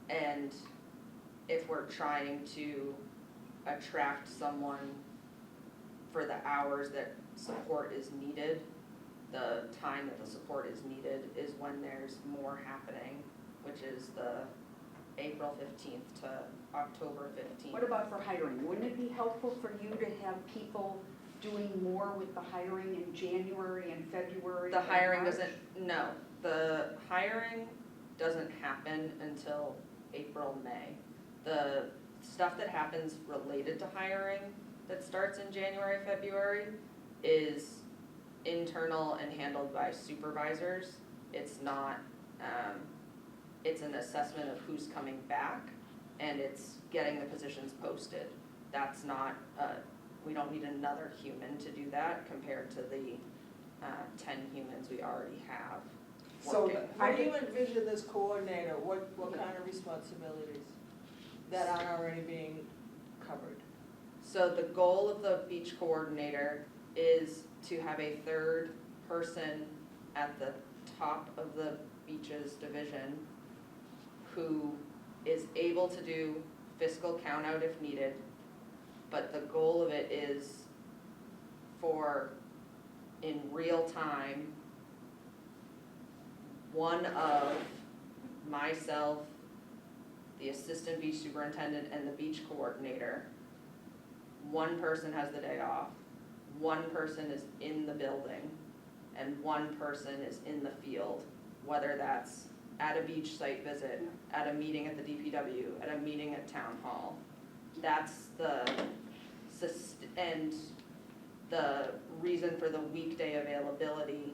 And if we're trying to attract someone for the hours that support is needed, the time that the support is needed is when there's more happening, which is the April 15th to October 15th. What about for hiring? Wouldn't it be helpful for you to have people doing more with the hiring in January and February? The and hiring March? no, the hiring doesn't happen until April, May. The stuff that happens related to hiring that starts in January, February is internal and handled by supervisors. It's not, it's an assessment of who's coming back, and it's getting the positions posted. That's not, we don't need another human to do that compared to the 10 humans we already have So, working. how do you envision this coordinator, what kind of responsibilities that aren't already being covered? So the goal of the beach coordinator is to have a third person at the top of the beaches division who is able to do fiscal count out if needed, but the goal of it is for, in real time, one of myself, the assistant beach superintendent, and the beach coordinator, one person has the day off, one person is in the building, and one person is in the field, whether that's at a beach site visit, at a meeting at the DPW, at a meeting at town hall. That's and the reason for the weekday availability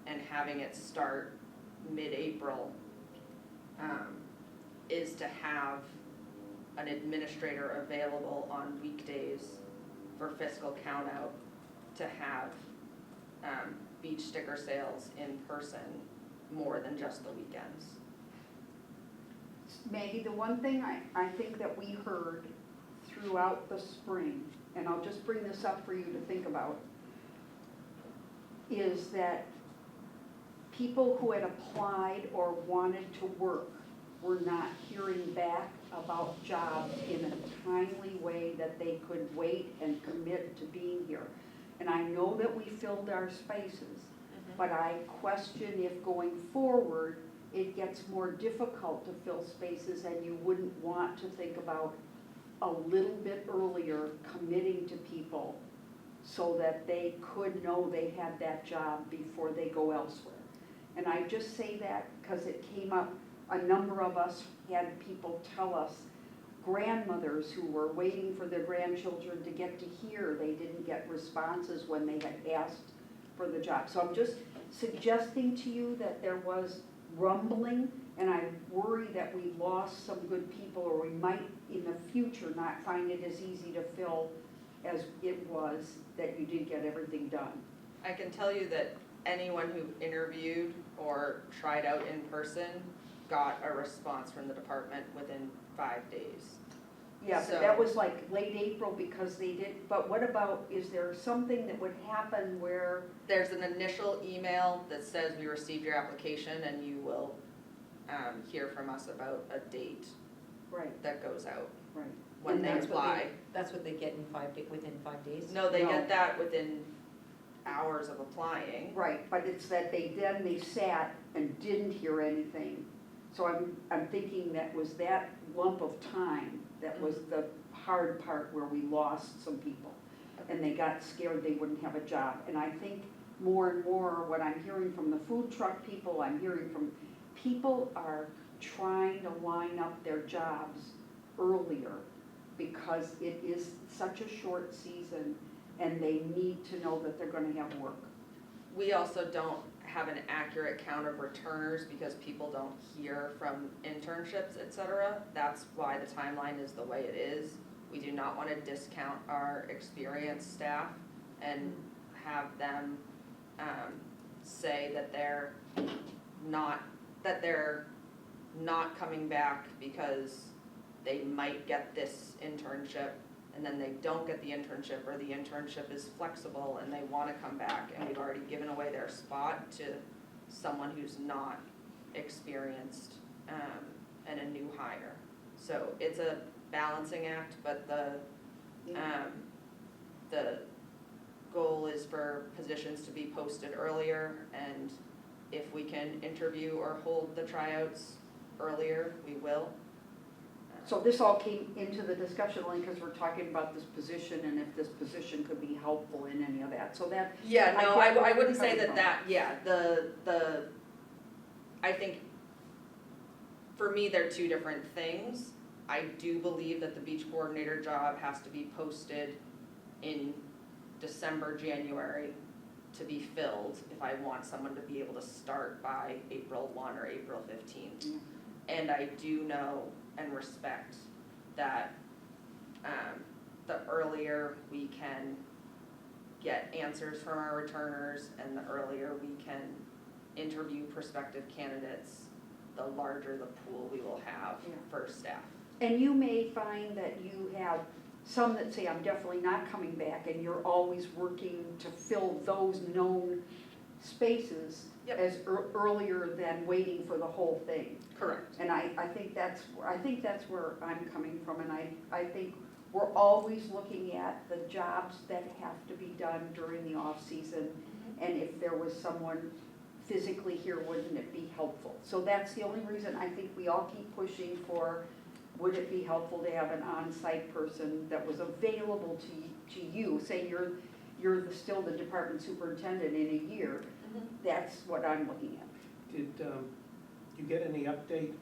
and having it start mid-April is to have an administrator available on weekdays for fiscal count out, to have beach sticker sales in person more than just the weekends. Maggie, the one thing I think that we heard throughout the spring, and I'll just bring this up for you to think about, is that people who had applied or wanted to work were not hearing back about jobs in a timely way that they could wait and commit to being here. And I know that we filled our spaces, but I question if going forward, it gets more difficult to fill spaces and you wouldn't want to think about a little bit earlier committing to people so that they could know they had that job before they go elsewhere. And I just say that because it came up, a number of us had people tell us, grandmothers who were waiting for their grandchildren to get to hear, they didn't get responses when they had asked for the job. So I'm just suggesting to you that there was rumbling, and I worry that we lost some good people, or we might in the future not find it as easy to fill as it was, that you did get everything done. I can tell you that anyone who interviewed or tried out in person got a response from the department within 5 days. Yeah, but So- that was like late April because they did, but what about, is there something that would happen where, There's an initial email that says we received your application and you will hear from us about a date right, that goes out right. when they That's what apply. That's what they get in within 5 days? No, they No. get that within hours of applying. Right, but it's that they sat and didn't hear anything. So I'm thinking that was that lump of time that was the hard part where we lost some people. And they got scared they wouldn't have a job. And I think more and more what I'm hearing from the food truck people, I'm hearing from people are trying to line up their jobs earlier because it is such a short season and they need to know that they're gonna have work. We also don't have an accurate count of returners because people don't hear from internships, et cetera. That's why the timeline is the way it is. We do not want to discount our experienced staff and have them say that they're not coming back because they might get this internship and then they don't get the internship, or the internship is flexible and they wanna come back, and we've already given away their spot to someone who's not experienced, and a new hire. So it's a balancing act, but the goal is for positions to be posted earlier, and if we can interview or hold the tryouts earlier, we will. So this all came into the discussion only because we're talking about this position and if this position could be helpful in any of that, so that. Yeah, no, I get where I you're wouldn't say coming that, from. I think, for me, they're two different things. I do believe that the beach coordinator job has to be posted in December, January to be filled if I want someone to be able to start by April 1 or April 15th. Mm. And I do know and respect that the earlier we can get answers from our returners and the earlier we can interview prospective candidates, the larger the pool we will have Yeah. for staff. And you may find that you have some that say, I'm definitely not coming back, and you're always working to fill those known spaces Yep. as earlier than waiting for the whole thing. Correct. And I think that's where I'm coming from, and I think we're always looking at the jobs that have to be done during the off-season, and if there was someone physically here, wouldn't it be helpful? So that's the only reason I think we all keep pushing for, would it be helpful to have an on-site person that was available to you, say you're still the department superintendent in a year, that's what I'm looking at. Did you get any update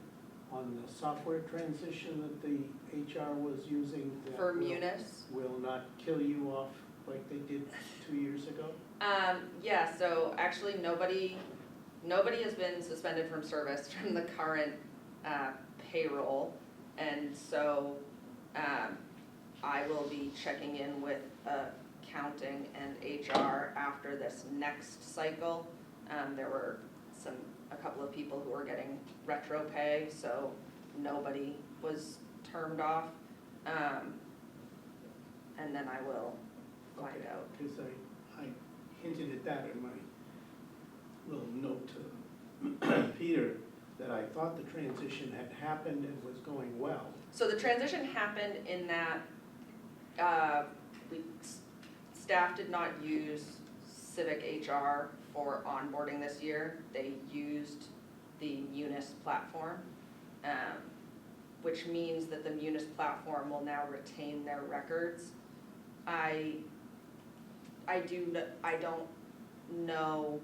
on the software transition that the HR was using? That For will- Munis? Will not kill you off like they did 2 years ago? Yeah, so actually nobody has been suspended from service from the current payroll. And so I will be checking in with accounting and HR after this next cycle. There were a couple of people who were getting retro pay, so nobody was termed off. And then I will find out. Because I hinted at that in my little note to Peter, that I thought the transition had happened and was going well. So the transition happened in that staff did not use Civic HR for onboarding this year. They used the Munis platform, which means that the Munis platform will now retain their records. I don't know,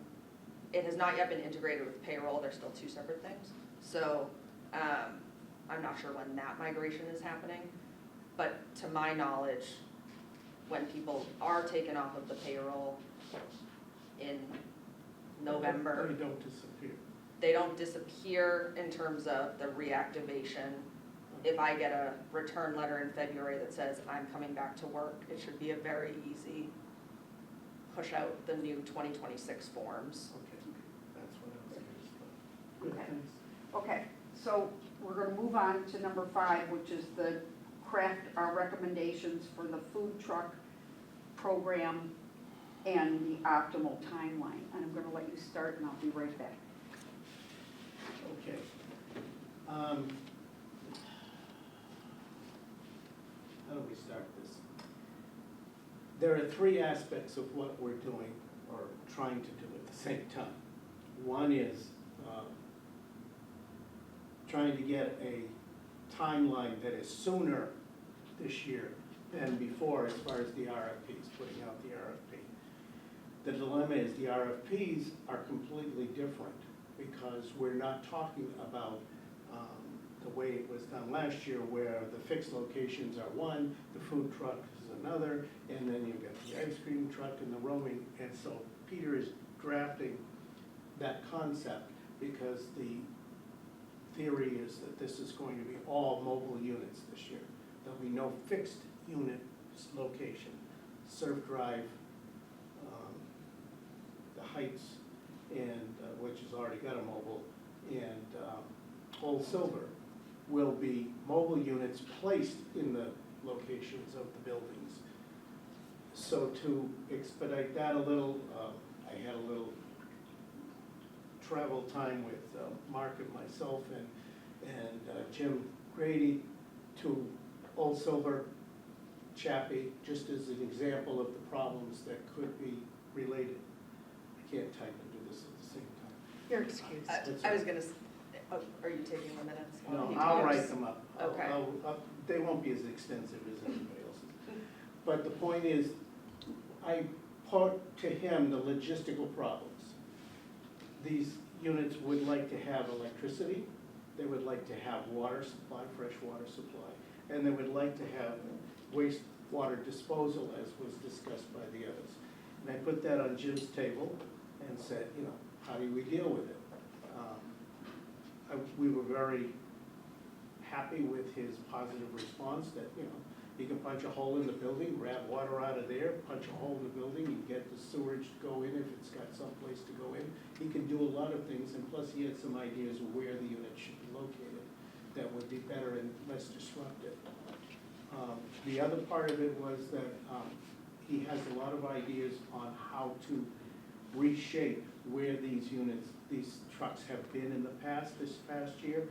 it has not yet been integrated with payroll, they're still two separate things. So I'm not sure when that migration is happening, but to my knowledge, when people are taken off of the payroll in November, They don't disappear. they don't disappear in terms of the reactivation. If I get a return letter in February that says I'm coming back to work, it should be a very easy push out the new 2026 forms. Okay, that's what I was curious about. Good, Okay. thanks. Okay, so we're gonna move on to number 5, which is the craft our recommendations for the food truck program and the optimal timeline. And I'm gonna let you start and I'll be right back. Okay. How do we start this? There are 3 aspects of what we're doing or trying to do at the same time. One is trying to get a timeline that is sooner this year than before as far as the RFPs, putting out the RFP. The dilemma is the RFPs are completely different because we're not talking about the way it was done last year where the fixed locations are one, the food truck is another, and then you've got the ice cream truck and the roaming. And so Peter is drafting that concept because the theory is that this is going to be all mobile units this year. There'll be no fixed unit location. Surf Drive, the Heights, and which has already got a mobile, and Whole Silver will be mobile units placed in the locations of the buildings. So to expedite that a little, I had a little travel time with Mark and myself and Jim Grady to Old Silver, Chappie, just as an example of the problems that could be related. I can't type and do this at the same time. You're excused. I was gonna, are you taking the minutes? No, I'll write them up. Okay. They won't be as extensive as anybody else's. But the point is, I put to him the logistical problems. These units would like to have electricity, they would like to have water supply, fresh water supply, and they would like to have wastewater disposal, as was discussed by the others. And I put that on Jim's table and said, you know, how do we deal with it? We were very happy with his positive response that, you know, you can punch a hole in the building, grab water out of there, punch a hole in the building, and get the sewage to go in if it's got someplace to go in. He can do a lot of things, and plus he had some ideas of where the unit should be located that would be better and less disruptive. The other part of it was that he has a lot of ideas on how to reshape where these units, these trucks have been in the past, this past year.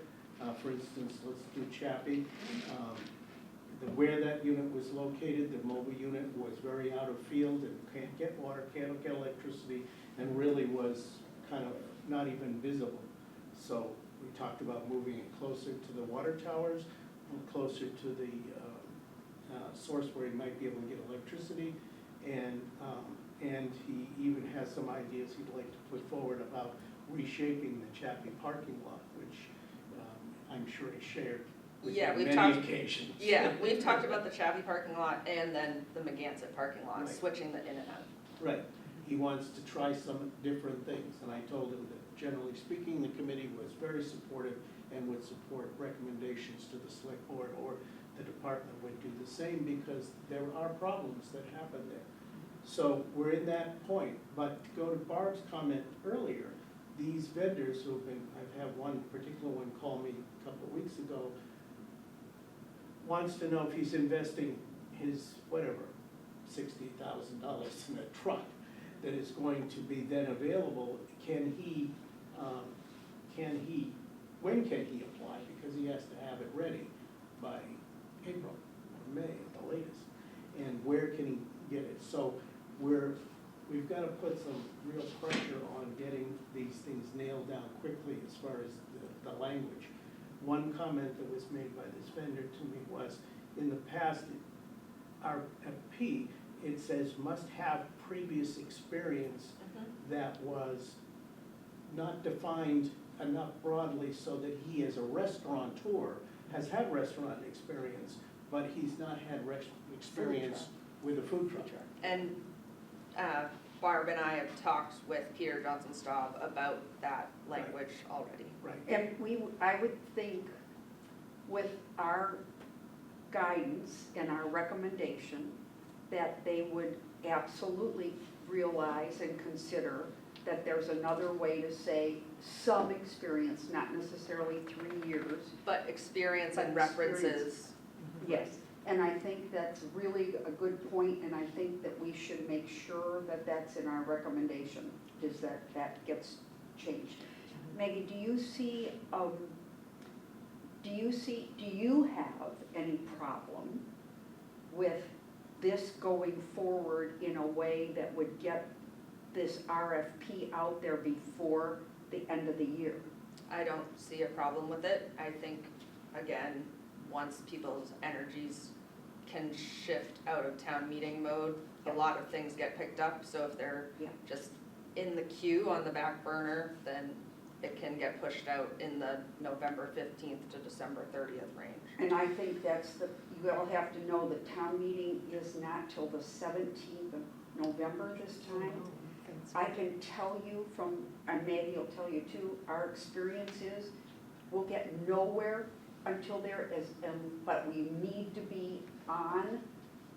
For instance, let's do Chappie. Where that unit was located, the mobile unit was very out of field and can't get water, can't get electricity, and really was kind of not even visible. So we talked about moving it closer to the water towers, closer to the source where he might be able to get electricity, and he even has some ideas he'd like to put forward about reshaping the Chappie parking lot, which I'm sure he shared with Yeah, you we've many talked- occasions. Yeah, we've talked about the Chappie parking lot and then the Megansett parking lot, Right. switching the in and out. Right, he wants to try some different things, and I told him that generally speaking, the committee was very supportive and would support recommendations to the select board, or the department would do the same, because there are problems that happen there. So we're in that point, but to go to Barb's comment earlier, these vendors who have been, I've had one particular one call me a couple of weeks ago, wants to know if he's investing his, whatever, $60,000 in a truck that is going to be then available, when can he apply? Because he has to have it ready by April or May at the latest. And where can he get it? So we've got to put some real pressure on getting these things nailed down quickly as far as the language. One comment that was made by this vendor to me was, in the past, RFP, it says must have previous experience that was not defined enough broadly so that he, as a restaurateur, has had restaurant experience, but he's not had experience with a food truck. And Barb and I have talked with Peter Johnson-Staub about that language already. Right. And I would think with our guidance and our recommendation, that they would absolutely realize and consider that there's another way to say some experience, not necessarily 3 years. But experience and But experience. references. Yes, and I think that's really a good point, and I think that we should make sure that that's in our recommendation, is that gets changed. Maggie, do you have any problem with this going forward in a way that would get this RFP out there before the end of the year? I don't see a problem with it. I think, again, once people's energies can shift out of town meeting mode, a lot of things get picked up. So if they're Yeah. just in the queue on the back burner, then it can get pushed out in the November 15th to December 30th range. And I think you all have to know that town meeting is not till the 17th of November this time. I can tell you from, and Maggie will tell you too, our experience is, we'll get nowhere until there is, but we need to be on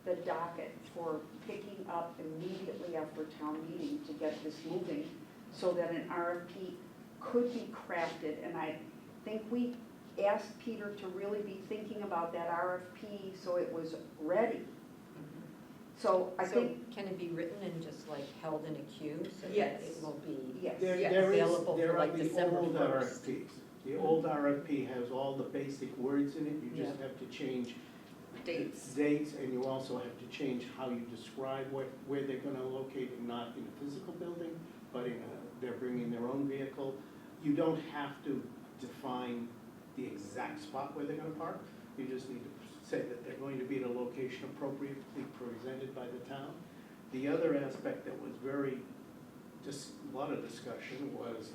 the docket for picking up immediately after town meeting to get this moving, so that an RFP could be crafted, and I think we asked Peter to really be thinking about that RFP so it was ready. So I think, Can it be written and just like held in a queue so that Yes. it will be yes. There Yes. is- available there for are like the December old 1st? RFPs. The old RFP has all the basic words in it, you just have to change Dates. dates, and you also have to change how you describe where they're gonna locate it, not in a physical building, but they're bringing their own vehicle. You don't have to define the exact spot where they're gonna park, you just need to say that they're going to be at a location appropriately presented by the town. The other aspect that was just a lot of discussion was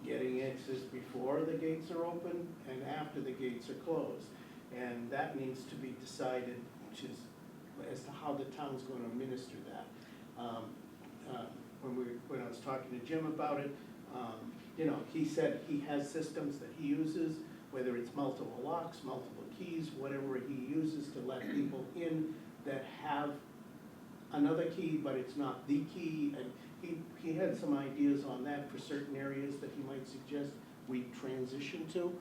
getting access before the gates are open and after the gates are closed. And that needs to be decided, which is as to how the town's gonna administer that. When I was talking to Jim about it, he said he has systems that he uses, whether it's multiple locks, multiple keys, whatever he uses to let people in that have another key, but it's not the key. And he had some ideas on that for certain areas that he might suggest we transition to.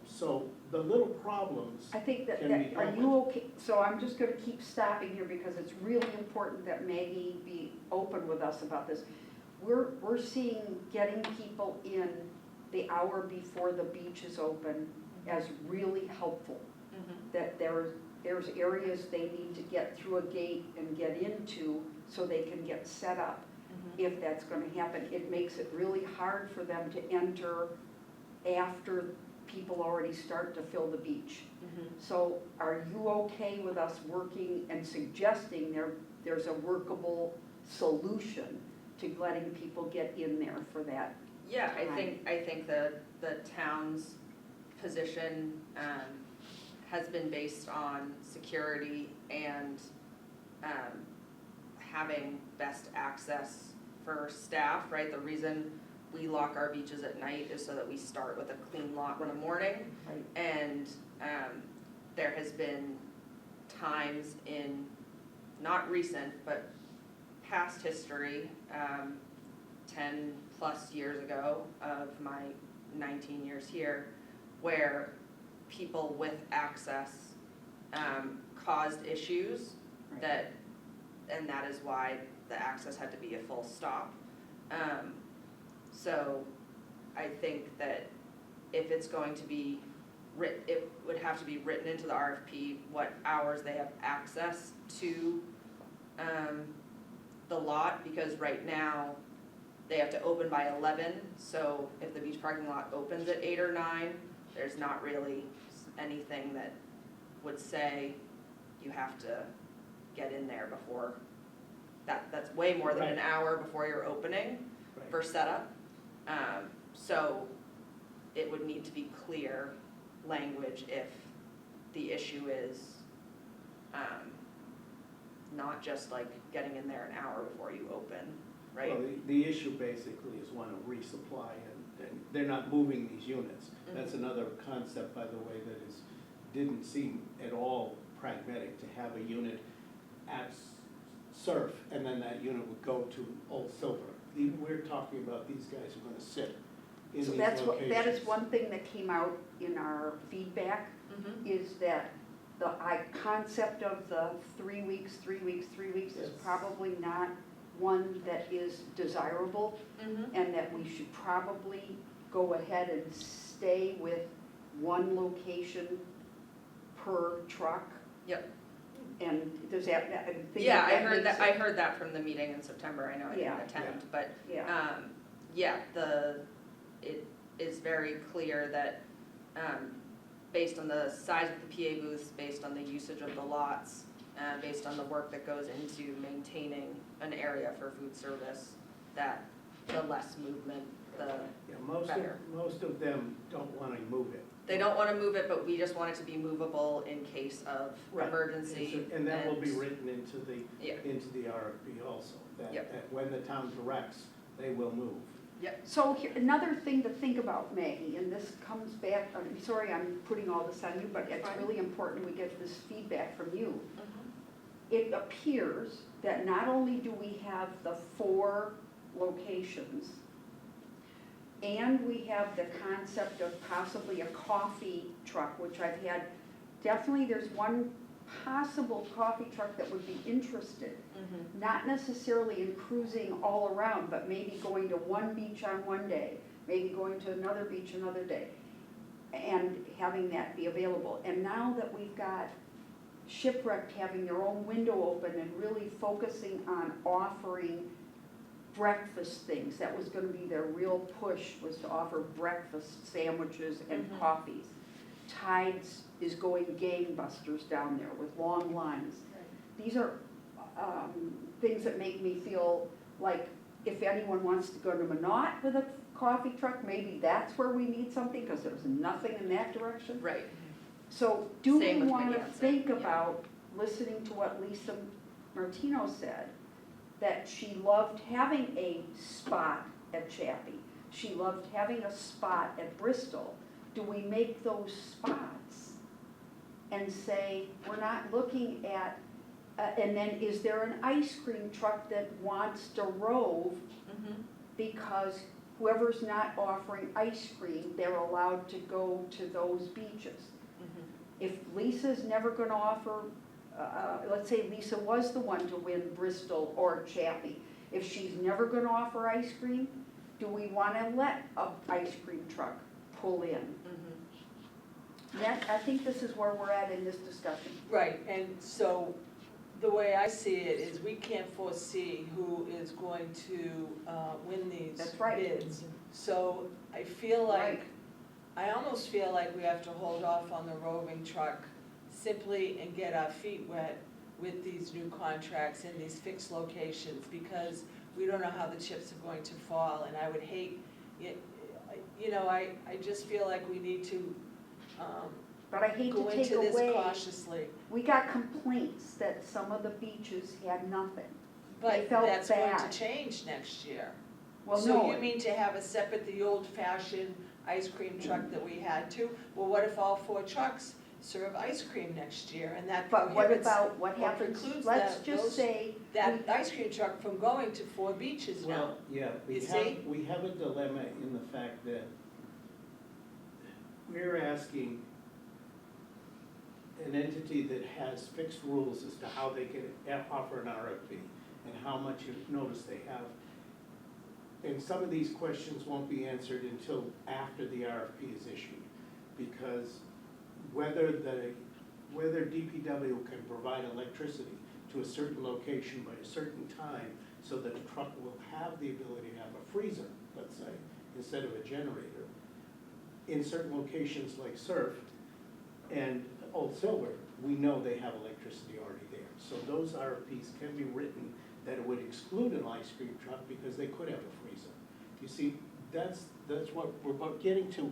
So the little problems, I think that, Can be are dealt you okay, so I'm just gonna keep stopping here because it's really important that Maggie be open with us about this. We're seeing getting people in the hour before the beach is open as really helpful. That there's areas they need to get through a gate and get into so they can get set up. If that's gonna happen, it makes it really hard for them to enter after people already start to fill the beach. So are you okay with us working and suggesting there's a workable solution to letting people get in there for that? Yeah, I think the town's position has been based on security and having best access for staff, right? The reason we lock our beaches at night is so that we start with a clean lock in the morning. Right. And there has been times in, not recent, but past history, 10 plus years ago of my 19 years here, where people with access caused issues Right. and that is why the access had to be a full stop. So I think that if it's going to be it would have to be written into the RFP what hours they have access to the lot, because right now they have to open by 11, so if the beach parking lot opens at 8 or 9, there's not really anything that would say you have to get in there before, that's way more than an hour before you're opening for setup. So it would need to be clear language if the issue is not just like getting in there an hour before you open, right? Well, the issue basically is one of resupply, and they're not moving these units. That's another concept, by the way, that didn't seem at all pragmatic, to have a unit at Surf, and then that unit would go to Old Silver. We're talking about these guys who are gonna sit in So these that is locations. one thing that came out in our feedback, is that the concept of the 3 weeks is Yes. probably not one that is desirable, and that we should probably go ahead and stay with one location per truck. Yep. And does that, I think Yeah, I that heard makes that, it- I heard that from the meeting in September, I know I Yeah. didn't attend, but Yeah, it is very clear that, based on the size of the PA booths, based on the usage of the lots, based on the work that goes into maintaining an area for food service, that the less movement, the Yeah, better. most of them don't wanna move it. They don't wanna move it, but we just want it to be movable in case of Right. emergency. And that will be written into the Yeah. RFP also, that Yep. when the town directs, they will move. so here, another thing to think about, Maggie, and this comes back, I'm sorry I'm putting all this on you, but it's Fine. really important we get this feedback from you. It appears that not only do we have the 4 locations, and we have the concept of possibly a coffee truck, which I've had, definitely there's one possible coffee truck that would be interested. Not necessarily in cruising all around, but maybe going to one beach on one day, maybe going to another beach another day, and having that be available. And now that we've got Shipwrecked having their own window open and really focusing on offering breakfast things, that was gonna be their real push, was to offer breakfast sandwiches and coffees. Tides is going gangbusters down there with long lines. These are things that make me feel like if anyone wants to go to Minot with a coffee truck, maybe that's where we need something, because there's nothing in that direction. Right. So do Same we with want to Minneonka, think yeah. about listening to what Lisa Martino said, that she loved having a spot at Chappie, she loved having a spot at Bristol. Do we make those spots and say, we're not looking at, and then is there an ice cream truck that wants to rove because whoever's not offering ice cream, they're allowed to go to those beaches? If Lisa's never gonna offer, let's say Lisa was the one to win Bristol or Chappie, if she's never gonna offer ice cream, do we wanna let a ice cream truck pull in? That, I think this is where we're at in this discussion. Right, and so the way I see it is we can't foresee who is going to win these That's right. bids. So I feel Right. like, I almost feel like we have to hold off on the roving truck simply and get our feet wet with these new contracts in these fixed locations, because we don't know how the chips are going to fall, and I would hate, you know, I just feel like we need to But I hate go to take into this away, cautiously. we got complaints that some of the beaches had nothing. But felt that's going bad. to change next year. Well, So no, you mean to have a separate, the old-fashioned ice cream truck that we had to? Well, what if all 4 trucks serve ice cream next year, and that but what prohibits about, what or happens, precludes let's that- just those- say, that ice cream truck from going to 4 beaches now? Well, yeah, You see? we have a dilemma in the fact that we're asking an entity that has fixed rules as to how they can offer an RFP and how much notice they have. And some of these questions won't be answered until after the RFP is issued, because whether DPW can provide electricity to a certain location by a certain time so that a truck will have the ability to have a freezer, let's say, instead of a generator, in certain locations like Surf and Old Silver, we know they have electricity already there. So those RFPs can be written that it would exclude an ice cream truck because they could have a freezer. You see, that's what we're about getting to.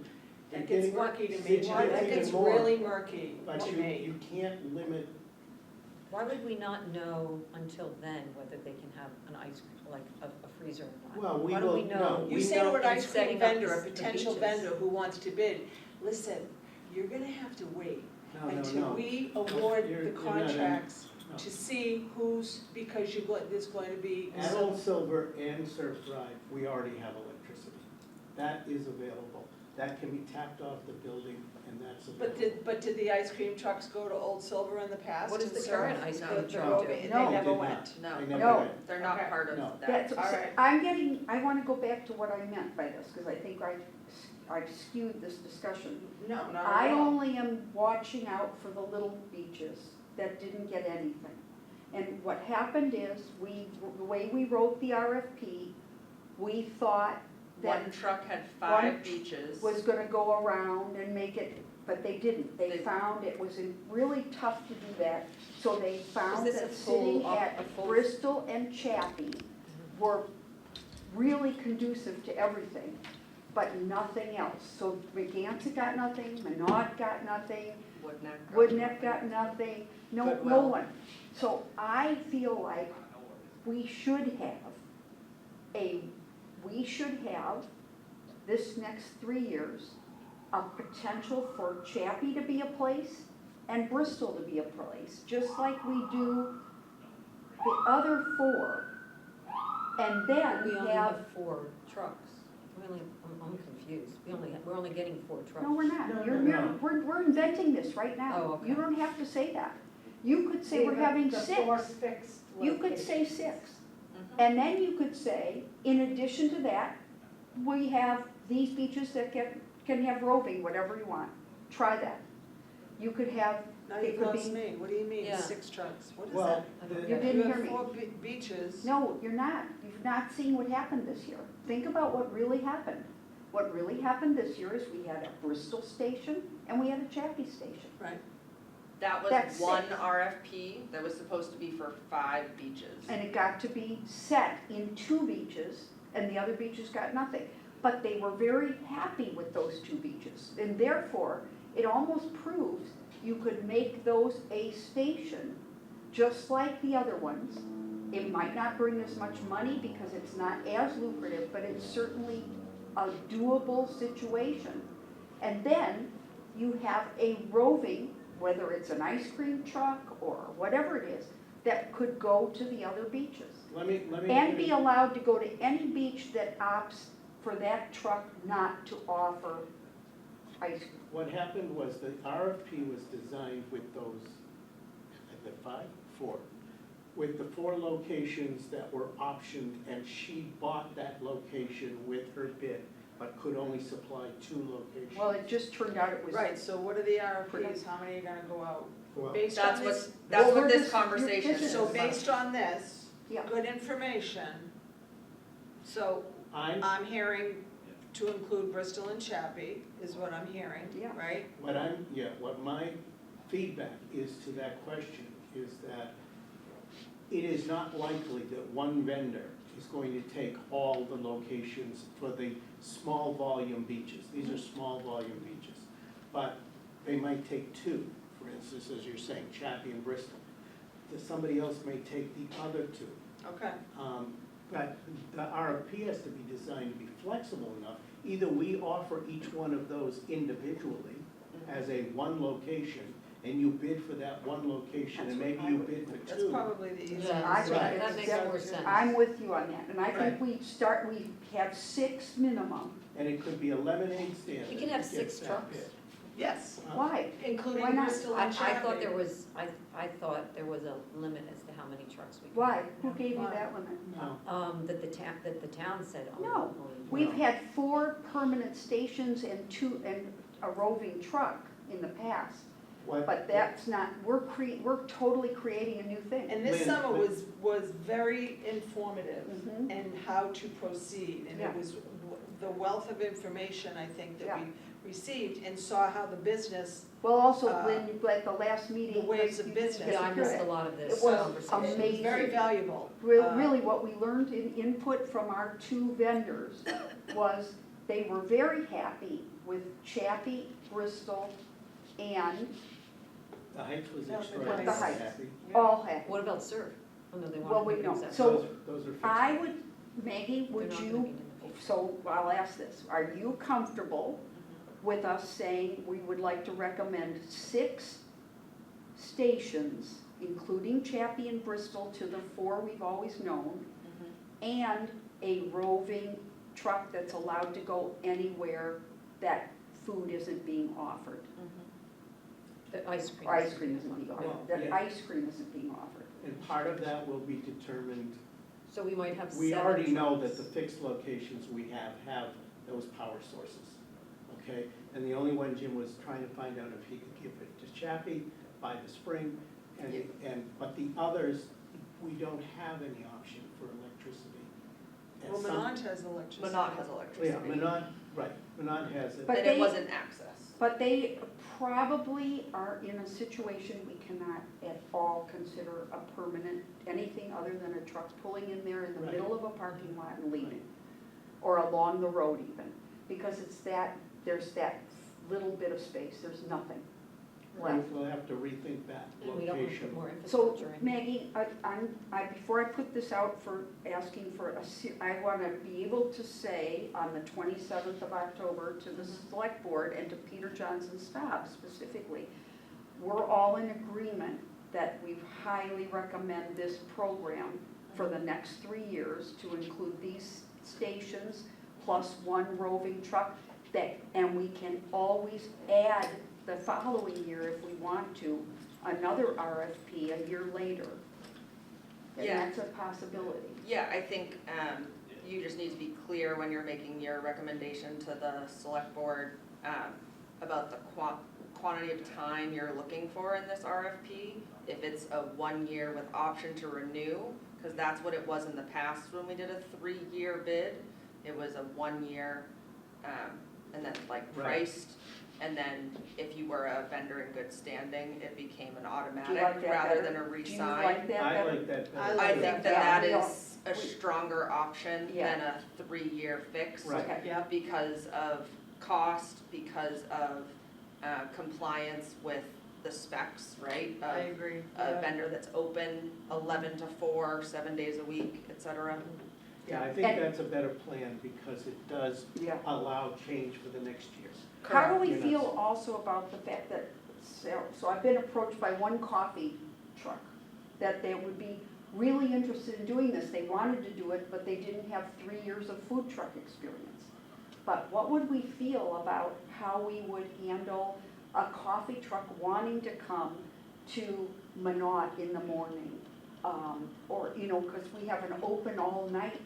That gets murky to me, It John, gets that gets even more. really murky But to you me. can't limit, Why would we not know until then whether they can have an ice, like a freezer or not? well, we Why don't will, we know? no, You we say to know, an ice cream setting up vendor, a the potential beaches. vendor who wants to bid, listen, you're gonna have to wait no, until no. we award You're the not in- contracts no. to see who's, because there's going to be. At Old Silver and Surf Drive, we already have electricity. That is available. That can be tapped off the building, and that's available. But did the ice cream trucks go to Old Silver in the past? What does and the serve? current ice cream The truck roving- do? They No. never Did went. not. No. They never No. went. They're not Okay. part of No. that. that's, All right. I wanna go back to what I meant by this, because I think I've skewed this discussion. No, not I at all. only am watching out for the little beaches that didn't get anything. And what happened is, the way we wrote the RFP, we thought that One truck had One 5 beaches. was gonna go around and make it, but they didn't. They found it was really tough to do that, so they found this a that full sitting op- at a full- Bristol and Chappie were really conducive to everything, but nothing else. So Meganta got nothing, Minot got nothing, Woodneck got nothing, no Goodwill. one. So I feel like we should have this next 3 years, a potential for Chappie to be a place and Bristol to be a place, just like we do the other 4. And then We we only have, have 4 trucks. I'm confused. We're only getting 4 trucks. No, we're not. No, We're inventing this right now. Oh, okay. You don't have to say that. You could say we're having The 6. 4 fixed You could say locations. 6. And then you could say, in addition to that, we have these beaches that can have roving, whatever you want. Try that. You could have, Now It you've could lost be- me, what do you mean, Yeah. 6 trucks, what is Well, that? I don't the- You get it. didn't You hear have me. 4 beaches. no, you're not. You've not seen what happened this year. Think about what really happened. What really happened this year is we had a Bristol station and we had a Chappie station. Right, That was That's one 6. RFP that was supposed to be for 5 beaches. And it got to be set in 2 beaches, and the other beaches got nothing. But they were very happy with those 2 beaches, and therefore, it almost proves you could make those a station, just like the other ones. It might not bring as much money because it's not as lucrative, but it's certainly a doable situation. And then you have a roving, whether it's an ice cream truck or whatever it is, that could go to the other beaches. Let me. And be allowed to go to any beach that opts for that truck not to offer ice cream. What happened was the RFP was designed with those, the 5, 4, with the 4 locations that were optioned, and she bought that location with her bid, but could only supply 2 locations. Well, it just turned out it was. right, so what are the RFPs, how many are gonna go out? Well, Based That's on what, this, that's Well, what we're this just- conversation this is- is. so based on this, Yeah. good information, so I'm, I'm hearing to include Bristol and Chappie, is what I'm hearing, Yeah. right? what my feedback is to that question is that it is not likely that one vendor is going to take all the locations for the small volume beaches. These are small volume beaches. But they might take 2, for instance, as you're saying, Chappie and Bristol. Somebody else may take the other 2. Okay, But the RFP has to be designed to be flexible enough. Either we offer each one of those individually as a one location, and you bid for that one location, and maybe you bid for 2. that's probably the easiest. Yeah, I that think that it's makes def- more sense. I'm with you on that, and I Right. think we have 6 minimum. And it could be a lemonade stand. You can have that gets 6 that trucks. bid. Yes, Why? Why including not? Bristol I and Chappie. thought there was, I thought there was a limit as to how many trucks we could. Why? Who gave you Why? that limit? No, That the town said only. No. only- We've had 4 permanent stations and 2, and a roving truck in the past. what? But that's not, we're totally creating a new thing. And this Lynn, summer Lynn. was very informative Mhm. in how to proceed. And Yeah. it was the wealth of information, I think, that Yeah. we received and saw how the business, Well, also, Lynn, at the last meeting. the waves of you- business. Yeah, I missed a It lot of this It was conversation. it was amazing. very valuable. Really, what we learned in input from our 2 vendors was they were very happy with Chappie, Bristol, and The Heights was No, but extraordinarily the Heights. happy. all happy. What about surf? Oh, no, they Well, want we to don't. exempt. So Those are fixed. I would, Maggie, They're would not gonna you, be in the beach. so I'll ask this, are you comfortable with us saying we would like to recommend 6 stations, including Chappie and Bristol, to the 4 we've always known, and a roving truck that's allowed to go anywhere that food isn't being offered, The ice cream. or ice cream isn't being offered, Well, that yeah. ice cream isn't being offered. And part of that will be determined, So we might have 7 we already know trucks. that the fixed locations we have those power sources, okay? And the only one Jim was trying to find out if he could give it to Chappie by the spring, but the others, we don't have any option for electricity. And Well, some- Menard has electricity. Monad has Yeah, electricity. Menard, right, Menard has it. But And they- it wasn't access. But they probably are in a situation we cannot at all consider a permanent, anything other than a truck pulling in there in the Right. middle of a parking lot and leaving. Or along the road even, because it's that, there's that little bit of space, there's nothing left. We'll have to rethink that And we don't want to put location. more So infrastructure in. Maggie, before I put this out for asking for I want to be able to say on the 27th of October to the select board and to Peter Johnson staff specifically, we're all in agreement that we highly recommend this program for the next 3 years to include these stations plus one roving truck that, and we can always add the following year if we want to, another RFP a year later. And Yeah. that's a possibility. Yeah, I think you just need to be clear when you're making your recommendation to the select board about the quantity of time you're looking for in this RFP. If it's a 1 year with option to renew, because that's what it was in the past when we did a 3-year bid. It was a 1 year and then like Right. priced. And then if you were a vendor in good standing, it became an Do you automatic like that rather better? than a Do you re-sign. like that I better? like that better. I I like think that that better. is a stronger option Yeah. than a 3-year fix. Right. Okay. Yeah, Because of cost, because of compliance with the specs, right? I Of agree. a vendor that's open 11 to 4, 7 days a week, et cetera. Yeah, I think And- that's a better plan because it does Yeah. allow change for the next year. How do we You know. feel also about the fact that, so I've been approached by one coffee truck, that they would be really interested in doing this. They wanted to do it, but they didn't have 3 years of food truck experience. But what would we feel about how we would handle a coffee truck wanting to come to Minot in the morning? Or, you know, because we have an open all night.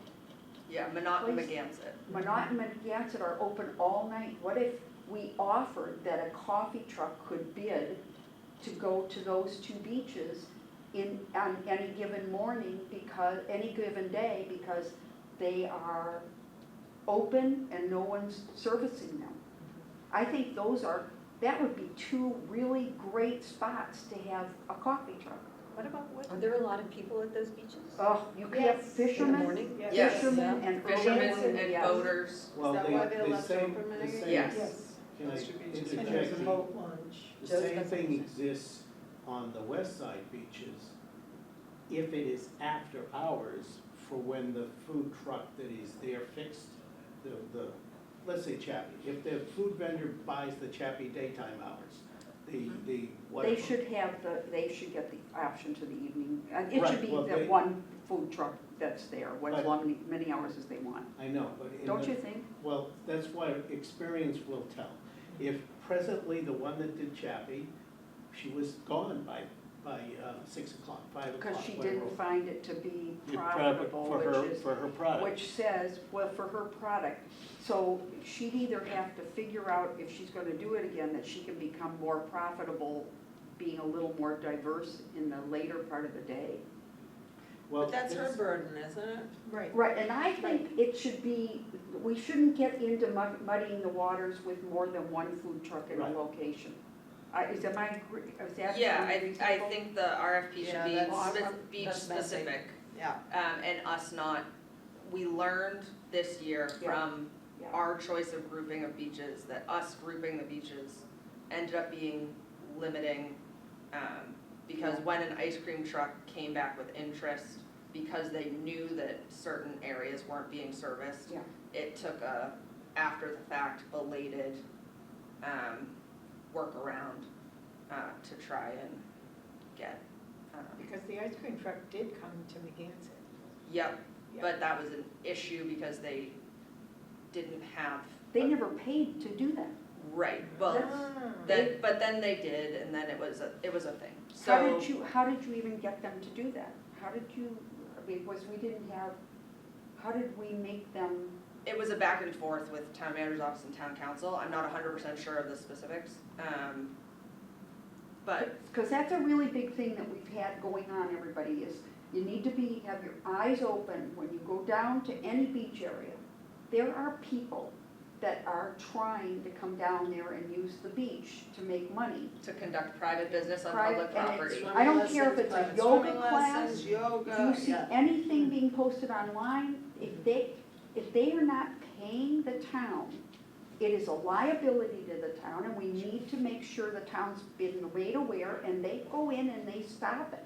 Yeah, Minot and Please. Magansett. Minot and Magansett are open all night. What if we offered that a coffee truck could bid to go to those 2 beaches on any given morning because, any given day, because they are open and no one's servicing them? I think that would be 2 really great spots to have a coffee truck. What about what? Are there a lot of people at those beaches? Oh, you could have Yes. In the fishermen, morning? Yes. fishermen and early Fishermen morning, and yes. boaters. Well, that they- why they're the left same- open, the Megan? same- Yes. Can I Those should be just- interject? And there's a boat launch. The Joe's same got thing something. exists on the west side beaches. If it is after hours for when the food truck that is there fixed, let's say Chappie, if the food vendor buys the Chappie daytime hours, the whatever. They should get the option to the evening, and it Right, should be well, the they- one food truck that's there, as But- long, many hours as they want. I know, but in Don't the- you think? Well, that's what experience will tell. If presently the one that did Chappie, she was gone by 6 o'clock, 5 o'clock. Because she whatever. didn't find it to be It profitable, for her product. which says, well, for her product. So she'd either have to figure out if she's gonna do it again, that she can become more profitable, being a little more diverse in the later part of the day. Well, But that's her it's- burden, isn't it? Right. Right, and I think it should be, we shouldn't get into muddying the waters with more than one food truck in a Right. location. Is that Yeah, I reasonable? think the RFP should Yeah, be that's- beach that's messy. specific. Yeah. And us not, we learned this year Yeah. from Yeah. our choice of grouping of beaches, that us grouping the beaches ended up being limiting, because Yeah. when an ice cream truck came back with interest, because they knew that certain areas weren't being serviced, Yeah. it took a after-the-fact belated workaround to try and get, Because the ice cream truck did come to Magansett. yep, Yeah. but that was an issue because they didn't have. They never paid to do that. Right, well, Ah. but then they did, and then it was a thing, How so. how did you even get them to do that? How did you, how did we make them, It was a back and forth with town manager's office and town council, I'm not 100% sure of the specifics, but, because that's a really big thing that we've had going on, everybody, is you need to have your eyes open when you go down to any beach area. There are people that are trying to come down there and use the beach to make money. to conduct private business on Private- public and it's- property. I don't care if it's a Private yoga swimming class, lessons, yoga, If you see yeah. anything being posted online, if they are not paying the town, it is a liability to the town, and we need to make sure the town's been made aware, and they go in and they stop it.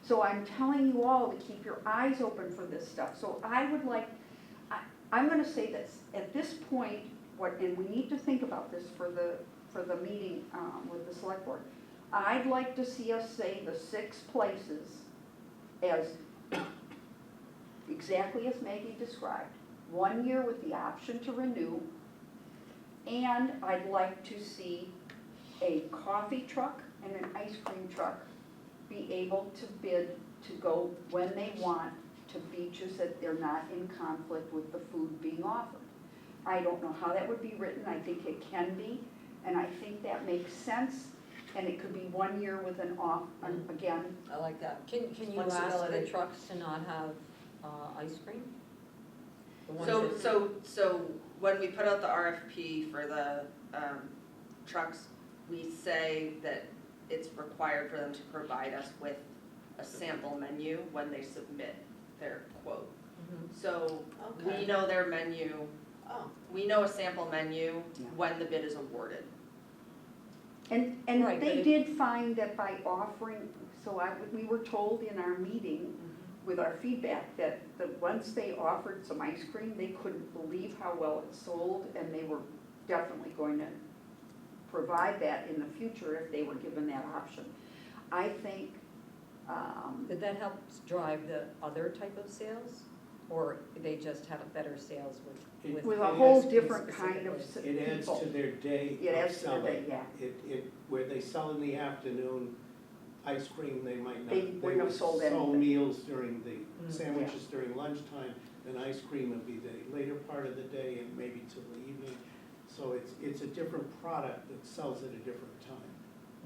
So I'm telling you all to keep your eyes open for this stuff. So I would like, I'm gonna say this, at this point, and we need to think about this for the meeting with the select board. I'd like to see us say the 6 places as exactly as Maggie described. 1 year with the option to renew. And I'd like to see a coffee truck and an ice cream truck be able to bid to go when they want to beaches that they're not in conflict with the food being offered. I don't know how that would be written, I think it can be, and I think that makes sense. And it could be 1 year with an off, again, I like that. Can you ask the Flexibility. trucks to not have ice cream? The ones So, that- so when we put out the RFP for the trucks, we say that it's required for them to provide us with a sample menu when they submit their quote. Mhm. So Okay. we know their menu, Oh, we know a sample menu Yeah. when the bid is awarded. and Right, they but if- did find that by offering, we were told in our meeting with our feedback that once they offered some ice cream, they couldn't believe how well it sold, and they were definitely going to provide that in the future if they were given that option. I think, Did that help drive the other type of sales? Or they just have better sales with? with a It whole has- different kind of people. It adds to their day It of adds to their day, selling. yeah. Where they sell in the afternoon, ice cream, they might not. They wouldn't have would sold sell anything. meals during the, Mm. sandwiches during lunchtime, then ice cream would be the later part of the day and maybe till the evening. So it's a different product that sells at a different time.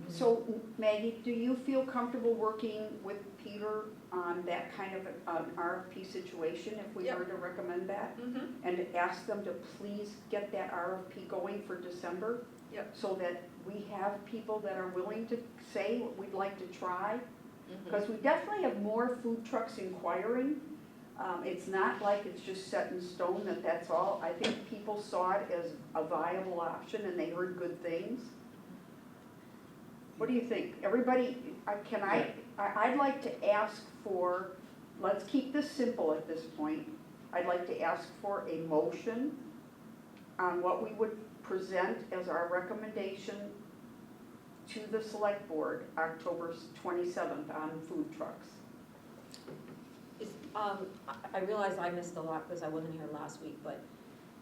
So Maggie, do you feel comfortable working with Peter on that kind of an RFP situation if we Yep. were to recommend that? Mm-hmm. And to ask them to please get that RFP going for December? Yep. So that we have people that are willing to say what we'd like to try? Because we definitely have more food trucks inquiring. It's not like it's just set in stone that that's all. I think people saw it as a viable option and they heard good things. What do you think? Everybody, I'd like to ask for, let's keep this simple at this point. I'd like to ask for a motion on what we would present as our recommendation to the select board, October 27th on food trucks. I realize I missed a lot because I wasn't here last week, but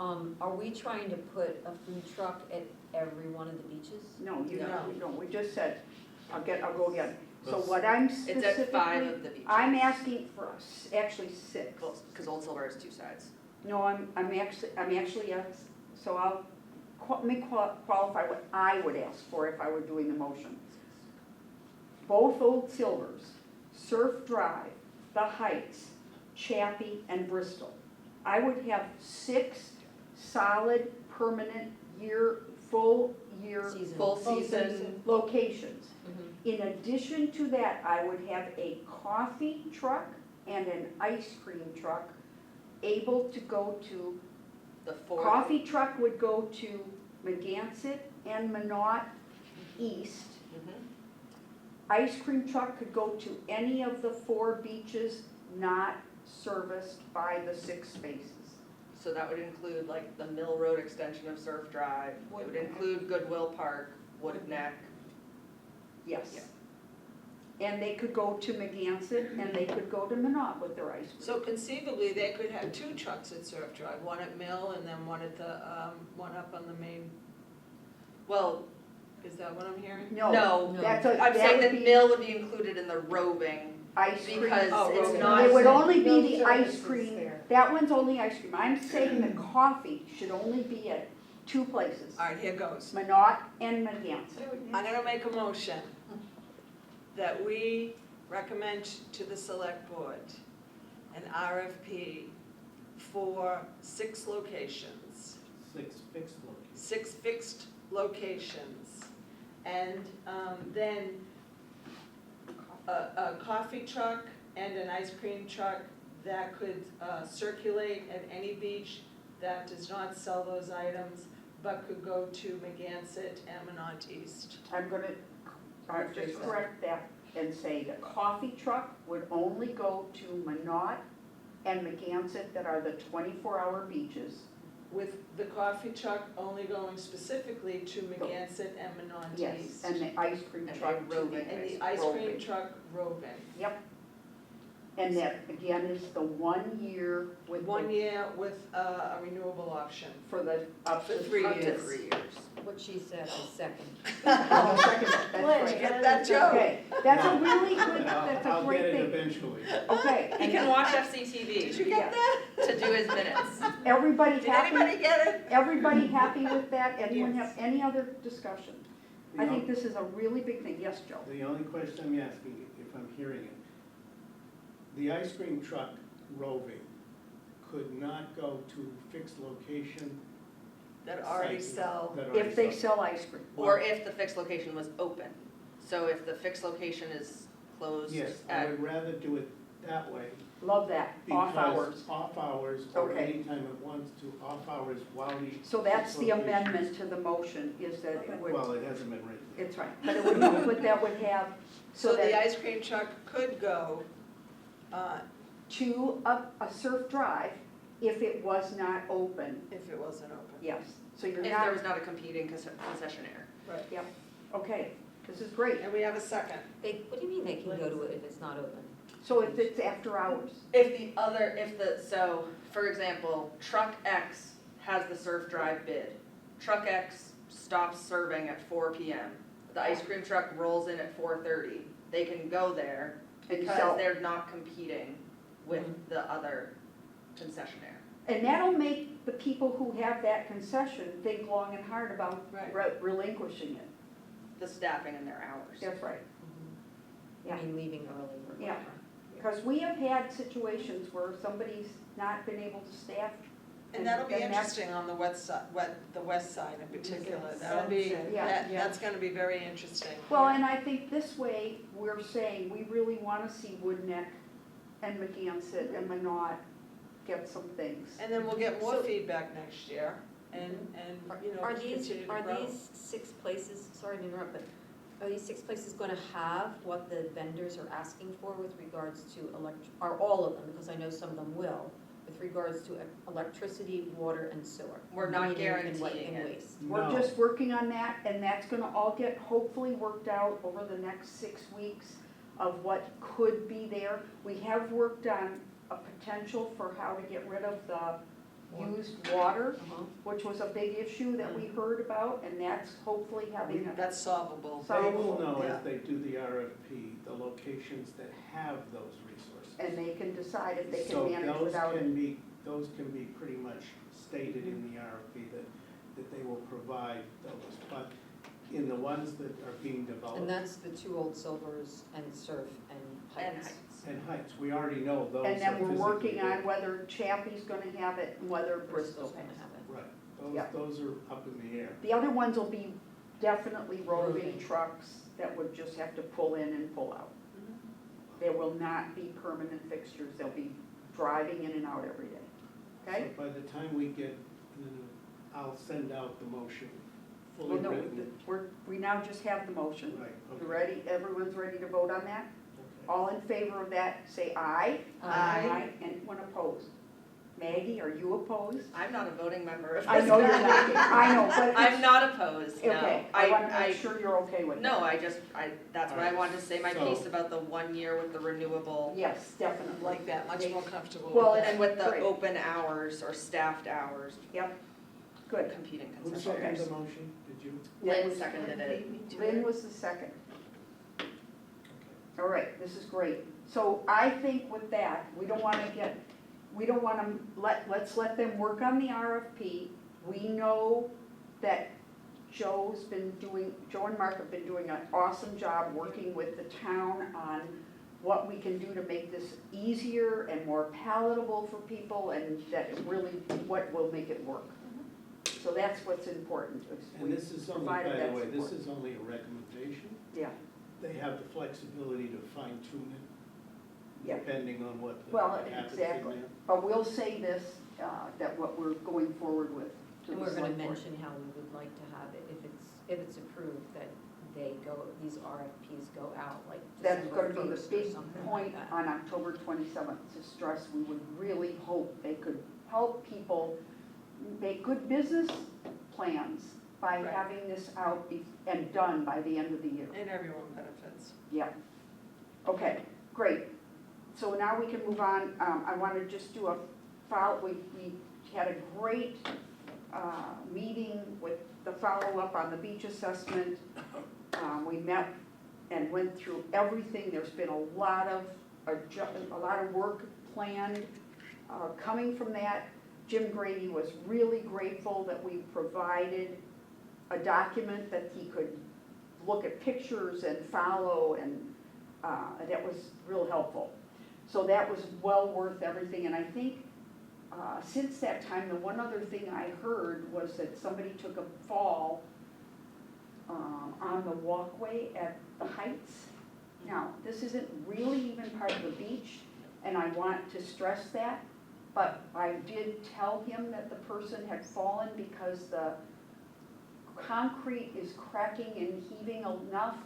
are we trying to put a food truck at every one of the beaches? No, you No. don't, we just said, I'll go again. So Let's- what I'm It's at 5 specifically, of the beaches. I'm asking for actually 6. Because Old Silver has 2 sides. No, I'm actually, so let me qualify what I would ask for if I were doing the motion. Both Old Silvers, Surf Drive, The Heights, Chappie, and Bristol. I would have 6 solid, permanent full year Seasonal. Full season. locations. Mhm. In addition to that, I would have a coffee truck and an ice cream truck able to go to, The 4. coffee truck would go to Magansett and Minot East. Mhm. Ice cream truck could go to any of the 4 beaches not serviced by the 6 spaces. So that would include like the Mill Road extension of Surf Drive. It would include Goodwill Park, Wood Neck. Yes. And they could go to Magansett and they could go to Minot with their ice cream. so conceivably, they could have 2 trucks at Surf Drive, one at Mill and then one at the, one up on the main, Well, is that what I'm hearing? No, no, that's I'm saying would that be Mill would be included in the roving ice cream. because Oh, it's roving. not. It would only No be the ice services cream, there. that one's only ice cream. I'm saying the coffee should only be at 2 places, All right, here goes. Minot and Magansett. I'm gonna make a motion that we recommend to the select board an RFP for 6 locations, 6 fixed locations. 6 fixed locations. And then a coffee truck and an ice cream truck that could circulate at any beach that does not sell those items, but could go to Magansett and Minot East. I'm gonna just correct that and say the coffee truck would only go to Minot and Magansett that are the 24-hour beaches. With the coffee truck only going specifically to Magansett and Minot Yes, East. and the ice cream And truck a to roving. And the ice cream roving. truck roving. Yep. And that, again, is the 1 year with. 1 year with a renewable option. For the, up For to 3 up to years. 3 years. What she said, I second. I'll second that, that's Lynn, right. Get that joke. Okay, that's a really good, that's a I'll get great it thing. eventually. Okay, He and can watch FCTV Did you get that? to do his minutes. everybody Did happy? anybody get it? Everybody happy with that? Anyone Yes. have any other discussion? I think this is a really big thing. Yes, Joe? The only question I'm asking, if I'm hearing it, the ice cream truck roving could not go to fixed location That already sites sell. that already If they sell. sell ice cream. Or if the fixed location was open. So if the fixed location is closed Yes, I at, would rather do it that way. Love that, off hours. Because off hours or Okay. anytime it wants to, off hours while the. So that's the locations- amendment to the motion, is that it would, Well, it hasn't been written. it's right, but it would, but that would have, So the that ice cream truck could go, to a surf drive if it was not open, if it wasn't open. yes. So you're if there not, was not a competing concessionaire. Right. okay, this is great. And we have a second. What do you mean they can go to it if it's not open? So if it's after hours, So, for example, truck X has the surf drive bid. Truck X stops serving at 4 PM. The ice cream truck rolls in at 4:30. They can go there and because sell. they're not competing with the other concessionaire. And that'll make the people who have that concession think long and hard about Right. relinquishing it. The staffing and their hours. That's right. I mean, leaving early or Yeah. whatever. Because we have had situations where somebody's not been able to staff. And that'll be and that's- interesting on the west side, the west side in particular. Yes. That'll be, Yeah. that's gonna be very interesting. Well, and I think this way, we're saying we really want to see Woodneck and McGansett and Minot get some things. And then we'll get more So- feedback next year and, you know, Are continue these, to grow. are these 6 places, sorry to interrupt, but are these 6 places gonna have what the vendors are asking for with regards to are all of them, because I know some of them will, with regards to electricity, water, and sewer? We're not Meaning in what- guaranteeing in it. waste. We're No. just working on that, and that's gonna all get hopefully worked out over the next 6 weeks of what could be there. We have worked on a potential for how to get rid of the used water, Uh-huh. which was a big issue that we heard about, and that's hopefully having a. That's solvable. They will know Yeah. as they do the RFP, the locations that have those resources. And they can decide if they So can manage those without it. can be, those can be pretty much stated in the RFP that they will provide those. But in the ones that are being developed. And that's the 2 Old Silvers and Surf and And Heights. Heights. And Heights, we already know those are And then we're physically working there. on whether Chappie's gonna have it and whether Bristol's Bristol's gonna have it. Right, Yeah. those are up in the air. The other ones will be definitely roving Roving. trucks that would just have to pull in and pull out. There will not be permanent fixtures, they'll be driving in and out every day, okay? So by the time we get, I'll send out the motion fully Well, no, written. we now just have the motion. Right, okay. You ready, everyone's ready to vote on that? Okay. All in favor of that, say aye. Aye. Anyone opposed? Maggie, are you opposed? I'm not a voting member of this. I know you're not, I know, but I'm it's, not opposed, no. okay, I wanna make sure you're okay with that. No, that's why I Alright, wanted to say my so- piece about the 1 year with the renewable. Yes, definitely. Like that, much more comfortable Well, with and- And with the Great. open hours or staffed hours, Yep, good. competing Who seconded concessionaires. the motion? Did you? Lynn seconded it. Lynn was the second. All right, this is great. So I think with that, we don't wanna let's let them work on the RFP. We know that Joe and Mark have been doing an awesome job working with the town on what we can do to make this easier and more palatable for people, and that really what will make it work. So that's what's important. is And we this is only, provided by that the way, this support. is only a recommendation. Yeah, They have the flexibility to fine tune it, Yeah. depending on what Well, happens in exactly. there. but we'll say this, that what we're going forward with to And the we're gonna select board. mention how we would like to have it, if it's approved, that these RFPs go out, like That's December gonna be the 1st or big something point like that. on October 27th, to stress, we would really hope they could help people make good business plans by Right. having this out and done by the end of the year. And everyone benefits. Yeah. Okay, great. So now we can move on. I want to just do a follow, we had a great meeting with the follow-up on the beach assessment. We met and went through everything. There's been a lot of work planned coming from that. Jim Grady was really grateful that we provided a document that he could look at pictures and follow, and that was real helpful. So that was well worth everything, and I think since that time, the one other thing I heard was that somebody took a fall on the walkway at the Heights. Now, this isn't really even part of the beach, and I want to stress that, but I did tell him that the person had fallen because the concrete is cracking and heaving enough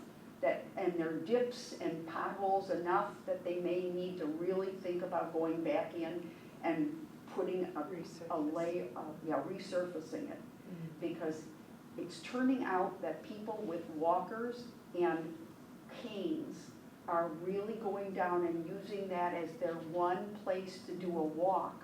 that, and there are dips and potholes enough that they may need to really think about going back in and putting a layer of, resurfacing it. Because it's turning out that people with walkers and canes are really going down and using that as their one place to do a walk.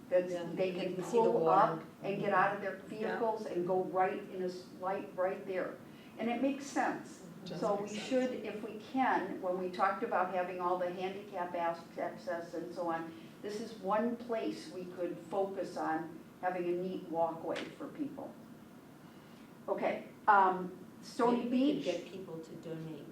That's, Yeah, they you can can see the pull water. up and get out of their vehicles and go right in a light right there. And it makes sense. So we should, if we can, when we talked about having all the handicap access and so on, this is one place we could focus on having a neat walkway for people. Okay, Stoney Maybe we could Beach. get people to donate,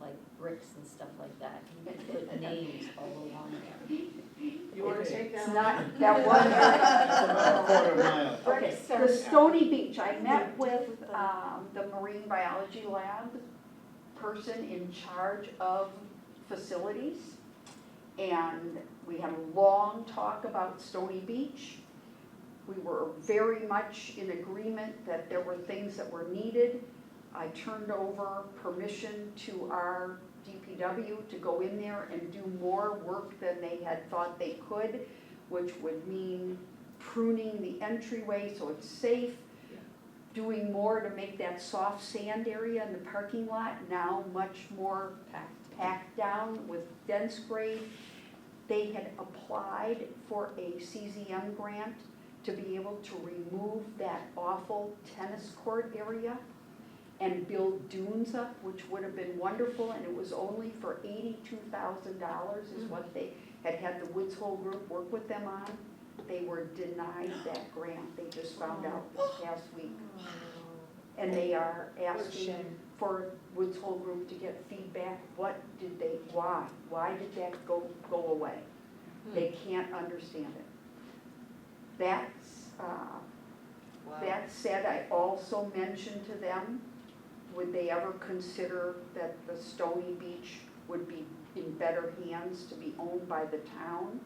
like bricks and stuff like that. You could put names all along there. You wanna take It's that? not, that one. It's about a quarter mile. Okay, the Stoney Beach, I met with the marine biology lab person in charge of facilities, and we had a long talk about Stoney Beach. We were very much in agreement that there were things that were needed. I turned over permission to our DPW to go in there and do more work than they had thought they could, which would mean pruning the entryway so it's safe, doing more to make that soft sand area in the parking lot now much more packed down with dense grade. They had applied for a CZM grant to be able to remove that awful tennis court area and build dunes up, which would have been wonderful, and it was only for $82,000 is what they had the Woods Hole group work with them on. They were denied that grant, they just found out this past week. And they are asking for Woods Hole group to get feedback, why did that go away? They can't understand it. That's, Wow. that said, I also mentioned to them, would they ever consider that the Stoney Beach would be in better hands to be owned by the town?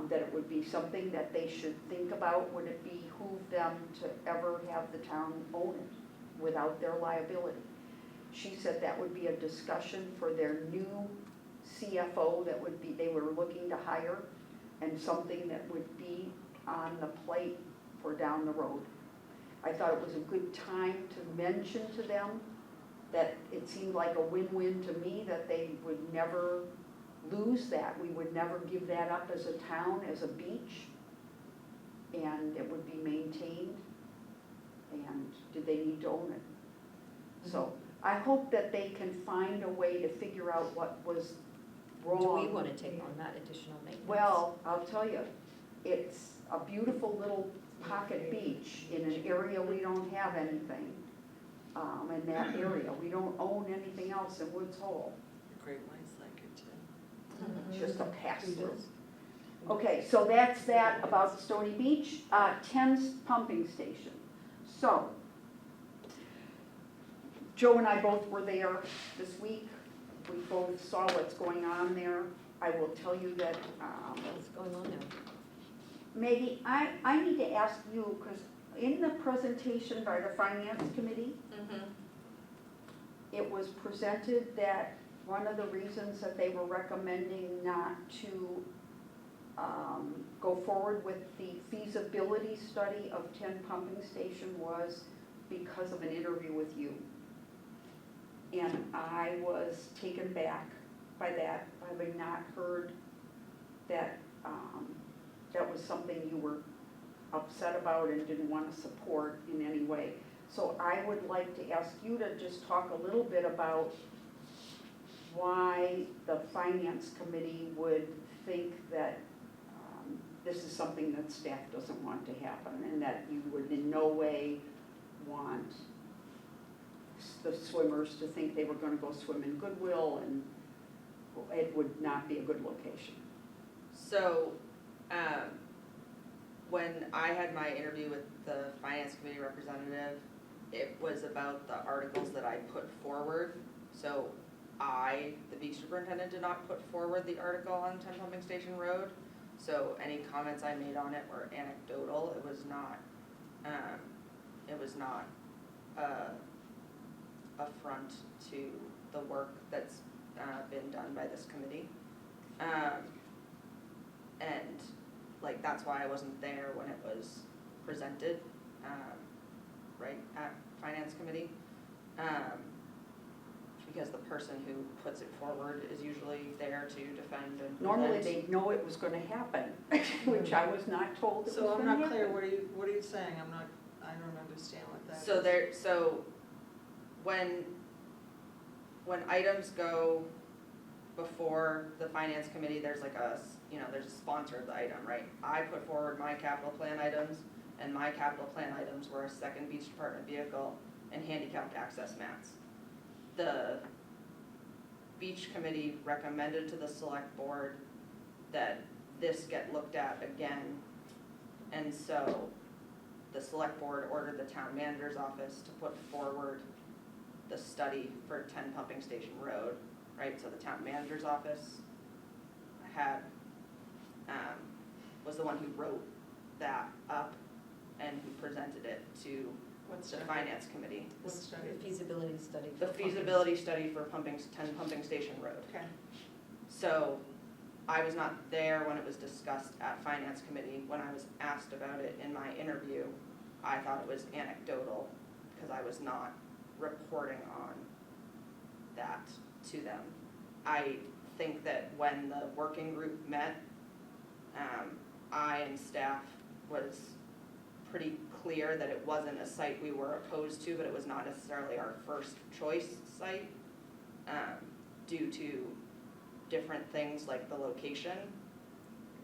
That it would be something that they should think about, would it behoove them to ever have the town own it without their liability? She said that would be a discussion for their new CFO that would be, they were looking to hire, and something that would be on the plate for down the road. I thought it was a good time to mention to them that it seemed like a win-win to me, that they would never lose that. We would never give that up as a town, as a beach, and it would be maintained, and did they need to own it? So I hope that they can find a way to figure out what was wrong. Do we want to take on that additional maintenance? Well, I'll tell you, it's a beautiful little pocket beach in an area we don't have anything. In that area, we don't own anything else in Woods Hole. Great minds like it too. It's just a pass-through. Okay, so that's that about Stoney Beach. 10 pumping station. So, Joe and I both were there this week. We both saw what's going on there. I will tell you that, What's going on there? Maggie, I need to ask you, because in the presentation by the Finance Committee, it was presented that one of the reasons that they were recommending not to go forward with the feasibility study of 10 pumping station was because of an interview with you. And I was taken back by that, having not heard that, that was something you were upset about and didn't want to support in any way. So I would like to ask you to just talk a little bit about why the finance committee would think that this is something that staff doesn't want to happen, and that you would in no way want the swimmers to think they were gonna go swim in Goodwill, and it would not be a good location. So, when I had my interview with the finance committee representative, it was about the articles that I put forward. So the beach superintendent, did not put forward the article on 10 Pumping Station Road. So any comments I made on it were anecdotal. It was not affront to the work that's been done by this committee. And like, that's why I wasn't there when it was presented, right, at finance committee. Because the person who puts it forward is usually there to defend and Normally, present. they know it was gonna happen, which I was not told it was So I'm gonna not clear, happen. what are you saying? I don't understand what that is. So when items go before the finance committee, there's like there's a sponsor of the item, right? I put forward my capital plan items, and my capital plan items were a second beach department vehicle and handicapped access mats. The beach committee recommended to the select board that this get looked at again, and so the select board ordered the town manager's office to put forward the study for 10 Pumping Station Road, right? So the town manager's office was the one who wrote that up and who presented it to What's the that? finance committee. What study? The feasibility study. The feasibility study for 10 Pumping Station Road. Okay. So I was not there when it was discussed at finance committee. When I was asked about it in my interview, I thought it was anecdotal because I was not reporting on that to them. I think that when the working group met, I and staff was pretty clear that it wasn't a site we were opposed to, but it was not necessarily our first choice site, due to different things like the location.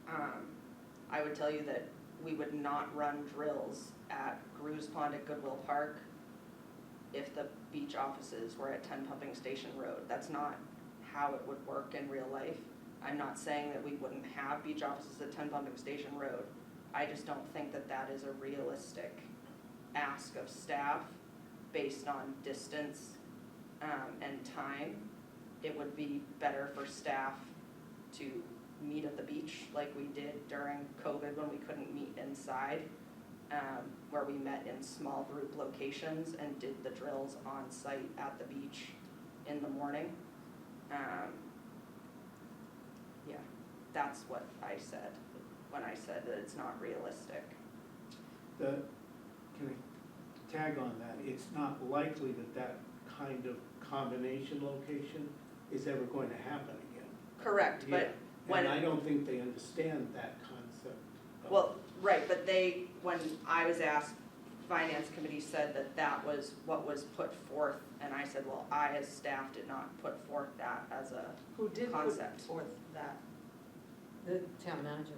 I would tell you that we would not run drills at Gru's Pond at Goodwill Park if the beach offices were at 10 Pumping Station Road. That's not how it would work in real life. I'm not saying that we wouldn't have beach offices at 10 Pumping Station Road. I just don't think that that is a realistic ask of staff based on distance and time. It would be better for staff to meet at the beach like we did during COVID when we couldn't meet inside, where we met in small group locations and did the drills on site at the beach in the morning. Yeah, that's what I said when I said that it's not realistic. Can I tag on that? It's not likely that kind of combination location is ever going to happen again. Correct, but Yeah. when, And I don't think they understand that concept. well, right, but when I was asked, finance committee said that that was what was put forth, and I said, well, I as staff did not put forth that as a Who did put concept. forth that? The town manager.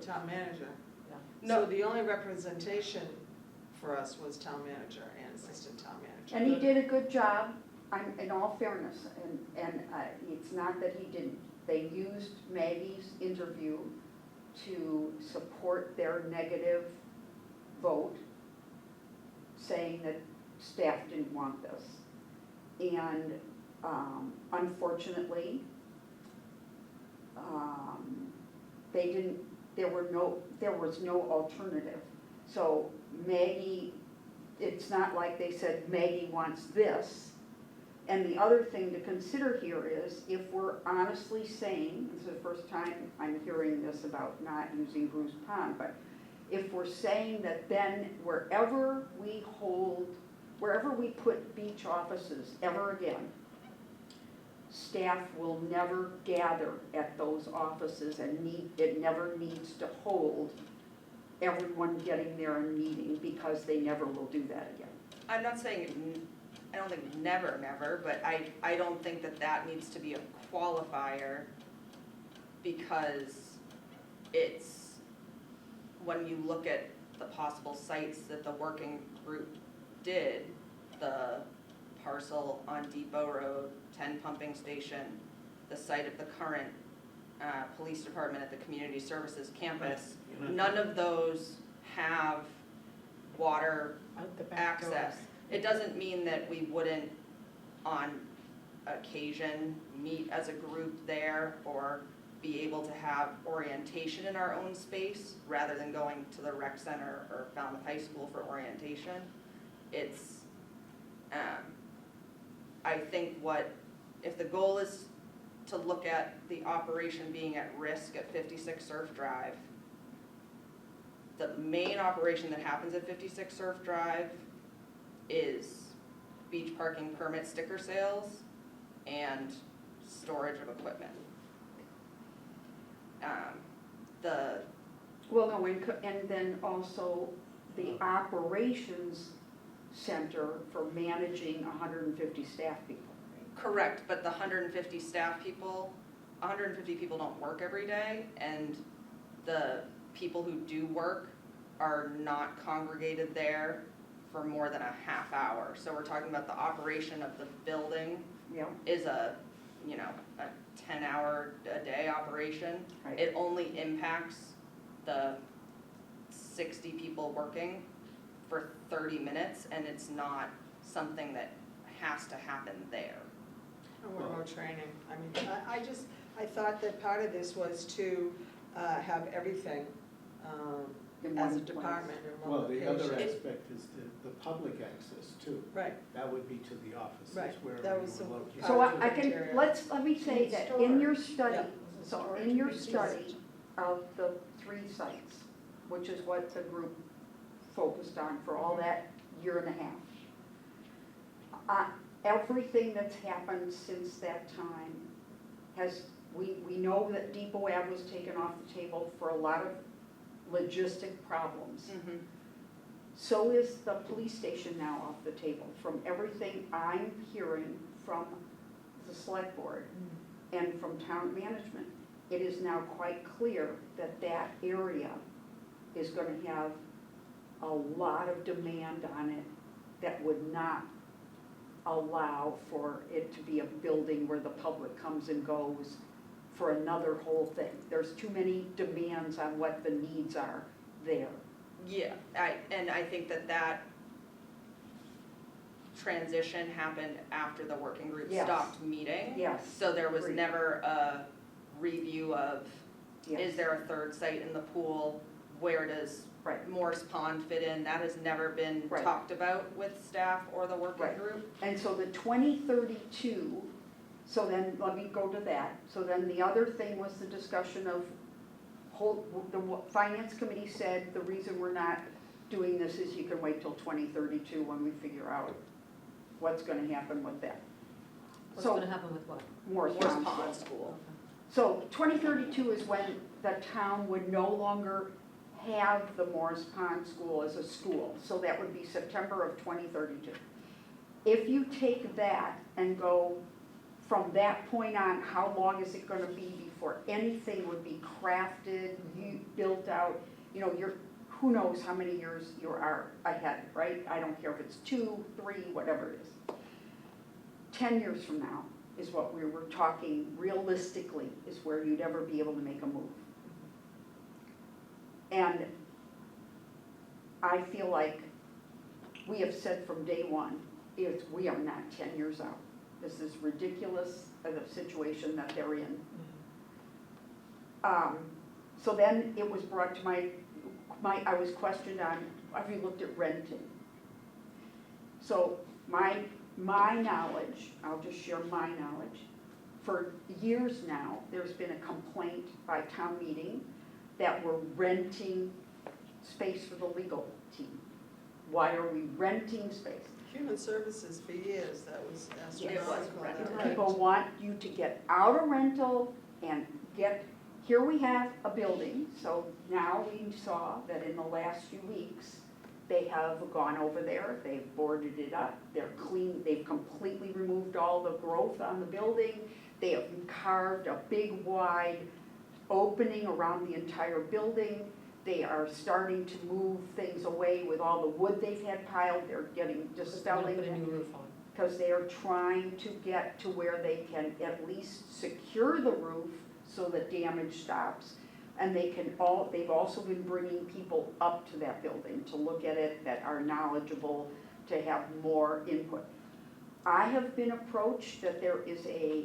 Town manager. Yeah. So the only representation for us was town manager and assistant town manager. And he did a good job, in all fairness, and it's not that he didn't. They used Maggie's interview to support their negative vote, saying that staff didn't want this. And unfortunately, they didn't, there was no alternative. So Maggie, it's not like they said Maggie wants this. And the other thing to consider here is, if we're honestly saying, this is the first time I'm hearing this about not using Gru's Pond, but if we're saying that then wherever we put beach offices ever again, staff will never gather at those offices and it never needs to hold everyone getting there and meeting, because they never will do that again. I'm not saying, I don't think never, but I don't think that needs to be a qualifier, because it's, when you look at the possible sites that the working group did, the parcel on Depot Road, 10 pumping station, the site of the current police department at the community services campus, You're not- none of those have water Out the back door. access. It doesn't mean that we wouldn't, on occasion, meet as a group there or be able to have orientation in our own space rather than going to the rec center or Falmouth High School for orientation. It's, I think if the goal is to look at the operation being at risk at 56 Surf Drive, the main operation that happens at 56 Surf Drive is beach parking permit sticker sales and storage of equipment. Well, no, and then also the operations center for managing 150 staff people. Correct, but the 150 staff people, 150 people don't work every day, and the people who do work are not congregated there for more than a half hour. So we're talking about the operation of the building Yeah, is a 10-hour a day operation. right. It only impacts the 60 people working for 30 minutes, and it's not something that has to happen there. And what about training? I mean, I thought that part of this was to have everything In as a one place. department in Well, one the location. other aspect is the public access too. Right, That would be to the offices Right, where that we was would the- locate. So I can, Material. let me say that in your study, Yeah. so in your study of the 3 sites, which is what the group focused on for all that year and a half, everything that's happened since that time we know that Depot Ave was taken off the table for a lot of logistic problems. So is the police station now off the table, from everything I'm hearing from the select board and from town management. It is now quite clear that that area is gonna have a lot of demand on it that would not allow for it to be a building where the public comes and goes for another whole thing. There's too many demands on what the needs are there. Yeah, I think that transition happened after the working group Yes. stopped meeting. Yes. So there was Agreed. never a review of, Yes. is there a third site in the pool? Where does Right. Morse Pond fit in? That has never been Right. talked about with staff or the working Right. group. And so the 2032, so then, let me go to that. So then the other thing was the discussion of, the finance committee said the reason we're not doing this is you can wait till 2032 when we figure out what's gonna happen with that. What's So, gonna happen with what? Morse Morse Pond. Pond School. So 2032 is when the town would no longer have the Morris Pond School as a school. So that would be September of 2032. If you take that and go from that point on, how long is it gonna be before anything would be crafted, built out? You know, who knows how many years you are ahead, right? I don't care if it's 2, 3, whatever it is. 10 years from now is what we were talking realistically, is where you'd ever be able to make a move. And I feel like we have said from day one, we are not 10 years out. This is ridiculous, the situation that they're in. So then it was brought to I was questioned on, have you looked at renting? So my knowledge, I'll just share my knowledge, for years now, there's been a complaint by town meeting that we're renting space for the legal team. Why are we renting space? Human Services for years, that was Yes. astronomical. Right. People want you to get out of rental and get, here we have a building, so now we saw that in the last few weeks, they have gone over there, they've boarded it up, they're clean, they've completely removed all the growth on the building, they have carved a big wide opening around the entire building, they are starting to move things away with all the wood they've had piled, they're getting, dispelling Put a it. new roof on. Because they are trying to get to where they can at least secure the roof so that damage stops. And they've also been bringing people up to that building to look at it that are knowledgeable, to have more input. I have been approached that there is a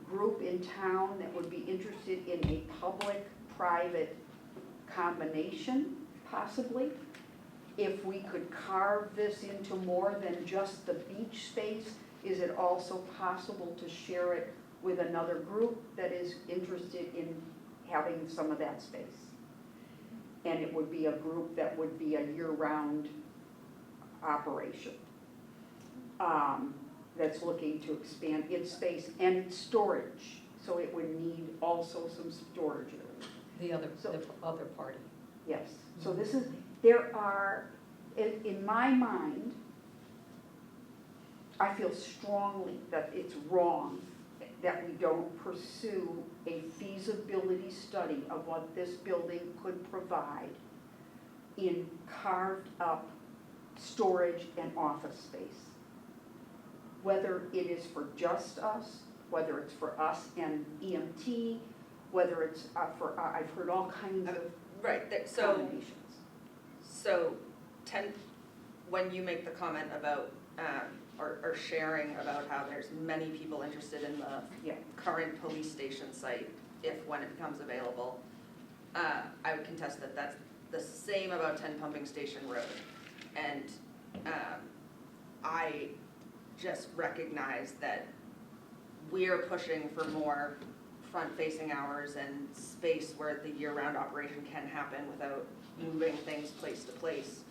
group in town that would be interested in a public-private combination, possibly. If we could carve this into more than just the beach space, is it also possible to share it with another group that is interested in having some of that space? And it would be a group that would be a year-round operation that's looking to expand its space and its storage. So it would need also some storage area. The other party. Yes, so this is, there are, in my mind, I feel strongly that it's wrong that we don't pursue a feasibility study of what this building could provide in carved up storage and office space. Whether it is for just us, whether it's for us and EMT, whether it's I've heard all kinds of Right, so, combinations. when you make the comment about, or sharing about how there's many people interested in the Yeah. current police station site, when it becomes available, I would contest that that's the same about 10 Pumping Station Road. And I just recognize that we're pushing for more front-facing hours and space where the year-round operation can happen without moving things place to place.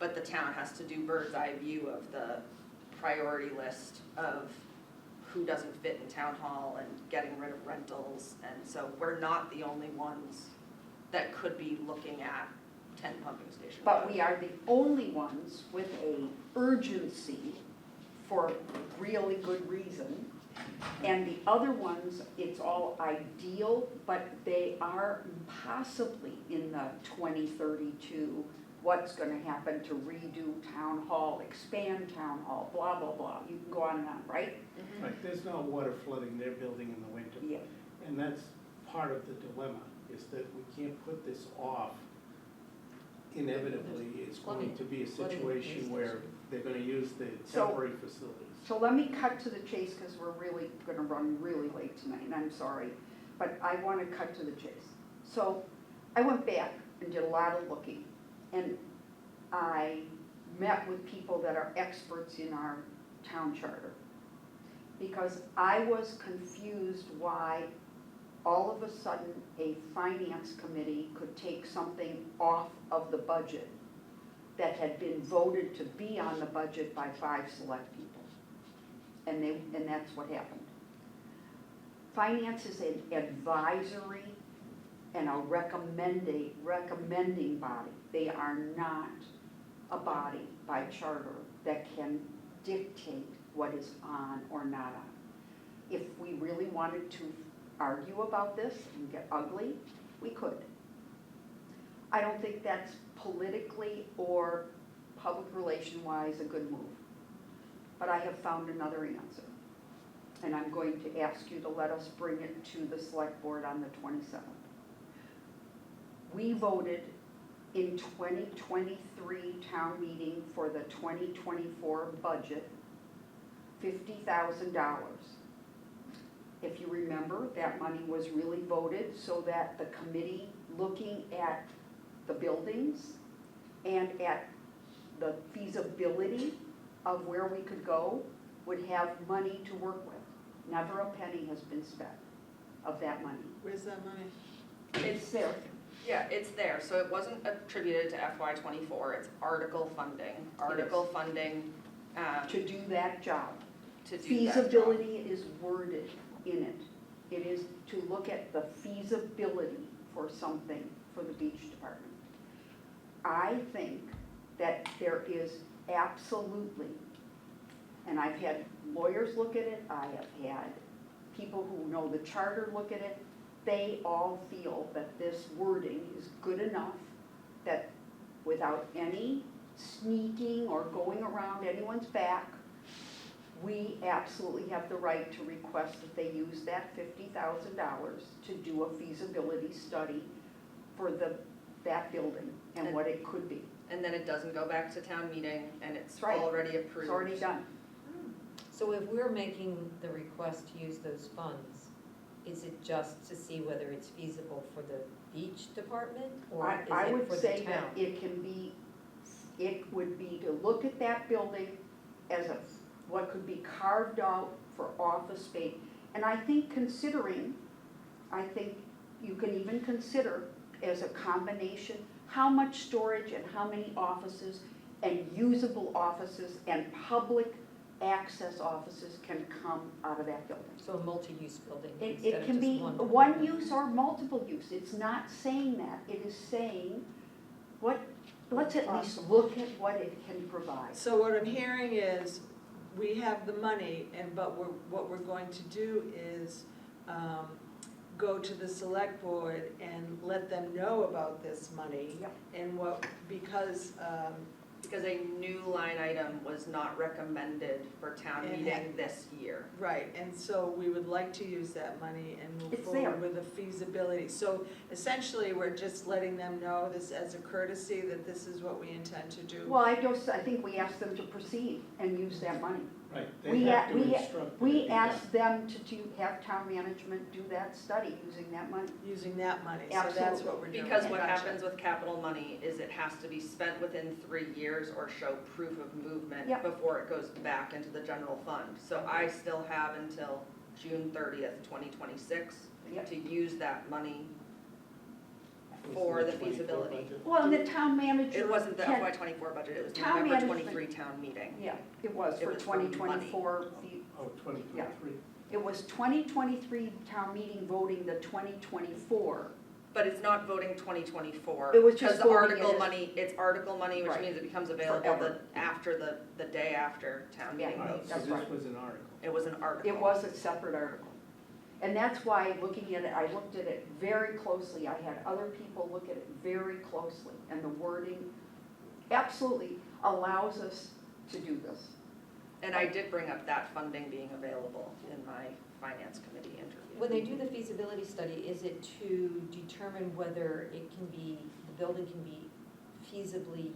But the town has to do bird's eye view of the priority list of who doesn't fit in town hall and getting rid of rentals. And so we're not the only ones that could be looking at 10 Pumping Station Road. But we are the only ones with a urgency for really good reason. And the other ones, it's all ideal, but they are possibly in the 2032, what's gonna happen to redo town hall, expand town hall, blah, blah, blah. You can go on and on, right? Right, there's no water flooding their building in the winter. Yeah. And that's part of the dilemma, is that we can't put this off. Inevitably, it's going to be a situation where they're gonna use the So- temporary facilities. So let me cut to the chase, because we're really gonna run really late tonight, and I'm sorry, but I wanna cut to the chase. So I went back and did a lot of looking, and I met with people that are experts in our town charter. Because I was confused why all of a sudden a finance committee could take something off of the budget that had been voted to be on the budget by 5 select people. And that's what happened. Finance is an advisory and a recommending body. They are not a body by charter that can dictate what is on or not on. If we really wanted to argue about this and get ugly, we could. I don't think that's politically or public relation-wise a good move. But I have found another answer. And I'm going to ask you to let us bring it to the select board on the 27th. We voted in 2023 town meeting for the 2024 budget, $50,000. If you remember, that money was really voted so that the committee looking at the buildings and at the feasibility of where we could go would have money to work with. Never a penny has been spent of that money. Where's that money? It's there. Yeah, it's there, so it wasn't attributed to FY '24, it's article funding. Article funding to do that job. to do that job. Feasibility is worded in it. It is to look at the feasibility for something for the beach department. I think that there is absolutely, and I've had lawyers look at it, I have had people who know the charter look at it, they all feel that this wording is good enough that without any sneaking or going around anyone's back, we absolutely have the right to request that they use that $50,000 to do a feasibility study for that building and what it could be. And then it doesn't go back to town meeting and it's Right. already approved. It's already done. So if we're making the request to use those funds, is it just to see whether it's feasible for the beach department or is I it would for the say town? that it would be to look at that building as what could be carved out for office space. And I think you can even consider as a combination, how much storage and how many offices and usable offices and public access offices can come out of that building. So a multi-use building It instead of can just be one. one use or multiple use, it's not saying that, it is saying, let's at least look at what it can provide. So what I'm hearing is, we have the money, but what we're going to do is go to the select board and let them know about this money. Yep. And because Because a new line item was not recommended for town And meeting this year. right, and so we would like to use that money and move It's there. forward with a feasibility. So essentially, we're just letting them know this as a courtesy, that this is what we intend to do. Well, I think we asked them to proceed and use that money. Right, We they have ha- to we ha- instruct. We them. asked them to have town management do that study using that money. Using that money, so that's Absolutely. what we're doing. Because what Gotcha. happens with capital money is it has to be spent within 3 years or show proof of movement Yep. before it goes back into the general fund. So I still have until June 30th, 2026 Yep. to use that money. Was for it the 24 feasibility. budget? Well, and the town manager. It wasn't the can- FY24 budget, it was Town November management- 23 town meeting. Yeah, it was It for was for money. 2024. Oh, 2023. It was 2023 town meeting voting the 2024. But it's not voting 2024. It was just Because the voting article it as- money, it's article money, which Right. means it becomes available Forever. after the day after town meeting Yeah. votes. So That's this right. was an article. It was an article. It was a separate article. And that's why, looking at it, I looked at it very closely. I had other people look at it very closely. And the wording absolutely allows us to do this. And I did bring up that funding being available in my finance committee interview. When they do the feasibility study, is it to determine whether it can be, the building can be feasibly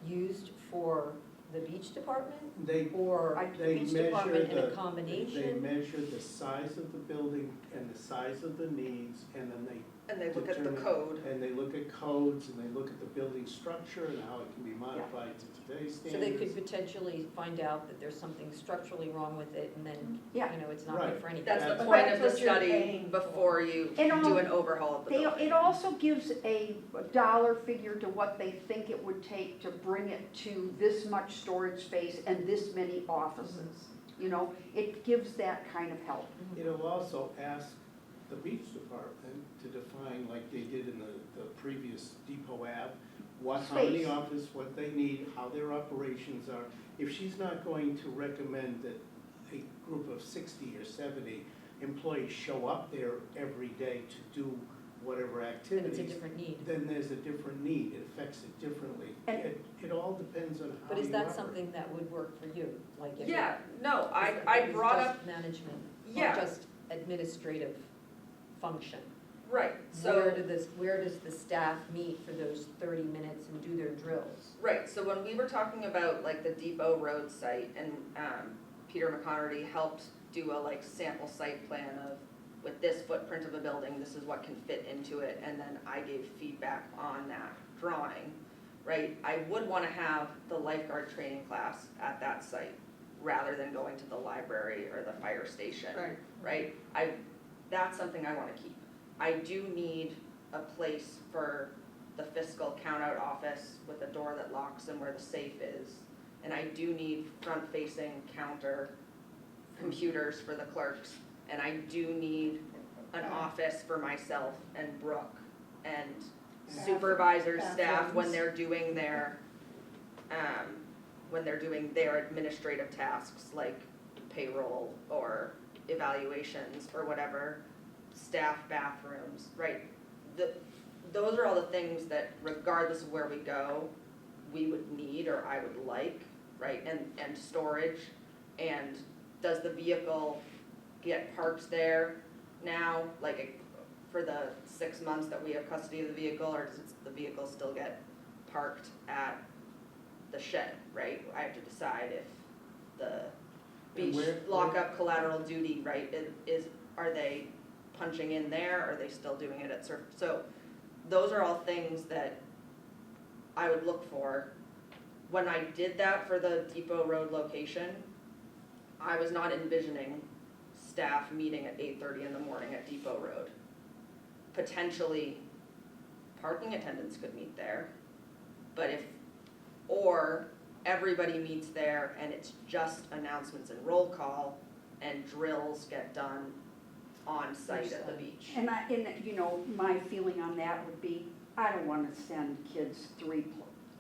used for the beach department? They, Or the they beach measure department in a They combination? measure the size of the building and the size of the needs, and then And they look at the determine- code. and they look at codes, and they look at the building structure and how it can be modified to today's So they could standards. potentially find out that there's something structurally wrong with it and then, Yeah. it's not good Right. for anything. That's the That's- point of the That's what you're study paying for. before you And do an overhaul of the building. It also gives a dollar figure to what they think it would take to bring it to this much storage space and this many offices. You know, it gives that kind of help. It'll also ask the beach department to define, like they did in the previous Depot Ave, how many Space. offices, what they need, how their operations are. If she's not going to recommend that a group of 60 or 70 employees show up there every day to do whatever Then it's activities, a different need. then there's a different need, it affects it differently. And- It all depends on how But you is that operate. something that would work for you? Like if it- Yeah, no, if I it was brought just up, management, Yeah. or just administrative function? right, Where so, does the staff meet for those 30 minutes and do their drills? right, so when we were talking about like the Depot Road site and Peter McConerty helped do a like sample site plan of, with this footprint of a building, this is what can fit into it, and then I gave feedback on that drawing, right? I would wanna have the lifeguard training class at that site, rather than going to the library or the fire station. Right. Right? That's something I wanna keep. I do need a place for the fiscal count-out office with a door that locks and where the safe is, and I do need front-facing counter computers for the clerks, and I do need an office for myself and Brooke and supervisors, staff, when they're doing their, administrative tasks, like payroll or evaluations or whatever, staff bathrooms, right? Those are all the things that regardless of where we go, we would need or I would like, right? And storage, and does the vehicle get parked there now, like for the 6 months that we have custody of the vehicle, or does the vehicle still get parked at the shed, right? I have to decide if the And beach where- lockup collateral duty, right, are they punching in there, or are they still doing it at surf? So those are all things that I would look for. When I did that for the Depot Road location, I was not envisioning staff meeting at 8:30 in the morning at Depot Road. Potentially, parking attendants could meet there, but or everybody meets there and it's just announcements and roll call and drills get done on site at the beach. And my feeling on that would be, I don't wanna send kids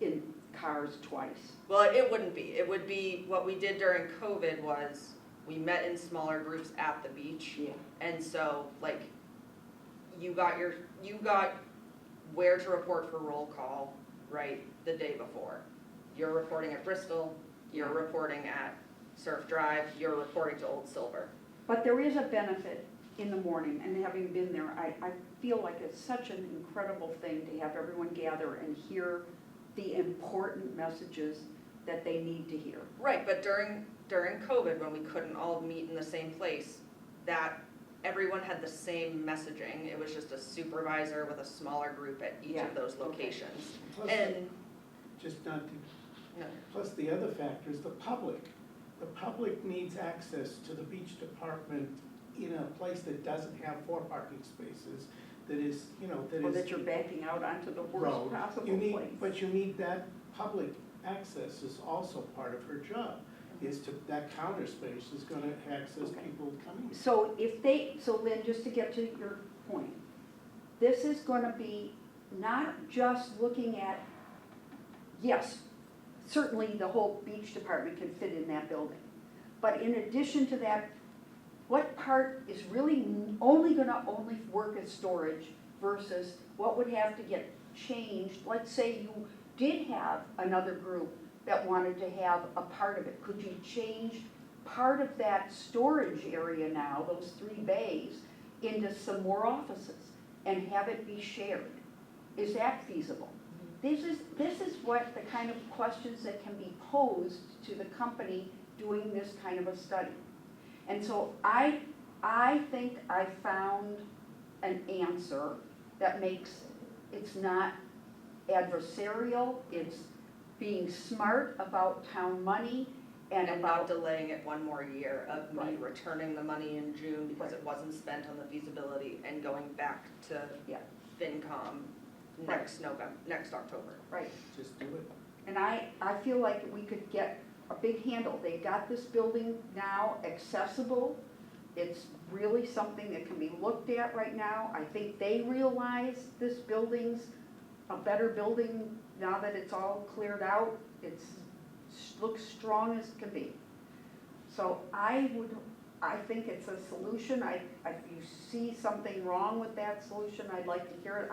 in cars twice. Well, it wouldn't be. It would be, what we did during COVID was, we met in smaller groups at the beach. Yeah. And so, like, you got where to report for roll call, right, the day before. You're reporting at Bristol, you're reporting at Surf Drive, you're reporting to Old Silver. But there is a benefit in the morning, and having been there, I feel like it's such an incredible thing to have everyone gather and hear the important messages that they need to hear. Right, but during COVID, when we couldn't all meet in the same place, that everyone had the same messaging. It was just a supervisor with a smaller group at each Yeah, of those okay. locations. Plus, And, just not to, no, plus the other factor is the public. The public needs access to the beach department in a place that doesn't have 4 parking spaces, that is, Or that you're backing out onto the worst road. possible You need, place. but you need that public access is also part of her job, is to, that counter space is gonna access Okay. people coming. So Lynn, just to get to your point, this is gonna be not just looking at, yes, certainly the whole beach department can fit in that building. But in addition to that, what part is really only gonna work as storage versus what would have to get changed? Let's say you did have another group that wanted to have a part of it. Could you change part of that storage area now, those 3 bays, into some more offices and have it be shared? Is that feasible? This is what the kind of questions that can be posed to the company doing this kind of a study. And so I think I found an answer that it's not adversarial, it's being smart about town money and not about, delaying it one more year of me Right. returning the money in June because it wasn't spent on the feasibility and going back to Yeah. FinCom next October. right. Just do it. And I feel like we could get a big handle. They've got this building now accessible. It's really something that can be looked at right now. I think they realize this building's a better building now that it's all cleared out. Looks strong as can be. So I think it's a solution. If you see something wrong with that solution, I'd like to hear it.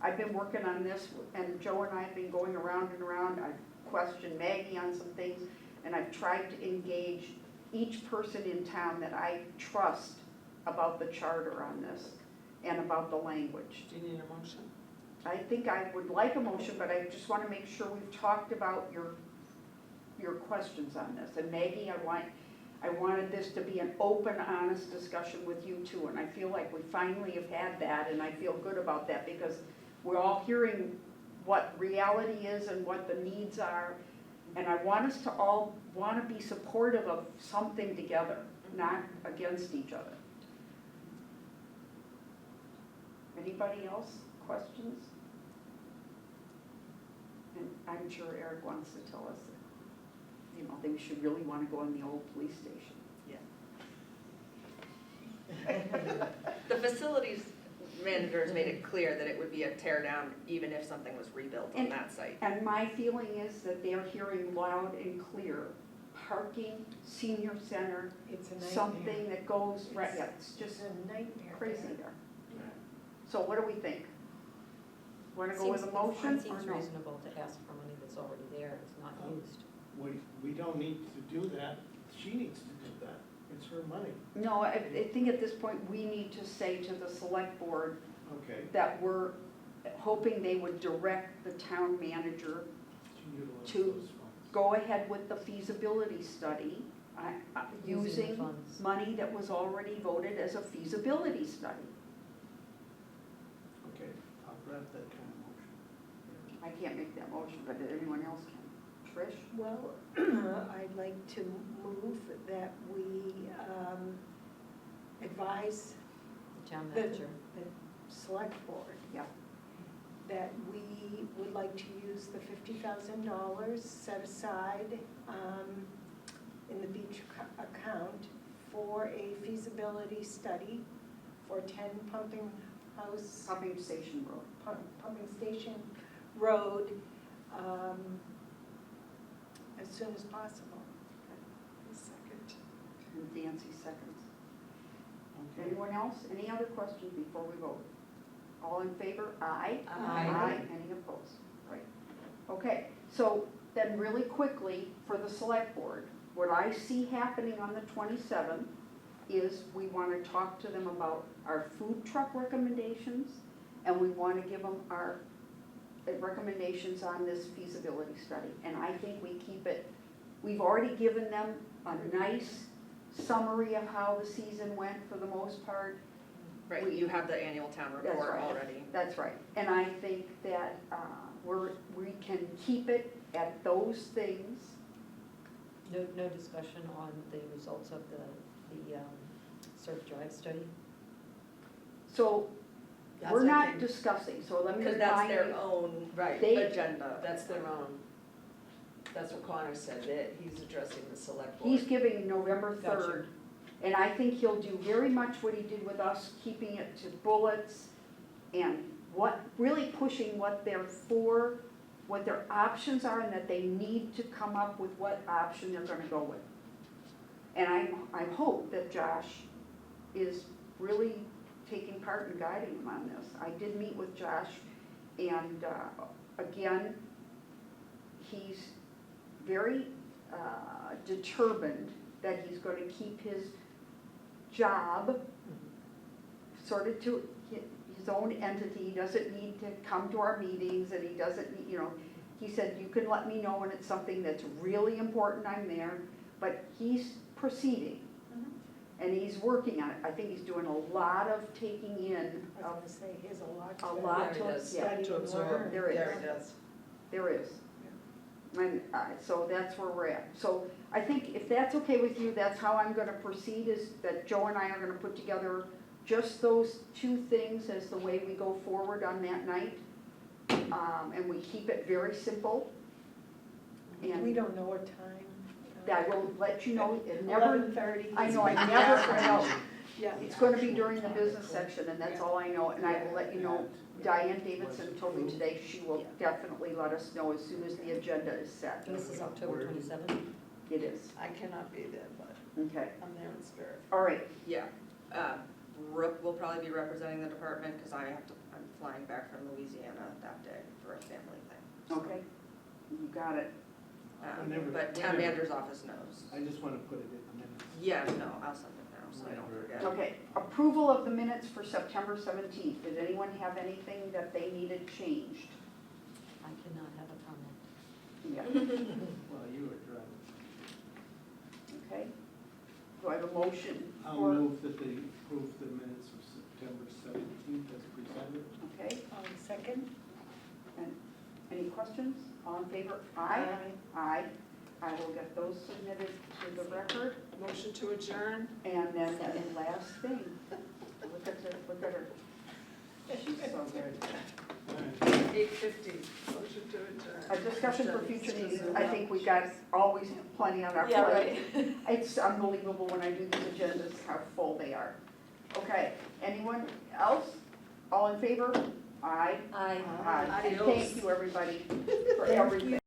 I've been working on this, and Joe and I have been going around and around. I've questioned Maggie on some things, and I've tried to engage each person in town that I trust about the charter on this and about the language. Do you need a motion? I think I would like a motion, but I just want to make sure we've talked about your questions on this. And Maggie, I wanted this to be an open, honest discussion with you too, and I feel like we finally have had that, and I feel good about that because we're all hearing what reality is and what the needs are, and I want us to all want to be supportive of something together, not against each other. Anybody else? Questions? And I'm sure Eric wants to tell us. they should really wanna go in the old police station. The facilities managers made it clear that it would be a tear down even if something was rebuilt on And- that site. And my feeling is that they're hearing loud and clear, parking, senior center, It's a nightmare. something that goes, right, yeah, it's It's just a nightmare. crazy there. So what do we think? Wanna go with a Seems- motion It or seems no? reasonable to ask for money that's already there, it's not used. We don't need to do that, she needs to do that, it's her money. No, I think at this point, we need to say to the select board Okay. that we're hoping they would direct the town manager Utilize To those funds. go ahead with the feasibility study, Using the using funds. money that was already voted as a feasibility study. Okay, I'll grab that kind of motion. I can't make that motion, but anyone else can. Trish? Well, I'd like to move that we advise The town the manager. select board. Yeah. That we would like to use the $50,000 set aside in the beach account for a feasibility study for 10 pumping house, Pumping Station Road. pumping station road as soon as possible. Second. And Nancy seconds. Okay. Anyone else? Any other questions before we vote? All in favor? Aye. Aye. Any opposed? Right. Okay, so then really quickly, for the select board, what I see happening on the 27th is we want to talk to them about our food truck recommendations, and we want to give them our recommendations on this feasibility study. And I think we keep it, we've already given them a nice summary of how the season went for the most part. Right, you have the annual town That's report right. already. That's right, and I think that we can keep it at those things. No discussion on the results of the surf drive study? So, That's we're what not they- discussing, so let me Because that's remind their you. own Right, They- agenda. that's their own, that's what Connor said, that he's addressing the select board. He's giving November Gotcha. 3rd, and I think he'll do very much what he did with us, keeping it to bullets and really pushing what they're for, what their options are, and that they need to come up with what option they're gonna go with. And I hope that Josh is really taking part in guiding them on this. I did meet with Josh, and again, he's very determined that he's going to keep his job sort of to his own entity. He doesn't need to come to our meetings, and he doesn't need, he said, you can let me know when it's something that's really important, I'm there. But he's proceeding, and he's working on it. I think he's doing a lot of taking in, I was gonna say, here's a lot to. A lot There it is, study to and absorb. learn. There is. There it is. there is. And so that's where we're at. So I think if that's okay with you, that's how I'm gonna proceed, is that Joe and I are gonna put together just those two things as the way we go forward on that night. And we keep it very simple. We And don't know what time. I will let you know, it never, 11:30. I know, I never know. Yeah. It's gonna be during the business section, and that's all I know, and I will let you know. Diane Davidson told me today she will definitely let us know as soon as the agenda is set. And this is October 27th? It is, I cannot be there, but okay. I'm there in spirit. All right, Yeah, Brooke will probably be representing the department, because I'm flying back from Louisiana that day for a family thing. okay, you got it. But town manager's office knows. I just want to put it in the minutes. Yeah, no, I'll send it now, so I don't forget. Okay, approval of the minutes for September 17th. Did anyone have anything that they needed changed? I cannot have a comment. Yeah, Well, you were driving. okay. Do I have a motion I'll for, move that they approve the minutes of September 17th as presented. okay, Second? any questions? All in favor? Aye? Aye. I will get those submitted to the record. Motion to adjourn? And then the last thing, look at her. She's so good. All right. 8:50, motion to A adjourn. discussion for future meetings, I think we got always plenty on our Yeah, plate. right. It's unbelievable when I do these agendas, how full they are. Okay, anyone else? All in favor? Aye. Aye. Aye. And Adios. thank you, everybody, for everything.